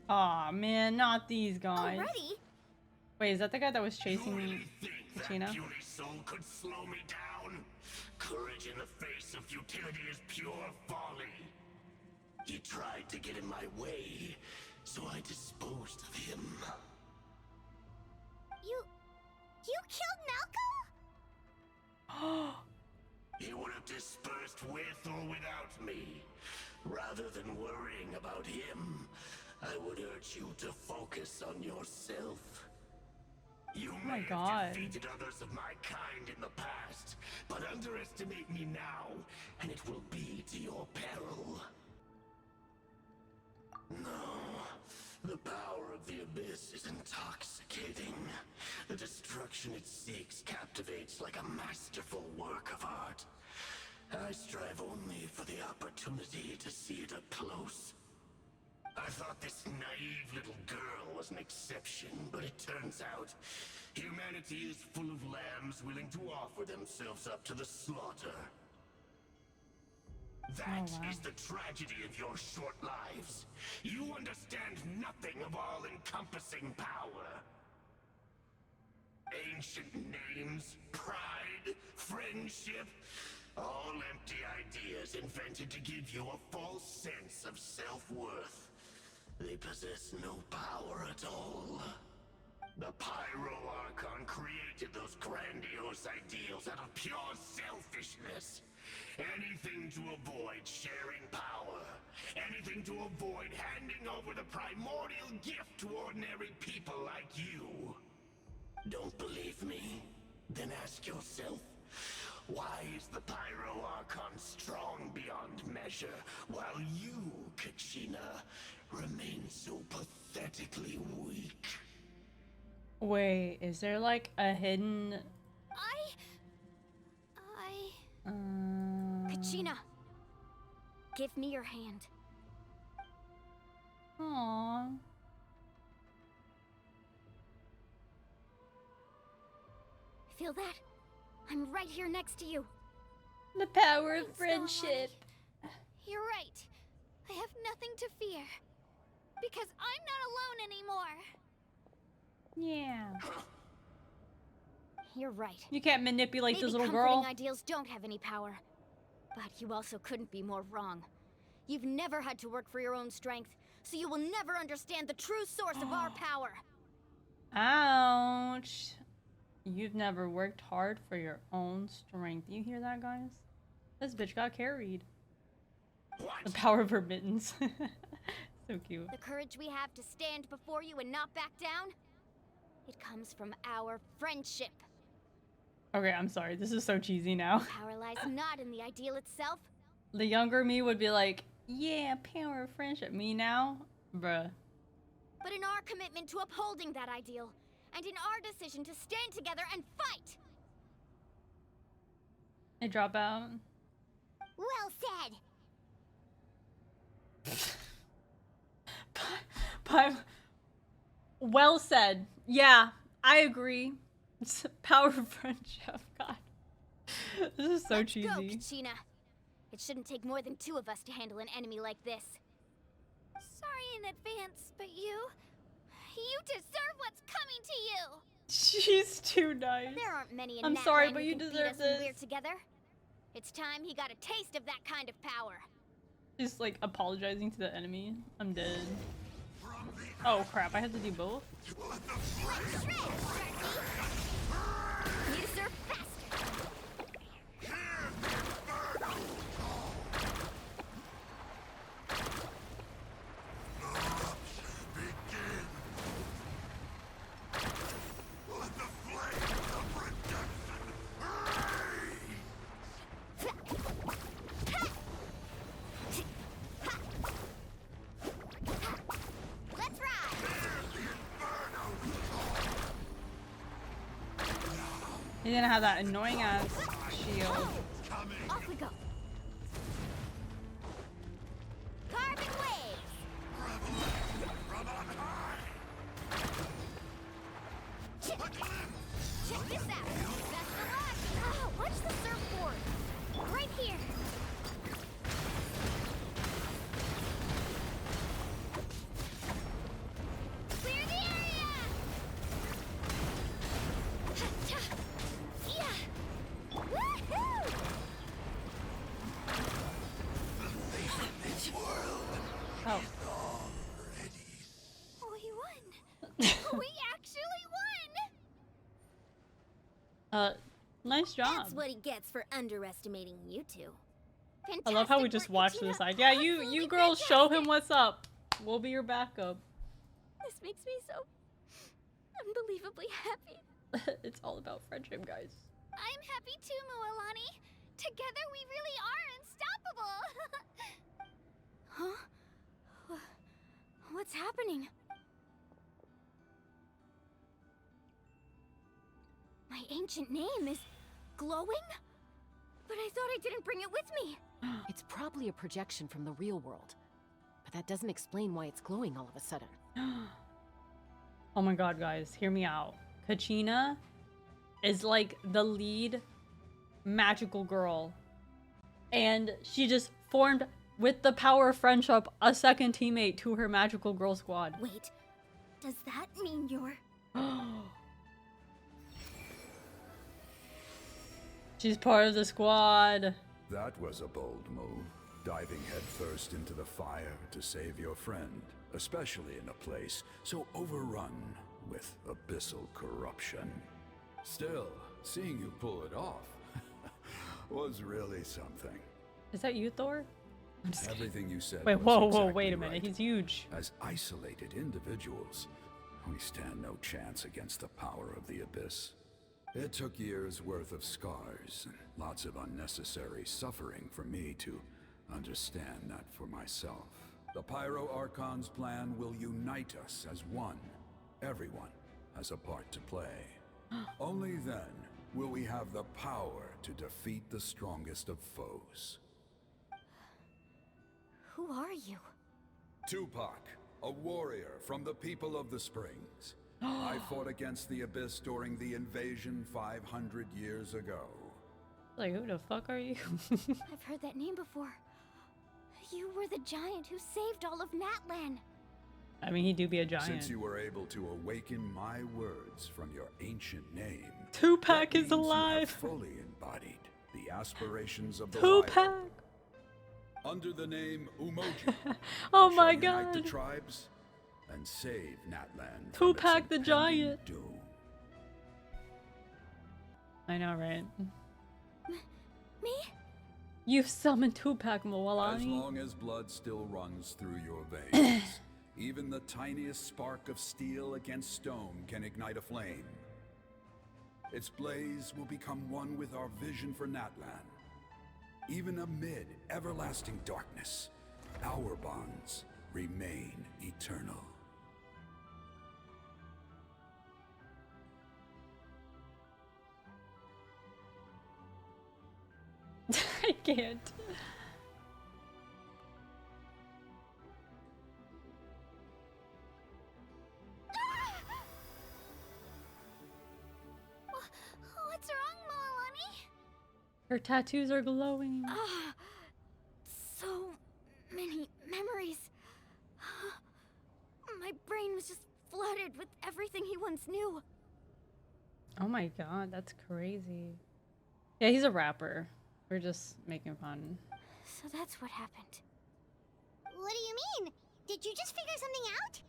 Aw, man, not these guys. Already? Wait, is that the guy that was chasing me? Kachina? Puny soul could slow me down. Courage in the face of futility is pure folly. He tried to get in my way, so I disposed of him. You killed Malcolm? He would have dispersed with or without me. Rather than worrying about him, I would urge you to focus on yourself. You may have defeated others of my kind in the past, but underestimate me now, and it will be to your peril. No, the power of the Abyss is intoxicating. The destruction it seeks captivates like a masterful work of art. I strive only for the opportunity to see it up close. I thought this naive little girl was an exception, but it turns out humanity is full of lambs willing to offer themselves up to the slaughter. That is the tragedy of your short lives. You understand nothing of all-encompassing power. Ancient names, pride, friendship, all empty ideas invented to give you a false sense of self-worth. They possess no power at all. The Pyro Archon created those grandiose ideals out of pure selfishness. Anything to avoid sharing power. Anything to avoid handing over the primordial gift to ordinary people like you. Don't believe me? Then ask yourself, why is the Pyro Archon strong beyond measure, while you, Kachina, remain so pathetically weak? Wait, is there like a hidden... Kachina, give me your hand. Aww. Feel that? I'm right here next to you. The power of friendship. You're right. I have nothing to fear. Because I'm not alone anymore. Yeah. You're right. You can't manipulate Maybe this little comforting girl. ideals don't have any power. But you also couldn't be more wrong. You've never had to work for your own strength, so you will never understand the true source of our power. Ouch. You've never worked hard for your own strength. You hear that, guys? This bitch got carried. The power of her mittens. So cute. The courage we have to stand before you and not back down, it comes from our friendship. Okay, I'm sorry. This is so cheesy now. Power lies not in the ideal itself. The younger me would be like, yeah, power of friendship. Me now? Bruh. But in our commitment to upholding that ideal, and in our decision to stand together and fight. I drop out. Well said. Well said. Yeah, I agree. It's power of friendship. God. This is so cheesy. Let's go, Kachina. It shouldn't take more than 2 of us to handle an enemy like this. Sorry in advance, but you deserve what's coming to you. She's too nice. There aren't many in I'm Natlan sorry, who but you can beat deserve us when this. we're together. It's time he got a taste of that kind of power. She's like apologizing to the enemy. I'm dead. Oh crap, I had to do both? You deserve faster. He didn't have that annoying ass shield. Off we go. Carving waves. this out. Best of luck. Oh, what's the surfboard? Right here. Clear the area! Yeah. Woohoo! Oh. We won! We actually won! Nice job. That's what he gets for underestimating you two. I love how we just watch this side. Yeah, you girls show him what's up. We'll be your backup. This makes me so unbelievably happy. It's all about friendship, guys. I'm happy too, Mualani. Together we really are unstoppable. Huh? What's happening? My ancient name is glowing? But I thought I didn't bring it with me. It's probably a projection from the real world. But that doesn't explain why it's glowing all of a sudden. Oh my god, guys, hear me out. Kachina is like the lead magical girl. And she just formed, with the power of friendship, a second teammate to her magical girl squad. Wait, does that mean you're... She's part of the squad. That was a bold move, diving headfirst into the fire to save your friend, especially in a place so overrun with abyssal corruption. Still, seeing you pull it off was really something. Is that you, Thor? I'm just kidding. Everything you said Wait, was whoa, exactly wait a minute. right. He's huge. As isolated individuals, we stand no chance against the power of the Abyss. It took years' worth of scars and lots of unnecessary suffering for me to understand that for myself. The Pyro Archon's plan will unite us as one. Everyone has a part to play. Only then will we have the power to defeat the strongest of foes. Who are you? Tupac, a warrior from the people of the Springs. I fought against the Abyss during the invasion 500 years ago. Like, who the fuck are you? I've heard that name before. You were the giant who saved all of Natlan. I mean, he do be a giant. Since you were able to awaken my words from your ancient name, Tupac that is means you have alive. fully embodied the aspirations of the Tupac. Wayob. Under the name Umoji, Oh you my shall unite the god. tribes and save Natlan from its Tupac the impending giant. doom. I know, right? Me? You summoned Tupac, As Moalani. long as blood still runs through your veins, even the tiniest spark of steel against stone can ignite a flame. Its blaze will become one with our vision for Natlan. Even amid everlasting darkness, our bonds remain eternal. I can't. What's wrong, Mualani? Her tattoos are glowing. Ah, so many memories. My brain was just flooded with everything he once knew. Oh my god, that's crazy. Yeah, he's a rapper. We're just making fun. So that's what happened. What do you mean? Did you just figure something out?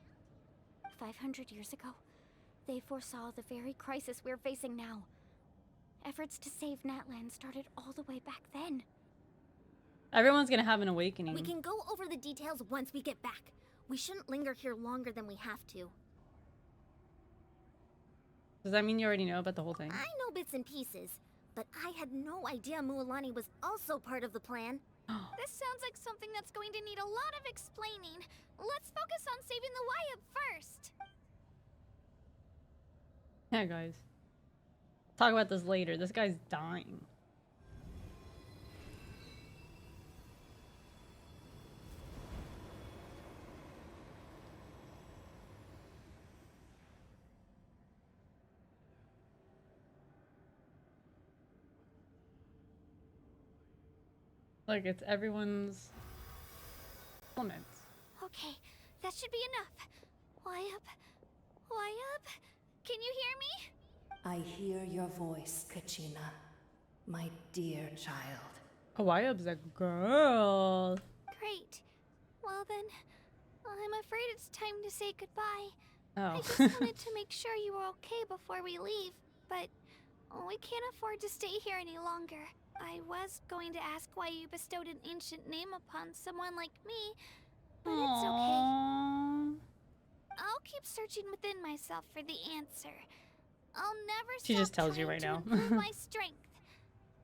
500 years ago, they foresaw the very crisis we're facing now. Efforts to save Natlan started all the way back then. Everyone's gonna have an awakening. We can go over the details once we get back. We shouldn't linger here longer than we have to. Does that mean you already know about the whole thing? I know bits and pieces, but I had no idea Mualani was also part of the plan. This sounds like something that's going to need a lot of explaining. Let's focus on saving the Wayob first. Yeah, guys. Talk about this later. This guy's dying. Like it's everyone's elements. Okay, that should be enough. Wayob? Wayob? Can you hear me? I hear your voice, Kachina. My dear child. Wayob's a girl. Great. Well then, I'm afraid it's time to say goodbye. Oh. I just wanted to make sure you were okay before we leave, but we can't afford to stay here any longer. I was going to ask why you bestowed an ancient name upon someone like me, but it's okay. I'll keep searching within myself for the answer. I'll never She stop just tells you trying right to now. improve my strength.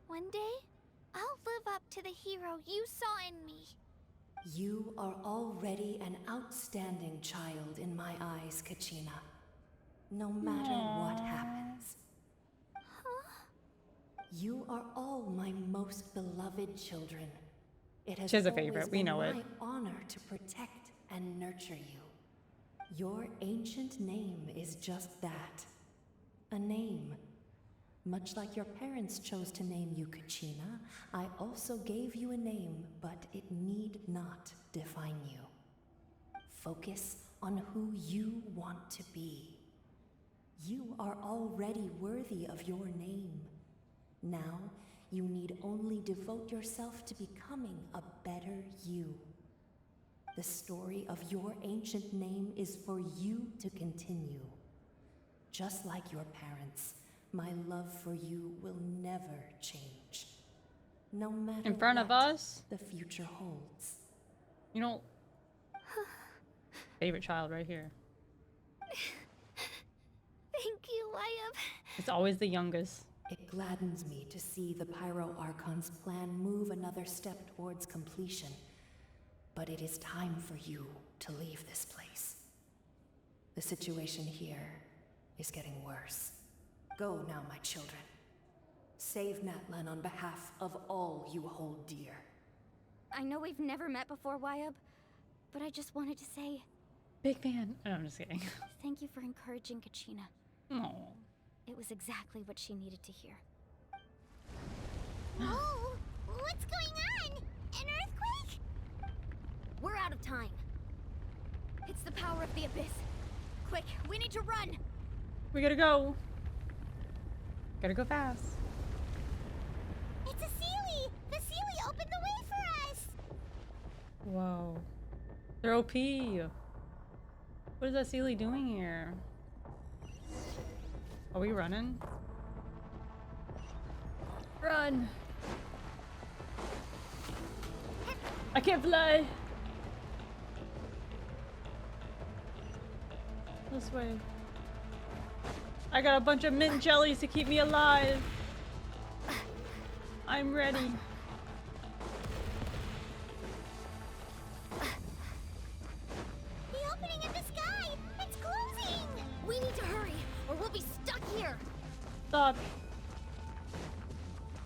One day, I'll live up to the hero you saw in me. You are already an outstanding child in my eyes, Kachina. No matter what happens. You are all my most beloved children. It has She has a always favorite, we been know it. my honor to protect and nurture you. Your ancient name is just that. A name. Much like your parents chose to name you Kachina, I also gave you a name, but it need not define you. Focus on who you want to be. You are already worthy of your name. Now, you need only devote yourself to becoming a better you. The story of your ancient name is for you to continue. Just like your parents, my love for you will never change. No matter In front of what us? the future holds. You know, favorite child right here. Thank you, Wayob. It's always the youngest. It gladdens me to see the Pyro Archon's plan move another step towards completion. But it is time for you to leave this place. The situation here is getting worse. Go now, my children. Save Natlan on behalf of all you hold dear. I know we've never met before, Wayob, but I just wanted to say Big fan. Oh, I'm just kidding. thank you for encouraging Kachina. Aww. It was exactly what she needed to hear. Whoa! What's going on? An earthquake? We're out of time. It's the power of the Abyss. Quick, we need to run! We gotta go. Gotta go fast. It's a Sealy! The Sealy opened the way for us! Whoa. They're OP. What is that Sealy doing here? Are we running? Run! I can't fly! This way. I got a bunch of mint jellies to keep me alive. I'm ready. The opening in the sky! It's closing! We need to hurry, or we'll be stuck here! Stop.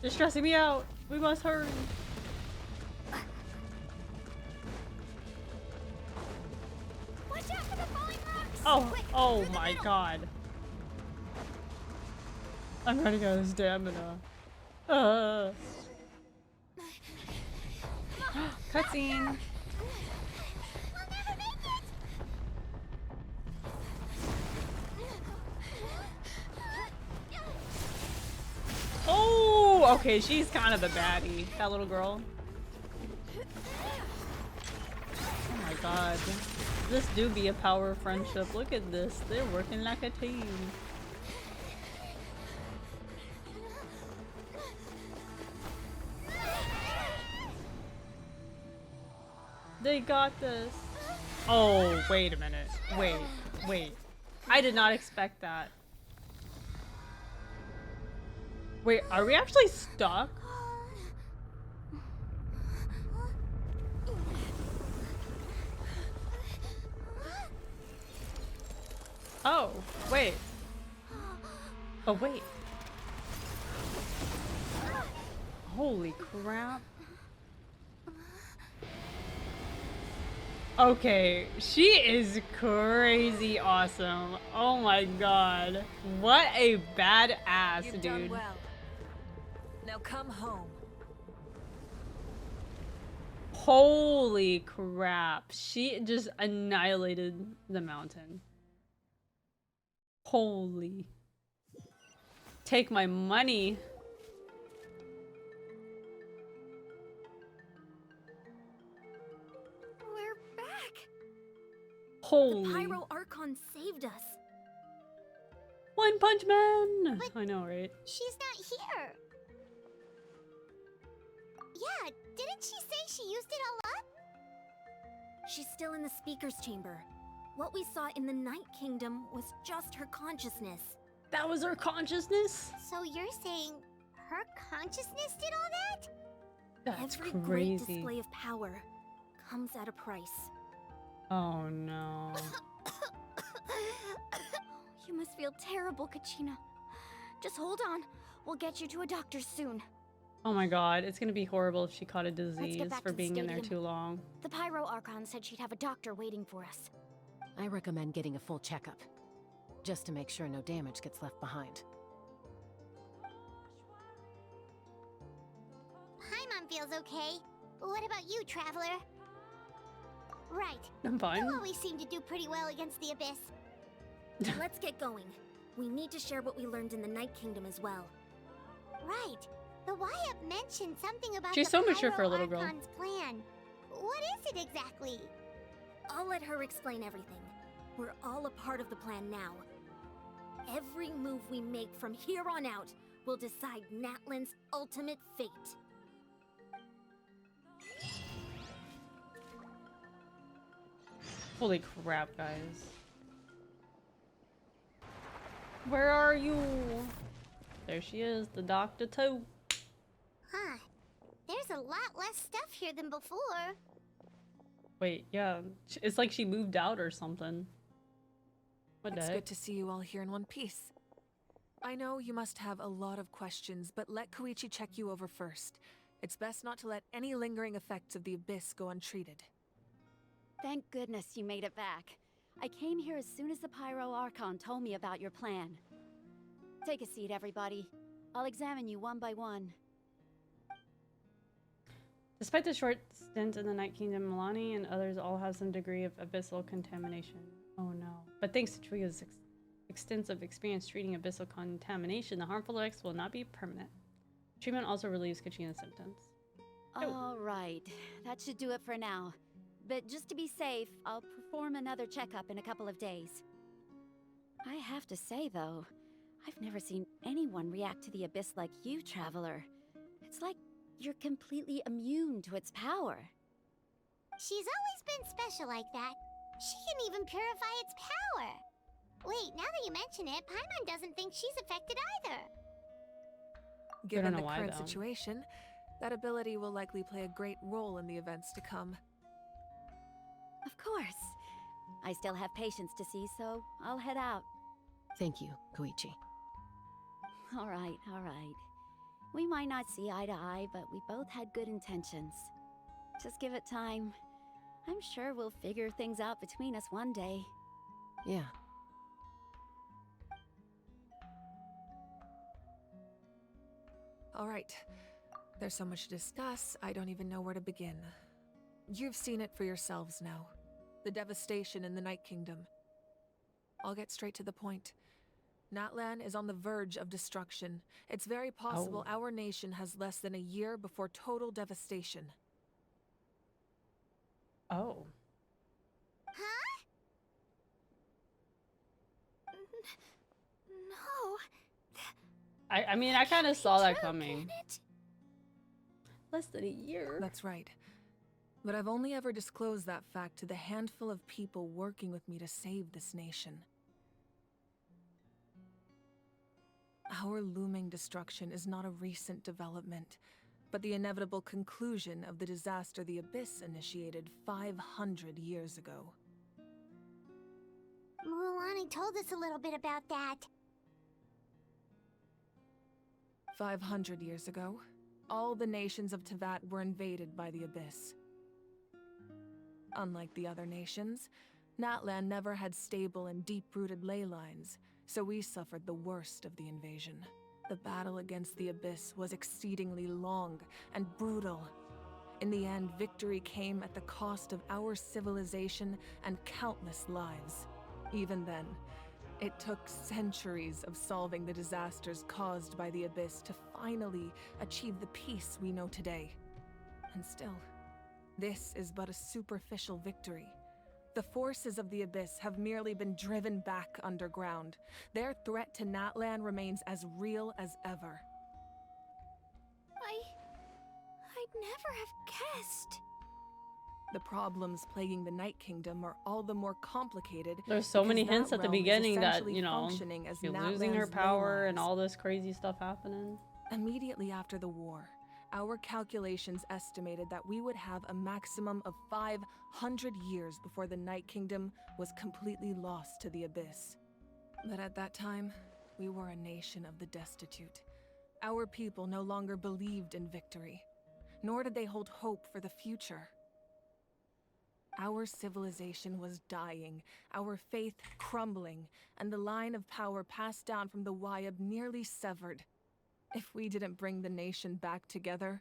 You're stressing me out. We must hurry. Watch out for the falling rocks! Oh, Quick, oh through the my middle. god. I'm running out of stamina. Cutscene. We'll never make it! Oh, okay, she's kind of the baddie. That little girl. Oh my god. This do be a power of friendship. Look at this. They're working like a team. They got this. Oh, wait a minute. Wait. I did not expect that. Wait, are we actually stuck? Oh, wait. Oh, wait. Holy crap. Okay, she is crazy awesome. Oh my god. What a badass, You've dude. done well. Now come home. Holy crap. She just annihilated the mountain. Holy. Take my money. We're back! Holy. The Pyro Archon saved us. One Punch Man! I know, right? She's not here. Yeah, didn't she say she used it all up? She's still in the speaker's chamber. What we saw in the Night Kingdom was just her consciousness. That was her consciousness? So you're saying her consciousness did all that? That's Every crazy. great display of power comes at a price. Oh no. You must feel terrible, Kachina. Just hold on. We'll get you to a doctor soon. Oh my god, it's gonna be horrible if she caught a disease back for to the being in there stadium. too long. The Pyro Archon said she'd have a doctor waiting for us. I recommend getting a full checkup, just to make sure no damage gets left behind. Paimon feels okay. What about you, Traveler? Right. I'm fine. You always seem to do pretty well against the Abyss. Let's get going. We need to share what we learned in the Night Kingdom as well. Right. The Wayob mentioned something about She's the so mature Pyro for a little girl. Archon's plan. What is it exactly? I'll let her explain everything. We're all a part of the plan now. Every move we make from here on out will decide Natlan's ultimate fate. Holy crap, guys. Where are you? There she is, the doctor too. Huh. There's a lot less stuff here than before. Wait, yeah. It's like she moved out or something. What the It's heck? good to see you all here in one piece. I know you must have a lot of questions, but let Koichi check you over first. It's best not to let any lingering effects of the Abyss go untreated. Thank goodness you made it back. I came here as soon as the Pyro Archon told me about your plan. Take a seat, everybody. I'll examine you one by one. Despite the short stint in the Night Kingdom, Milani and others all have some degree of abyssal contamination. Oh no. But thanks to Tria's extensive experience treating abyssal contamination, the harmful effects will not be permanent. Treatment also relieves Kachina's symptoms. All right, that should do it for now. But just to be safe, I'll perform another checkup in a couple of days. I have to say, though, I've never seen anyone react to the Abyss like you, Traveler. It's like you're completely immune to its power. She's always been special like that. She can even purify its power. Wait, now that you mention it, Paimon doesn't think she's affected either. Given know the why, current though. situation, that ability will likely play a great role in the events to come. Of course. I still have patients to see, so I'll head out. Thank you, Koichi. All right, all right. We might not see eye to eye, but we both had good intentions. Just give it time. I'm sure we'll figure things out between us one day. Yeah. All right. There's so much to discuss, I don't even know where to begin. You've seen it for yourselves now. The devastation in the Night Kingdom. I'll get straight to the point. Natlan is on the verge of destruction. It's very possible our nation has less than a year before total devastation. Oh. Huh? No. I mean, I kind of saw that coming. Less than a year. That's right. But I've only ever disclosed that fact to the handful of people working with me to save this nation. Our looming destruction is not a recent development, but the inevitable conclusion of the disaster the Abyss initiated 500 years ago. Mulani told us a little bit about that. 500 years ago, all the nations of Teyvat were invaded by the Abyss. Unlike the other nations, Natlan never had stable and deep-rooted ley lines, so we suffered the worst of the invasion. The battle against the Abyss was exceedingly long and brutal. In the end, victory came at the cost of our civilization and countless lives. Even then, it took centuries of solving the disasters caused by the Abyss to finally achieve the peace we know today. And still, this is but a superficial victory. The forces of the Abyss have merely been driven back underground. Their threat to Natlan remains as real as ever. I'd never have guessed. The problems plaguing the Night Kingdom are all the more complicated. There's so many because hints that at the realm is beginning that, essentially you know, functioning as she's losing her Natlan's power and lowlands. all this crazy stuff happening. Immediately after the war, our calculations estimated that we would have a maximum of 500 years before the Night Kingdom was completely lost to the Abyss. But at that time, we were a nation of the destitute. Our people no longer believed in victory, nor did they hold hope for the future. Our civilization was dying, our faith crumbling, and the line of power passed down from the Wayob nearly severed. If we didn't bring the nation back together,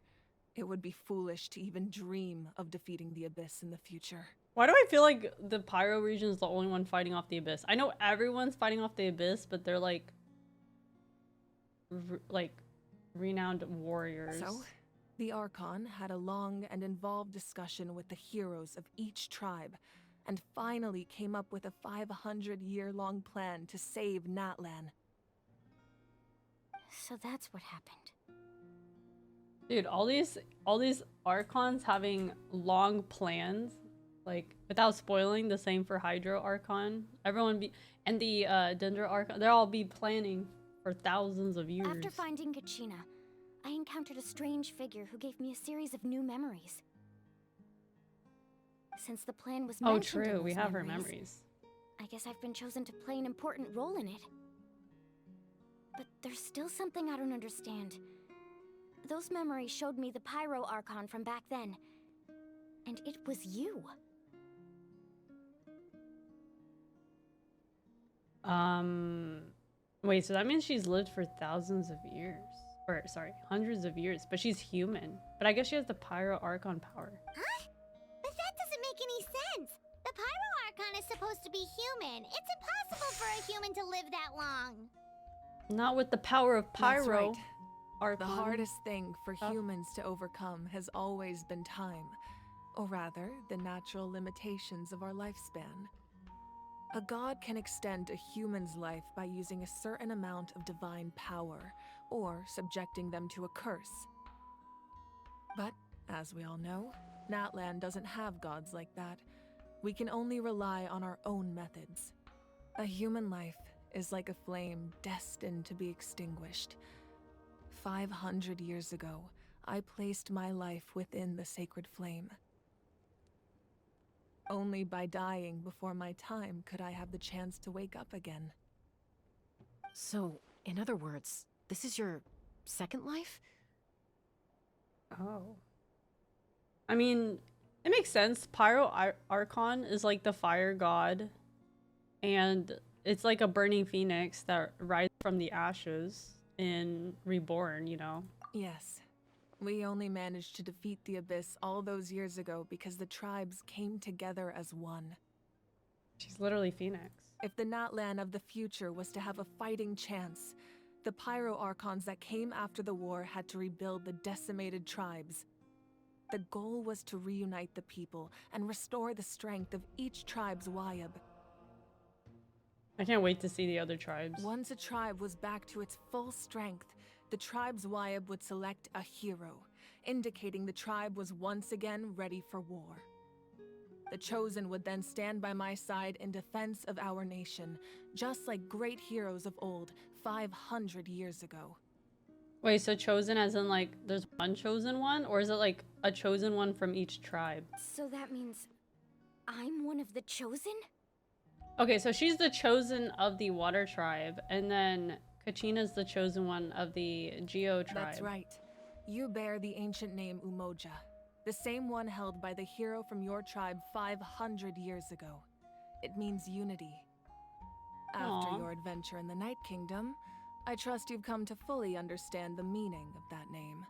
it would be foolish to even dream of defeating the Abyss in the future. Why do I feel like the Pyro region is the only one fighting off the Abyss? I know everyone's fighting off the Abyss, but they're like renowned warriors. So, the Archon had a long and involved discussion with the heroes of each tribe, and finally came up with a 500-year-long plan to save Natlan. So that's what happened. Dude, all these Archons having long plans, like without spoiling, the same for Hydro Archon. And the Dendro Archon, they'll all be planning for thousands of years. After finding Kachina, I encountered a strange figure who gave me a series of new memories. Since the plan was mentioned in true, we those have her memories. I guess I've been chosen to play an important role in it. But there's still something I don't understand. Those memories showed me the Pyro Archon from back then. And it was you. Wait, so that means she's lived for thousands of years. Or, sorry, hundreds of years. But she's human. But I guess she has the Pyro Archon power. Huh? But that doesn't make any sense. The Pyro Archon is supposed to be human. It's impossible for a human to live that long. Not with the power of Pyro. That's right. Archon. The hardest thing for humans to overcome has always been time. Or rather, the natural limitations of our lifespan. A god can extend a human's life by using a certain amount of divine power, or subjecting them to a curse. But, as we all know, Natlan doesn't have gods like that. We can only rely on our own methods. A human life is like a flame destined to be extinguished. 500 years ago, I placed my life within the sacred flame. Only by dying before my time could I have the chance to wake up again. So, in other words, this is your second life? Oh. I mean, it makes sense. Pyro Archon is like the fire god. And it's like a burning phoenix that rises from the ashes and reborn, you know? Yes. We only managed to defeat the Abyss all those years ago because the tribes came together as one. She's literally Phoenix. If the Natlan of the future was to have a fighting chance, the Pyro Archons that came after the war had to rebuild the decimated tribes. The goal was to reunite the people and restore the strength of each tribe's Wayob. I can't wait to see the other tribes. Once a tribe was back to its full strength, the tribe's Wayob would select a hero, indicating the tribe was once again ready for war. The Chosen would then stand by my side in defense of our nation, just like great heroes of old, 500 years ago. Wait, so chosen as in like there's one chosen one? Or is it like a chosen one from each tribe? So that means I'm one of the chosen? Okay, so she's the chosen of the water tribe, and then Kachina's the chosen one of the Geo tribe. That's right. You bear the ancient name Umoja, the same one held by the hero from your tribe 500 years ago. It means unity. After Aww. your adventure in the Night Kingdom, I trust you've come to fully understand the meaning of that name.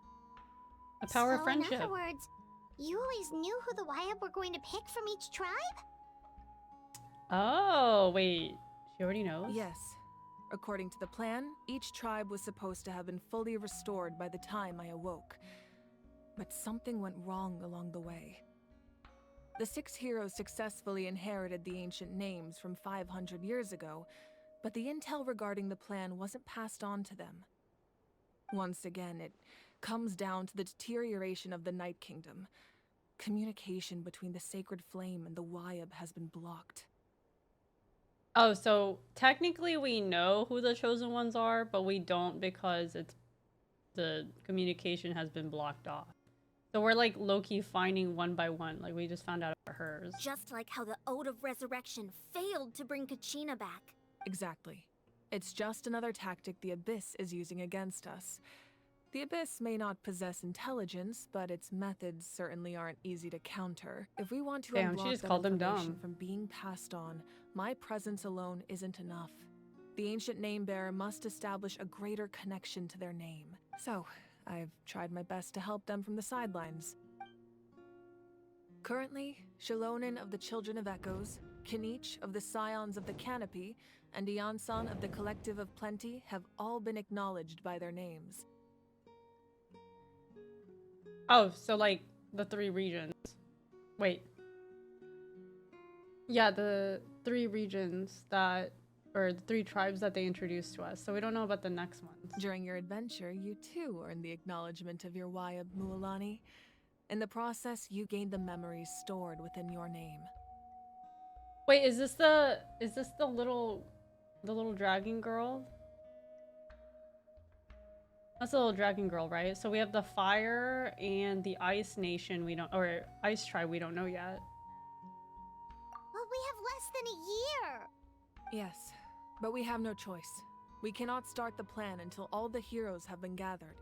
The power of So friendship. in other words, You always knew who the Wayob were going to pick from each tribe? Oh, wait. She already knows? Yes. According to the plan, each tribe was supposed to have been fully restored by the time I awoke. But something went wrong along the way. The 6 heroes successfully inherited the ancient names from 500 years ago, but the intel regarding the plan wasn't passed on to them. Once again, it comes down to the deterioration of the Night Kingdom. Communication between the Sacred Flame and the Wayob has been blocked. Oh, so technically we know who the chosen ones are, but we don't because the communication has been blocked off. So we're like low-key finding one by one, like we just found out about hers. Just like how the Ode of Resurrection failed to bring Kachina back. Exactly. It's just another tactic the Abyss is using against us. The Abyss may not possess intelligence, but its methods certainly aren't easy to counter. If we want to Damn, she unblock just that called them information dumb. from being passed on, my presence alone isn't enough. The ancient name bearer must establish a greater connection to their name. So, I've tried my best to help them from the sidelines. Currently, Shilonen of the Children of Echoes, Kinich of the Scions of the Canopy, and Iansan of the Collective of Plenty have all been acknowledged by their names. Oh, so like the 3 regions. Wait. Yeah, the 3 regions that, or the 3 tribes that they introduced to us. So we don't know about the next ones. During your adventure, you too earned the acknowledgement of your Wayob, Mualani. In the process, you gained the memories stored within your name. Wait, is this the little dragon girl? That's the little dragon girl, right? So we have the fire and the ice nation we don't, or ice tribe we don't know yet. Well, we have less than a year. Yes, but we have no choice. We cannot start the plan until all the heroes have been gathered.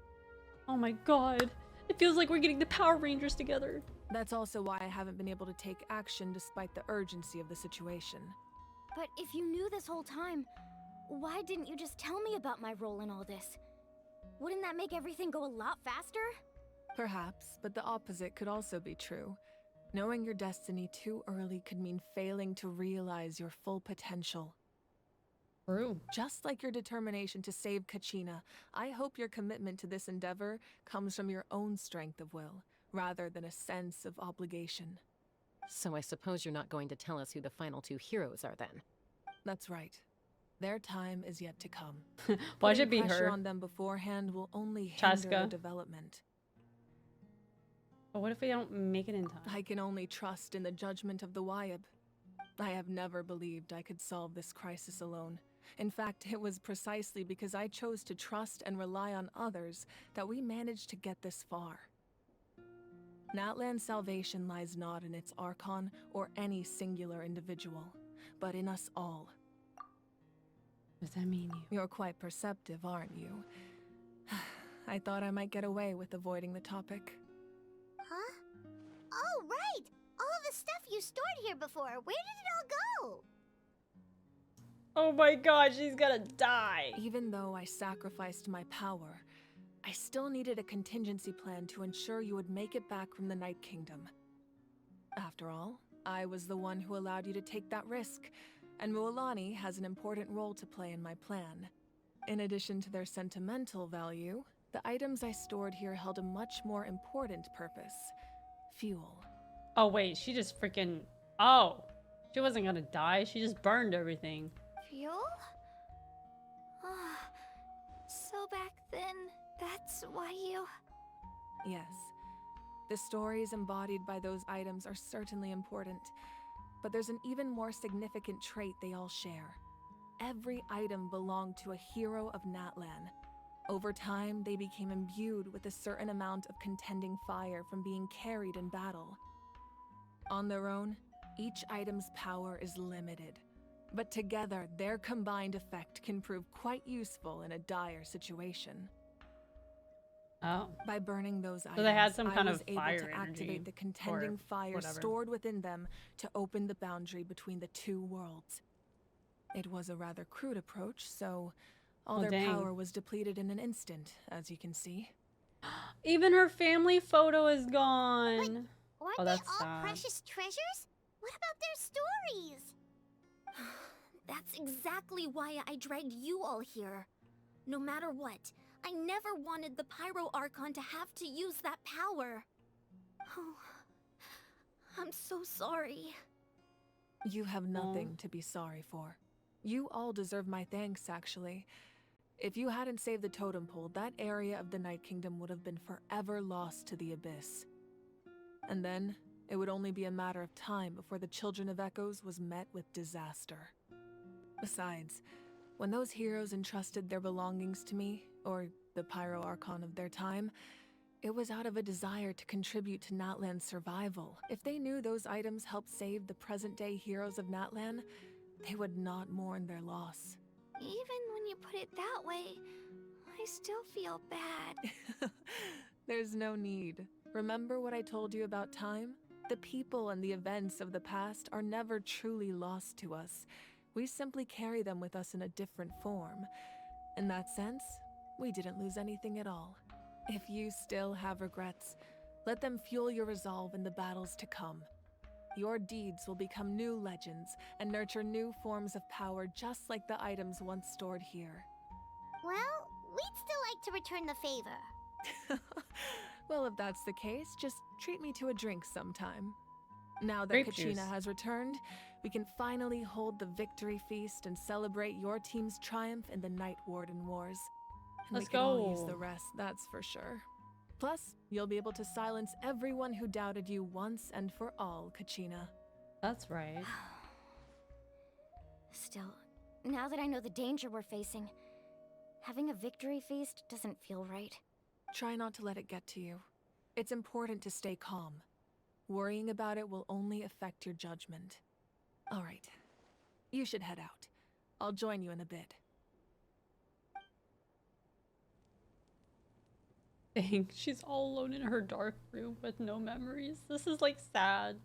Oh my god. It feels like we're getting the Power Rangers together. That's also why I haven't been able to take action despite the urgency of the situation. But if you knew this whole time, why didn't you just tell me about my role in all this? Wouldn't that make everything go a lot faster? Perhaps, but the opposite could also be true. Knowing your destiny too early could mean failing to realize your full potential. True. Just like your determination to save Kachina, I hope your commitment to this endeavor comes from your own strength of will, rather than a sense of obligation. So I suppose you're not going to tell us who the final 2 heroes are then? That's right. Their time is yet to come. Why should it Putting be pressure her? on them beforehand will only hinder Chaska. their development. But what if we don't make it in time? I can only trust in the judgment of the Wayob. I have never believed I could solve this crisis alone. In fact, it was precisely because I chose to trust and rely on others that we managed to get this far. Natlan's salvation lies not in its Archon or any singular individual, but in us all. Does that mean you? You're quite perceptive, aren't you? I thought I might get away with avoiding the topic. Huh? Oh, right! All of the stuff you stored here before, where did it all go? Oh my god, she's gonna die. Even though I sacrificed my power, I still needed a contingency plan to ensure you would make it back from the Night Kingdom. After all, I was the one who allowed you to take that risk, and Mualani has an important role to play in my plan. In addition to their sentimental value, the items I stored here held a much more important purpose: fuel. Oh wait, she just freaking... Oh! She wasn't gonna die, she just burned everything. Fuel? So back then, that's why you... Yes. The stories embodied by those items are certainly important, but there's an even more significant trait they all share. Every item belonged to a hero of Natlan. Over time, they became imbued with a certain amount of contending fire from being carried in battle. On their own, each item's power is limited, but together, their combined effect can prove quite useful in a dire situation. Oh. By burning those items, So they had some kind I was of able fire to energy, activate the contending or fire whatever. stored within them to open the boundary between the 2 worlds. It was a rather crude approach, so all Oh, their dang. power was depleted in an instant, as you can see. Even her family photo is gone. Weren't Oh, they that's all sad. precious treasures? What about their stories? That's exactly why I dragged you all here. No matter what, I never wanted the Pyro Archon to have to use that power. Oh, I'm so sorry. You have nothing to be sorry for. You all deserve my thanks, actually. If you hadn't saved the totem pole, that area of the Night Kingdom would have been forever lost to the Abyss. And then, it would only be a matter of time before the Children of Echoes was met with disaster. Besides, when those heroes entrusted their belongings to me, or the Pyro Archon of their time, it was out of a desire to contribute to Natlan's survival. If they knew those items helped save the present-day heroes of Natlan, they would not mourn their loss. Even when you put it that way, I still feel bad. There's no need. Remember what I told you about time? The people and the events of the past are never truly lost to us. We simply carry them with us in a different form. In that sense, we didn't lose anything at all. If you still have regrets, let them fuel your resolve in the battles to come. Your deeds will become new legends and nurture new forms of power just like the items once stored here. Well, we'd still like to return the favor. Well, if that's the case, just treat me to a drink sometime. Now that Grape Kachina juice. has returned, we can finally hold the victory feast and celebrate your team's triumph in the Night Warden Wars. And Let's we can all use go. the rest, that's for sure. Plus, you'll be able to silence everyone who doubted you once and for all, Kachina. That's right. Still, now that I know the danger we're facing, having a victory feast doesn't feel right. Try not to let it get to you. It's important to stay calm. Worrying about it will only affect your judgment. All right. You should head out. I'll join you in a bit. Dang, she's all alone in her dark room with no memories. This is like sad.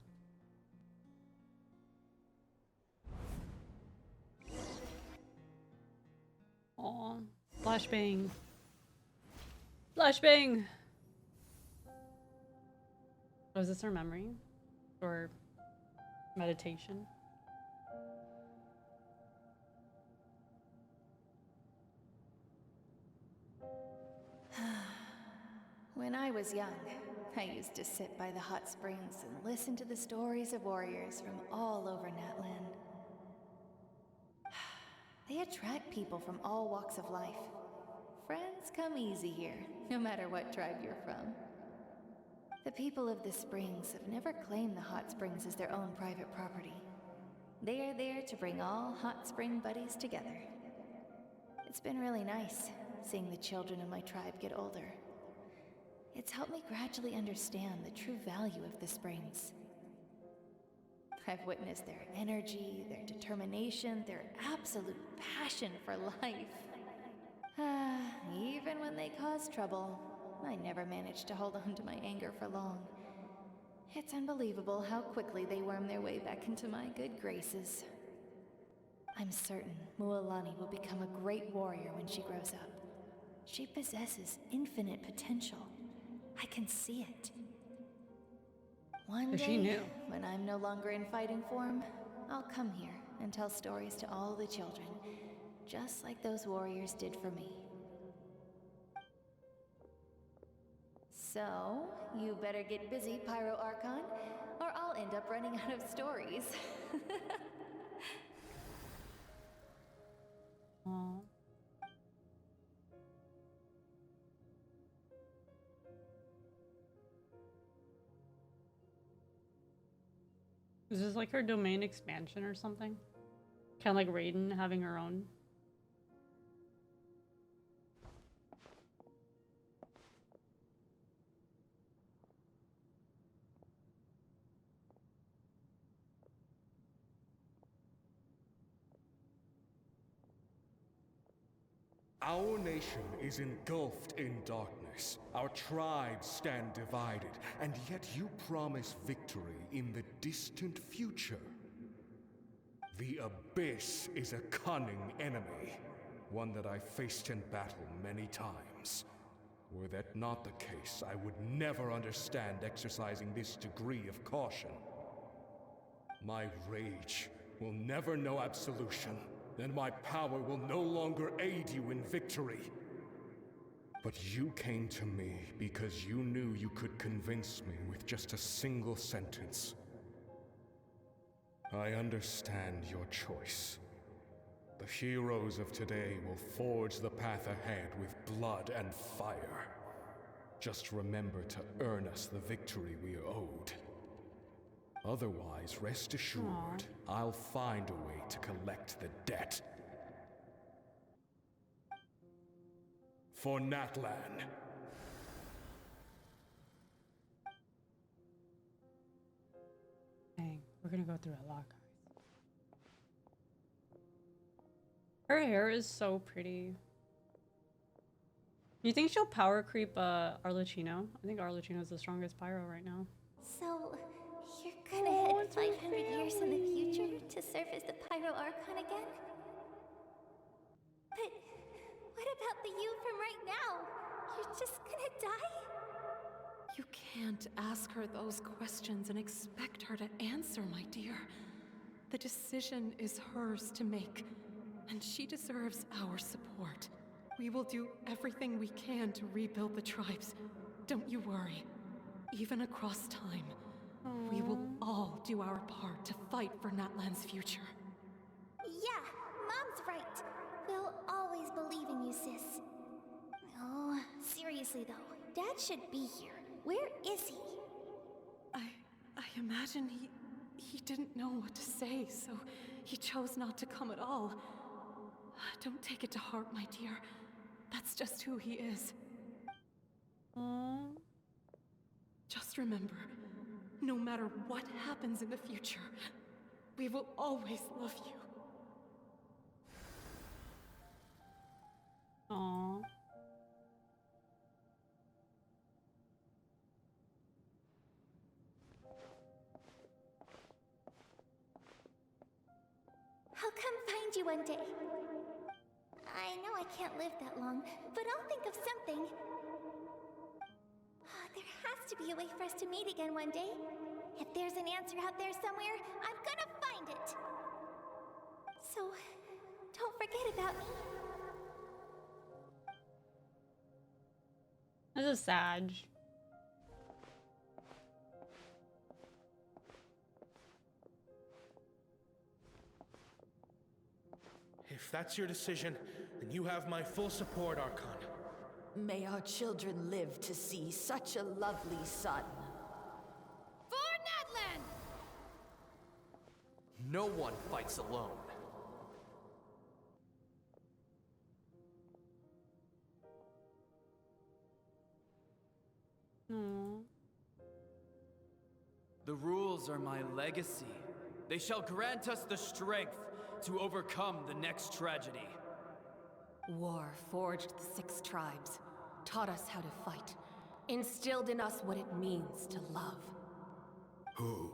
Aw, flashbang. Flashbang! Oh, is this her memory? Or meditation? When I was young, I used to sit by the hot springs and listen to the stories of warriors from all over Natlan. They attract people from all walks of life. Friends come easy here, no matter what tribe you're from. The people of the springs have never claimed the hot springs as their own private property. They are there to bring all hot spring buddies together. It's been really nice seeing the children of my tribe get older. It's helped me gradually understand the true value of the springs. I've witnessed their energy, their determination, their absolute passion for life. Even when they cause trouble, I never managed to hold on to my anger for long. It's unbelievable how quickly they worm their way back into my good graces. I'm certain Mualani will become a great warrior when she grows up. She possesses infinite potential. I can see it. One day, She knew. when I'm no longer in fighting form, I'll come here and tell stories to all the children, just like those warriors did for me. So, you better get busy, Pyro Archon, or I'll end up running out of stories. Aw. Is this like her domain expansion or something? Kind of like Raiden having her own? Our nation is engulfed in darkness. Our tribes stand divided, and yet you promise victory in the distant future. The Abyss is a cunning enemy, one that I faced in battle many times. Were that not the case, I would never understand exercising this degree of caution. My rage will never know absolution, and my power will no longer aid you in victory. But you came to me because you knew you could convince me with just a single sentence. I understand your choice. The heroes of today will forge the path ahead with blood and fire. Just remember to earn us the victory we are owed. Otherwise, rest assured, I'll find a way to collect the debt. For Natlan. Dang, we're gonna go through a lot, guys. Her hair is so pretty. Do you think she'll power creep Arlecchino? I think Arlecchino's the strongest pyro right now. So, you're gonna head 500 years in the future to serve as the Pyro Archon again? But what about the you from right now? You're just gonna die? You can't ask her those questions and expect her to answer, my dear. The decision is hers to make, and she deserves our support. We will do everything we can to rebuild the tribes. Don't you worry. Even across time, we will all do our part to fight for Natlan's future. Yeah, Mom's right. We'll always believe in you, sis. Oh, seriously though, Dad should be here. Where is he? I imagine he didn't know what to say, so he chose not to come at all. Don't take it to heart, my dear. That's just who he is. Just remember, no matter what happens in the future, we will always love you. Aww. I'll come find you one day. I know I can't live that long, but I'll think of something. There has to be a way for us to meet again one day. If there's an answer out there somewhere, I'm gonna find it. So, don't forget about me. This is sad. If that's your decision, then you have my full support, Archon. May our children live to see such a lovely son. For Natlan! No one fights alone. The rules are my legacy. They shall grant us the strength to overcome the next tragedy. War forged the 6 tribes, taught us how to fight, instilled in us what it means to love. Who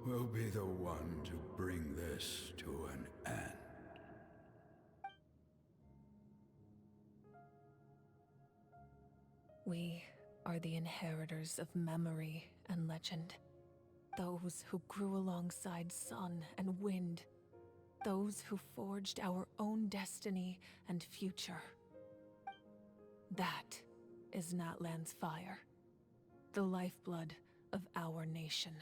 will be the one to bring this to an end? We are the inheritors of memory and legend. Those who grew alongside sun and wind. Those who forged our own destiny and future. That is Natlan's fire, the lifeblood of our nation.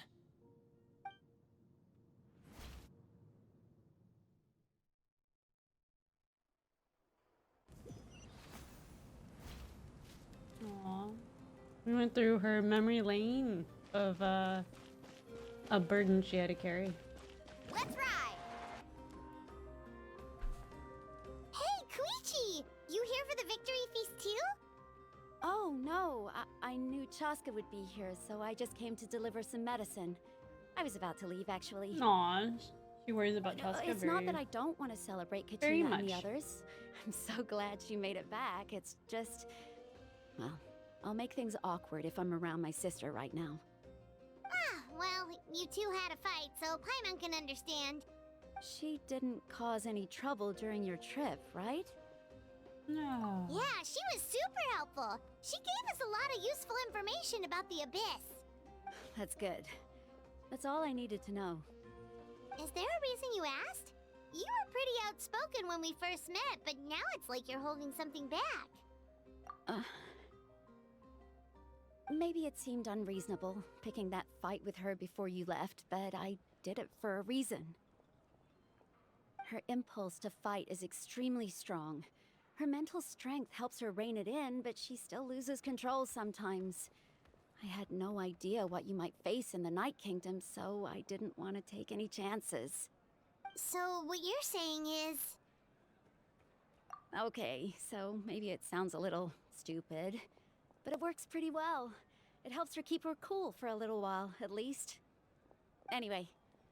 Aww. We went through her memory lane of a burden she had to carry. Let's ride! Hey, Koichi! You here for the victory feast too? Oh, no. I knew Chaska would be here, so I just came to deliver some medicine. I was about to leave, actually. Aw, she worries about Chaska It's not that I don't want to celebrate very Kachina and the much. others. I'm so glad she made it back. It's just... Well, I'll make things awkward if I'm around my sister right now. Ah, well, you two had a fight, so Paimon can understand. She didn't cause any trouble during your trip, right? No. Yeah, she was super helpful. She gave us a lot of useful information about the Abyss. That's good. That's all I needed to know. Is there a reason you asked? You were pretty outspoken when we first met, but now it's like you're holding something back. Maybe it seemed unreasonable, picking that fight with her before you left, but I did it for a reason. Her impulse to fight is extremely strong. Her mental strength helps her rein it in, but she still loses control sometimes. I had no idea what you might face in the Night Kingdom, so I didn't want to take any chances. So what you're saying is... Okay, so maybe it sounds a little stupid, but it works pretty well. It helps her keep her cool for a little while, at least. Anyway,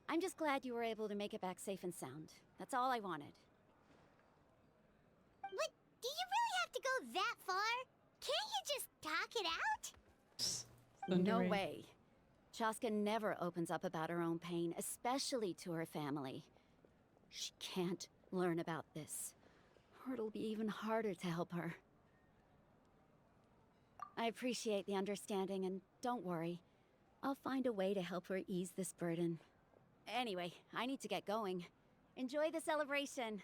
I'm just glad you were able to make it back safe and sound. That's all I wanted. But do you really have to go that far? Can't you just talk it out? No way. Chaska never opens up about her own pain, especially to her family. She can't learn about this, or it'll be even harder to help her. I appreciate the understanding, and don't worry. I'll find a way to help her ease this burden. Anyway, I need to get going. Enjoy the celebration.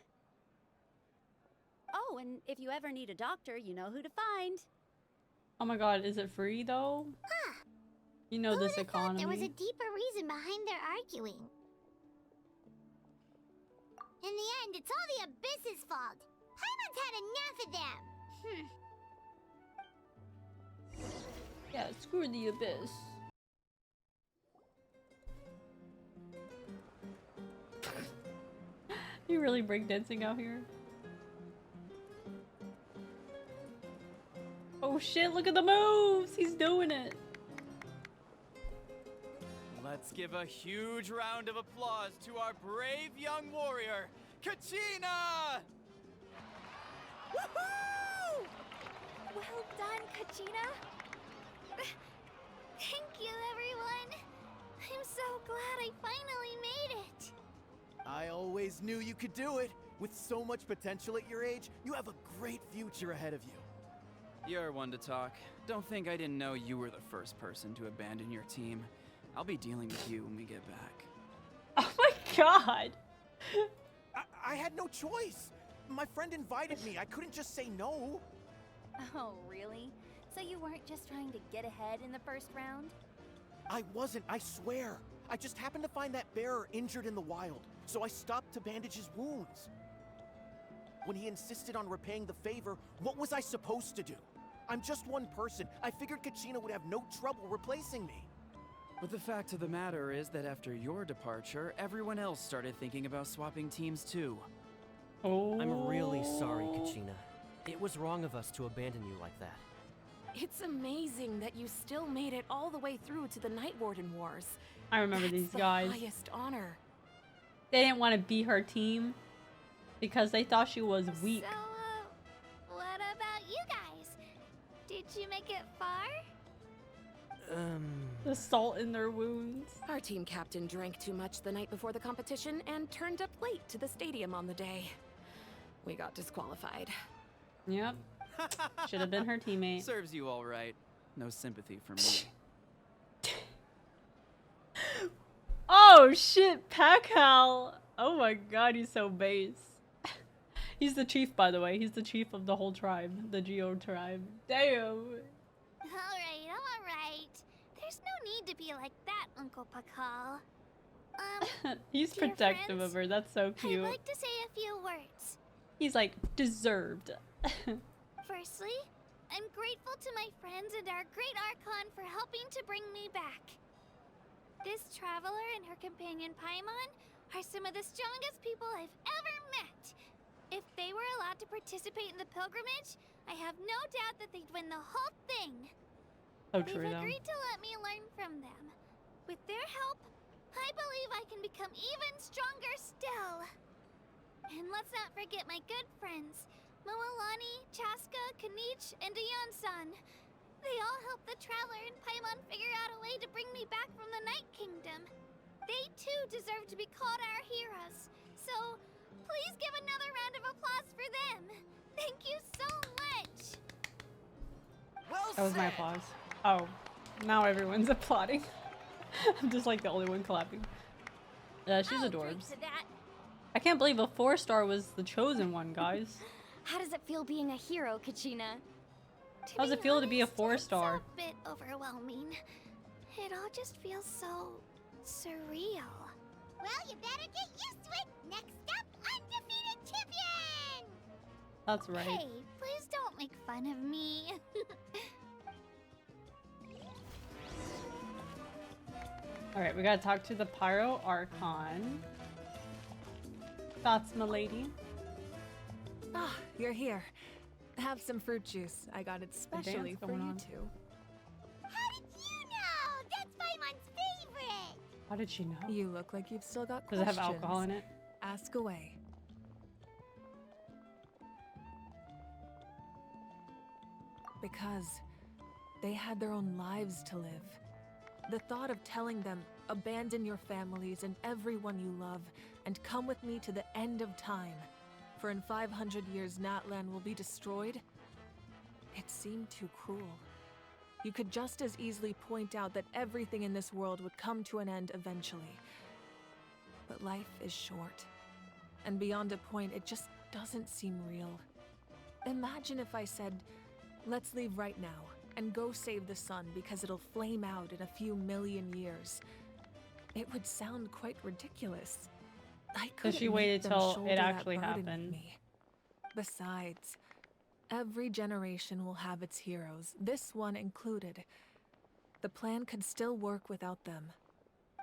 Oh, and if you ever need a doctor, you know who to find. Oh my god, is it free though? Huh. You know this Who would've thought economy. there was a deeper reason behind their arguing? In the end, it's all the Abyss's fault. Paimon's had enough of them. Yeah, screw the Abyss. You really breakdancing out here? Oh shit, look at the moves! He's doing it! Let's give a huge round of applause to our brave young warrior, Kachina! Woohoo! Well done, Kachina. Thank you, everyone. I'm so glad I finally made it. I always knew you could do it. With so much potential at your age, you have a great future ahead of you. You're one to talk. Don't think I didn't know you were the first person to abandon your team. I'll be dealing with you when we get back. Oh my god! I had no choice. My friend invited me. I couldn't just say no. Oh, really? So you weren't just trying to get ahead in the first round? I wasn't, I swear. I just happened to find that bearer injured in the wild, so I stopped to bandage his wounds. When he insisted on repaying the favor, what was I supposed to do? I'm just one person. I figured Kachina would have no trouble replacing me. But the fact of the matter is that after your departure, everyone else started thinking about swapping teams too. Oh. I'm really sorry, Kachina. It was wrong of us to abandon you like that. It's amazing that you still made it all the way through to the Night Warden Wars. I remember these guys. The highest honor. They didn't want to be her team because they thought she was weak. So, what about you guys? Did you make it far? The salt in their wounds. Our team captain drank too much the night before the competition and turned up late to the stadium on the day. We got disqualified. Yep. Should have been her teammate. Serves you all right. No sympathy for me. Oh shit, Pacal! Oh my god, he's so base. He's the chief, by the way. He's the chief of the whole tribe. The Geo tribe. Damn! Alright. There's no need to be like that, Uncle Pakal. He's dear protective friends, of her. That's so cute. I'd like to say a few words. He's like, deserved. Firstly, I'm grateful to my friends and our great Archon for helping to bring me back. This traveler and her companion Paimon are some of the strongest people I've ever met. If they were allowed to participate in the pilgrimage, I have no doubt that they'd win the whole thing. Oh, They've true, though. agreed to let me learn from them. With their help, I believe I can become even stronger still. And let's not forget my good friends, Moalani, Chaska, Kanich, and Dion-san. They all helped the Traveler and Paimon figure out a way to bring me back from the Night Kingdom. They too deserve to be called our heroes. So, please give another round of applause for them. Thank you so much! That was my applause. Oh, now everyone's applauding. I'm just like the only one clapping. She's adorbs. I can't believe a 4-star was the chosen one, guys. How does it feel being a hero, Kachina? How does it feel to be a 4-star? It's a bit overwhelming. It all just feels so surreal. Well, you better get used to it. Next up, undefeated champion! That's right. Hey, please don't make fun of me. Alright, we gotta talk to the Pyro Archon. Thoughts, m'lady? Ah, you're here. Have some fruit juice. I got it specially for you two. How did you know? That's Paimon's favorite! How did she know? You look like you've still got Does it questions. have alcohol in it? Ask away. Because they had their own lives to live. The thought of telling them, abandon your families and everyone you love, and come with me to the end of time, for in 500 years Natlan will be destroyed, it seemed too cruel. You could just as easily point out that everything in this world would come to an end eventually. But life is short, and beyond a point, it just doesn't seem real. Imagine if I said, let's leave right now, and go save the sun because it'll flame out in a few million years. It would sound quite ridiculous. I couldn't So she waited make them till shoulder it that actually burden with happened. me. Besides, every generation will have its heroes, this one included. The plan could still work without them.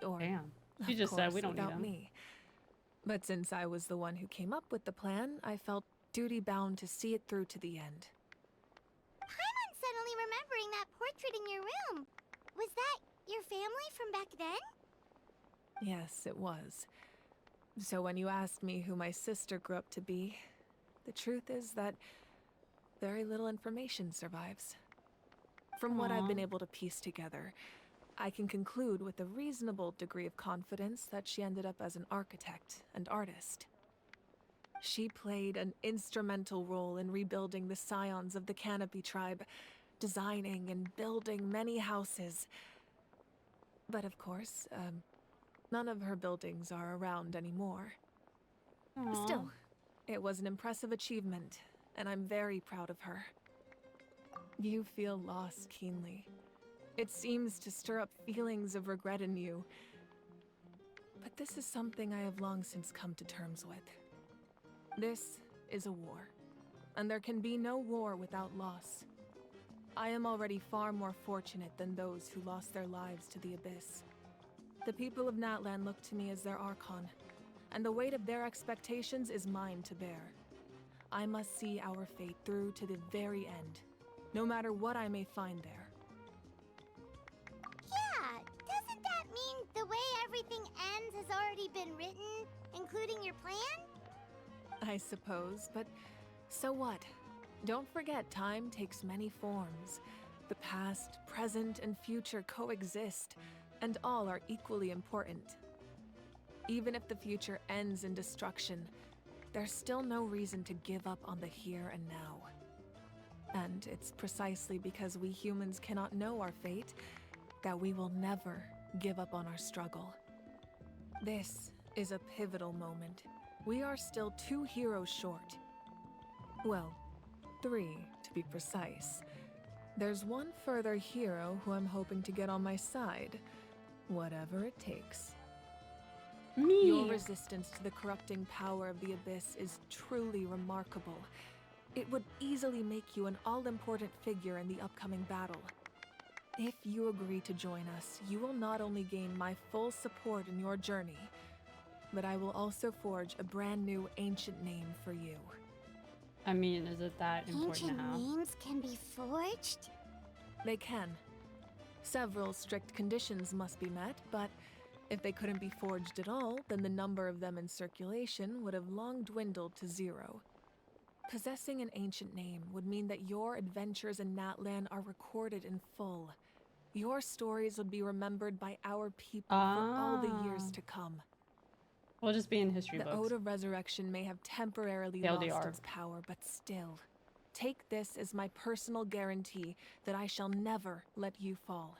Or, Damn. She of just said course, we don't need without them. me. But since I was the one who came up with the plan, I felt duty-bound to see it through to the end. Paimon's suddenly remembering that portrait in your room. Was that your family from back then? Yes, it was. So when you asked me who my sister grew up to be, the truth is that very little information survives. From what I've been able to piece together, I can conclude with a reasonable degree of confidence that she ended up as an architect and artist. She played an instrumental role in rebuilding the scions of the Canopy tribe, designing and building many houses. But of course, none of her buildings are around anymore. Aww. Still, it was an impressive achievement, and I'm very proud of her. You feel loss keenly. It seems to stir up feelings of regret in you. But this is something I have long since come to terms with. This is a war, and there can be no war without loss. I am already far more fortunate than those who lost their lives to the Abyss. The people of Natlan look to me as their Archon, and the weight of their expectations is mine to bear. I must see our fate through to the very end, no matter what I may find there. Yeah, doesn't that mean the way everything ends has already been written, including your plan? I suppose, but so what? Don't forget, time takes many forms. The past, present, and future coexist, and all are equally important. Even if the future ends in destruction, there's still no reason to give up on the here and now. And it's precisely because we humans cannot know our fate that we will never give up on our struggle. This is a pivotal moment. We are still 2 heroes short. Well, 3 to be precise. There's one further hero who I'm hoping to get on my side, whatever it takes. Me! Your resistance to the corrupting power of the Abyss is truly remarkable. It would easily make you an all-important figure in the upcoming battle. If you agree to join us, you will not only gain my full support in your journey, but I will also forge a brand new ancient name for you. I mean, is it that important Ancient to have? names can be forged? They can. Several strict conditions must be met, but if they couldn't be forged at all, then the number of them in circulation would have long dwindled to 0. Possessing an ancient name would mean that your adventures in Natlan are recorded in full. Your stories would be remembered by our people for all the years to come. We'll just be in history The books. Ode of Resurrection may have temporarily lost its power, but still, take this as my personal guarantee that I shall never let you fall.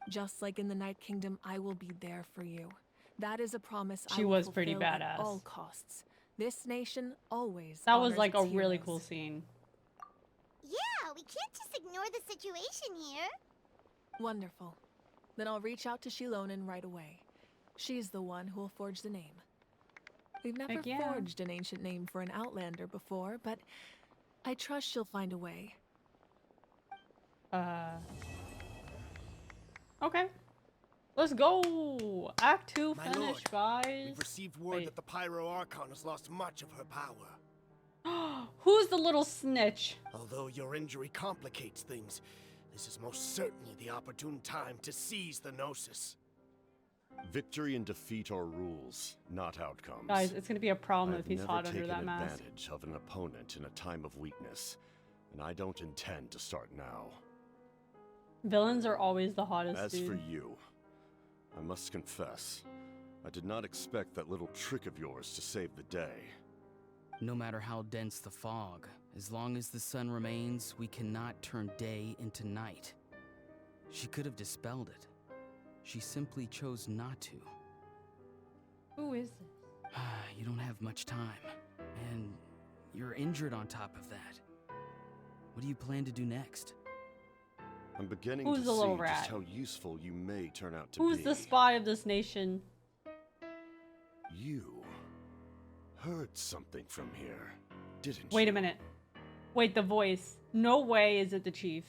Just like in the Night Kingdom, I will be there for you. That is a promise I will fulfill pretty at badass. all costs. This nation always That was honors like a its really heroes. cool scene. Yeah, we can't just ignore the situation here. Wonderful. Then I'll reach out to Shilonen right away. She's the one who will forge the name. We've never Heck yeah. forged an ancient name for an Outlander before, but I trust she'll find a way. Okay. Let's go! Act 2 My finished, lord, guys. We've received word that the Pyro Archon has lost much of her power. Who's the little snitch? Although your injury complicates things, this is most certainly the opportune time to seize the Gnosis. Victory and defeat are rules, not outcomes. Guys, it's gonna be a problem if he's hot I've under never that taken mask. advantage of an opponent in a time of weakness, and I don't intend to start now. Villains are always the hottest, As dude. for you, I must confess, I did not expect that little trick of yours to save the day. No matter how dense the fog, as long as the sun remains, we cannot turn day into night. She could have dispelled it. She simply chose not to. Who is this? You don't have much time, and you're injured on top of that. What do you plan to do next? I'm beginning Who's to the little see rat? just how useful you may turn out to Who's be. the spy of this nation? You heard something from here, didn't you? Wait a minute. Wait, the voice. No way is it the chief.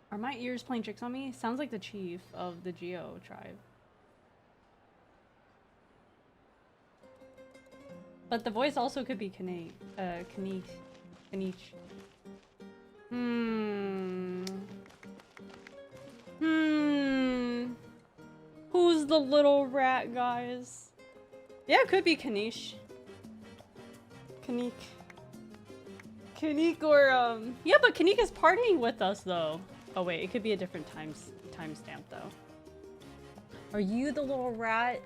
Are my ears playing tricks on me? Sounds like the chief of the Geo tribe. But the voice also could be Kanish. Who's the little rat, guys? Yeah, it could be Kanish. Kanik or yeah, but Kanik is partying with us though. Oh wait, it could be a different timestamp though. Are you the little rat?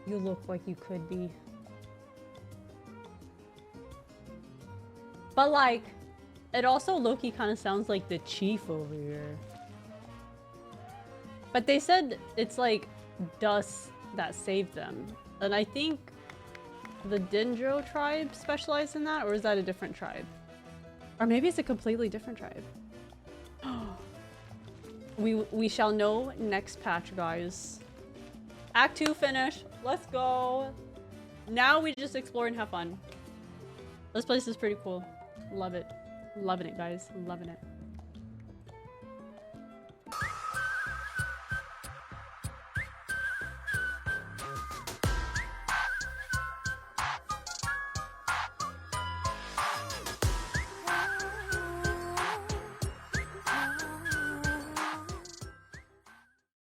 You look like you could be. But like, it also low-key kind of sounds like the chief over here. But they said it's like dust that saved them. And I think the Dendro tribe specialized in that, or is that a different tribe? Or maybe it's a completely different tribe. We shall know next patch, guys. Act 2 finished. Let's go. Now we just explore and have fun. This place is pretty cool. Love it. Loving it, guys. Loving it.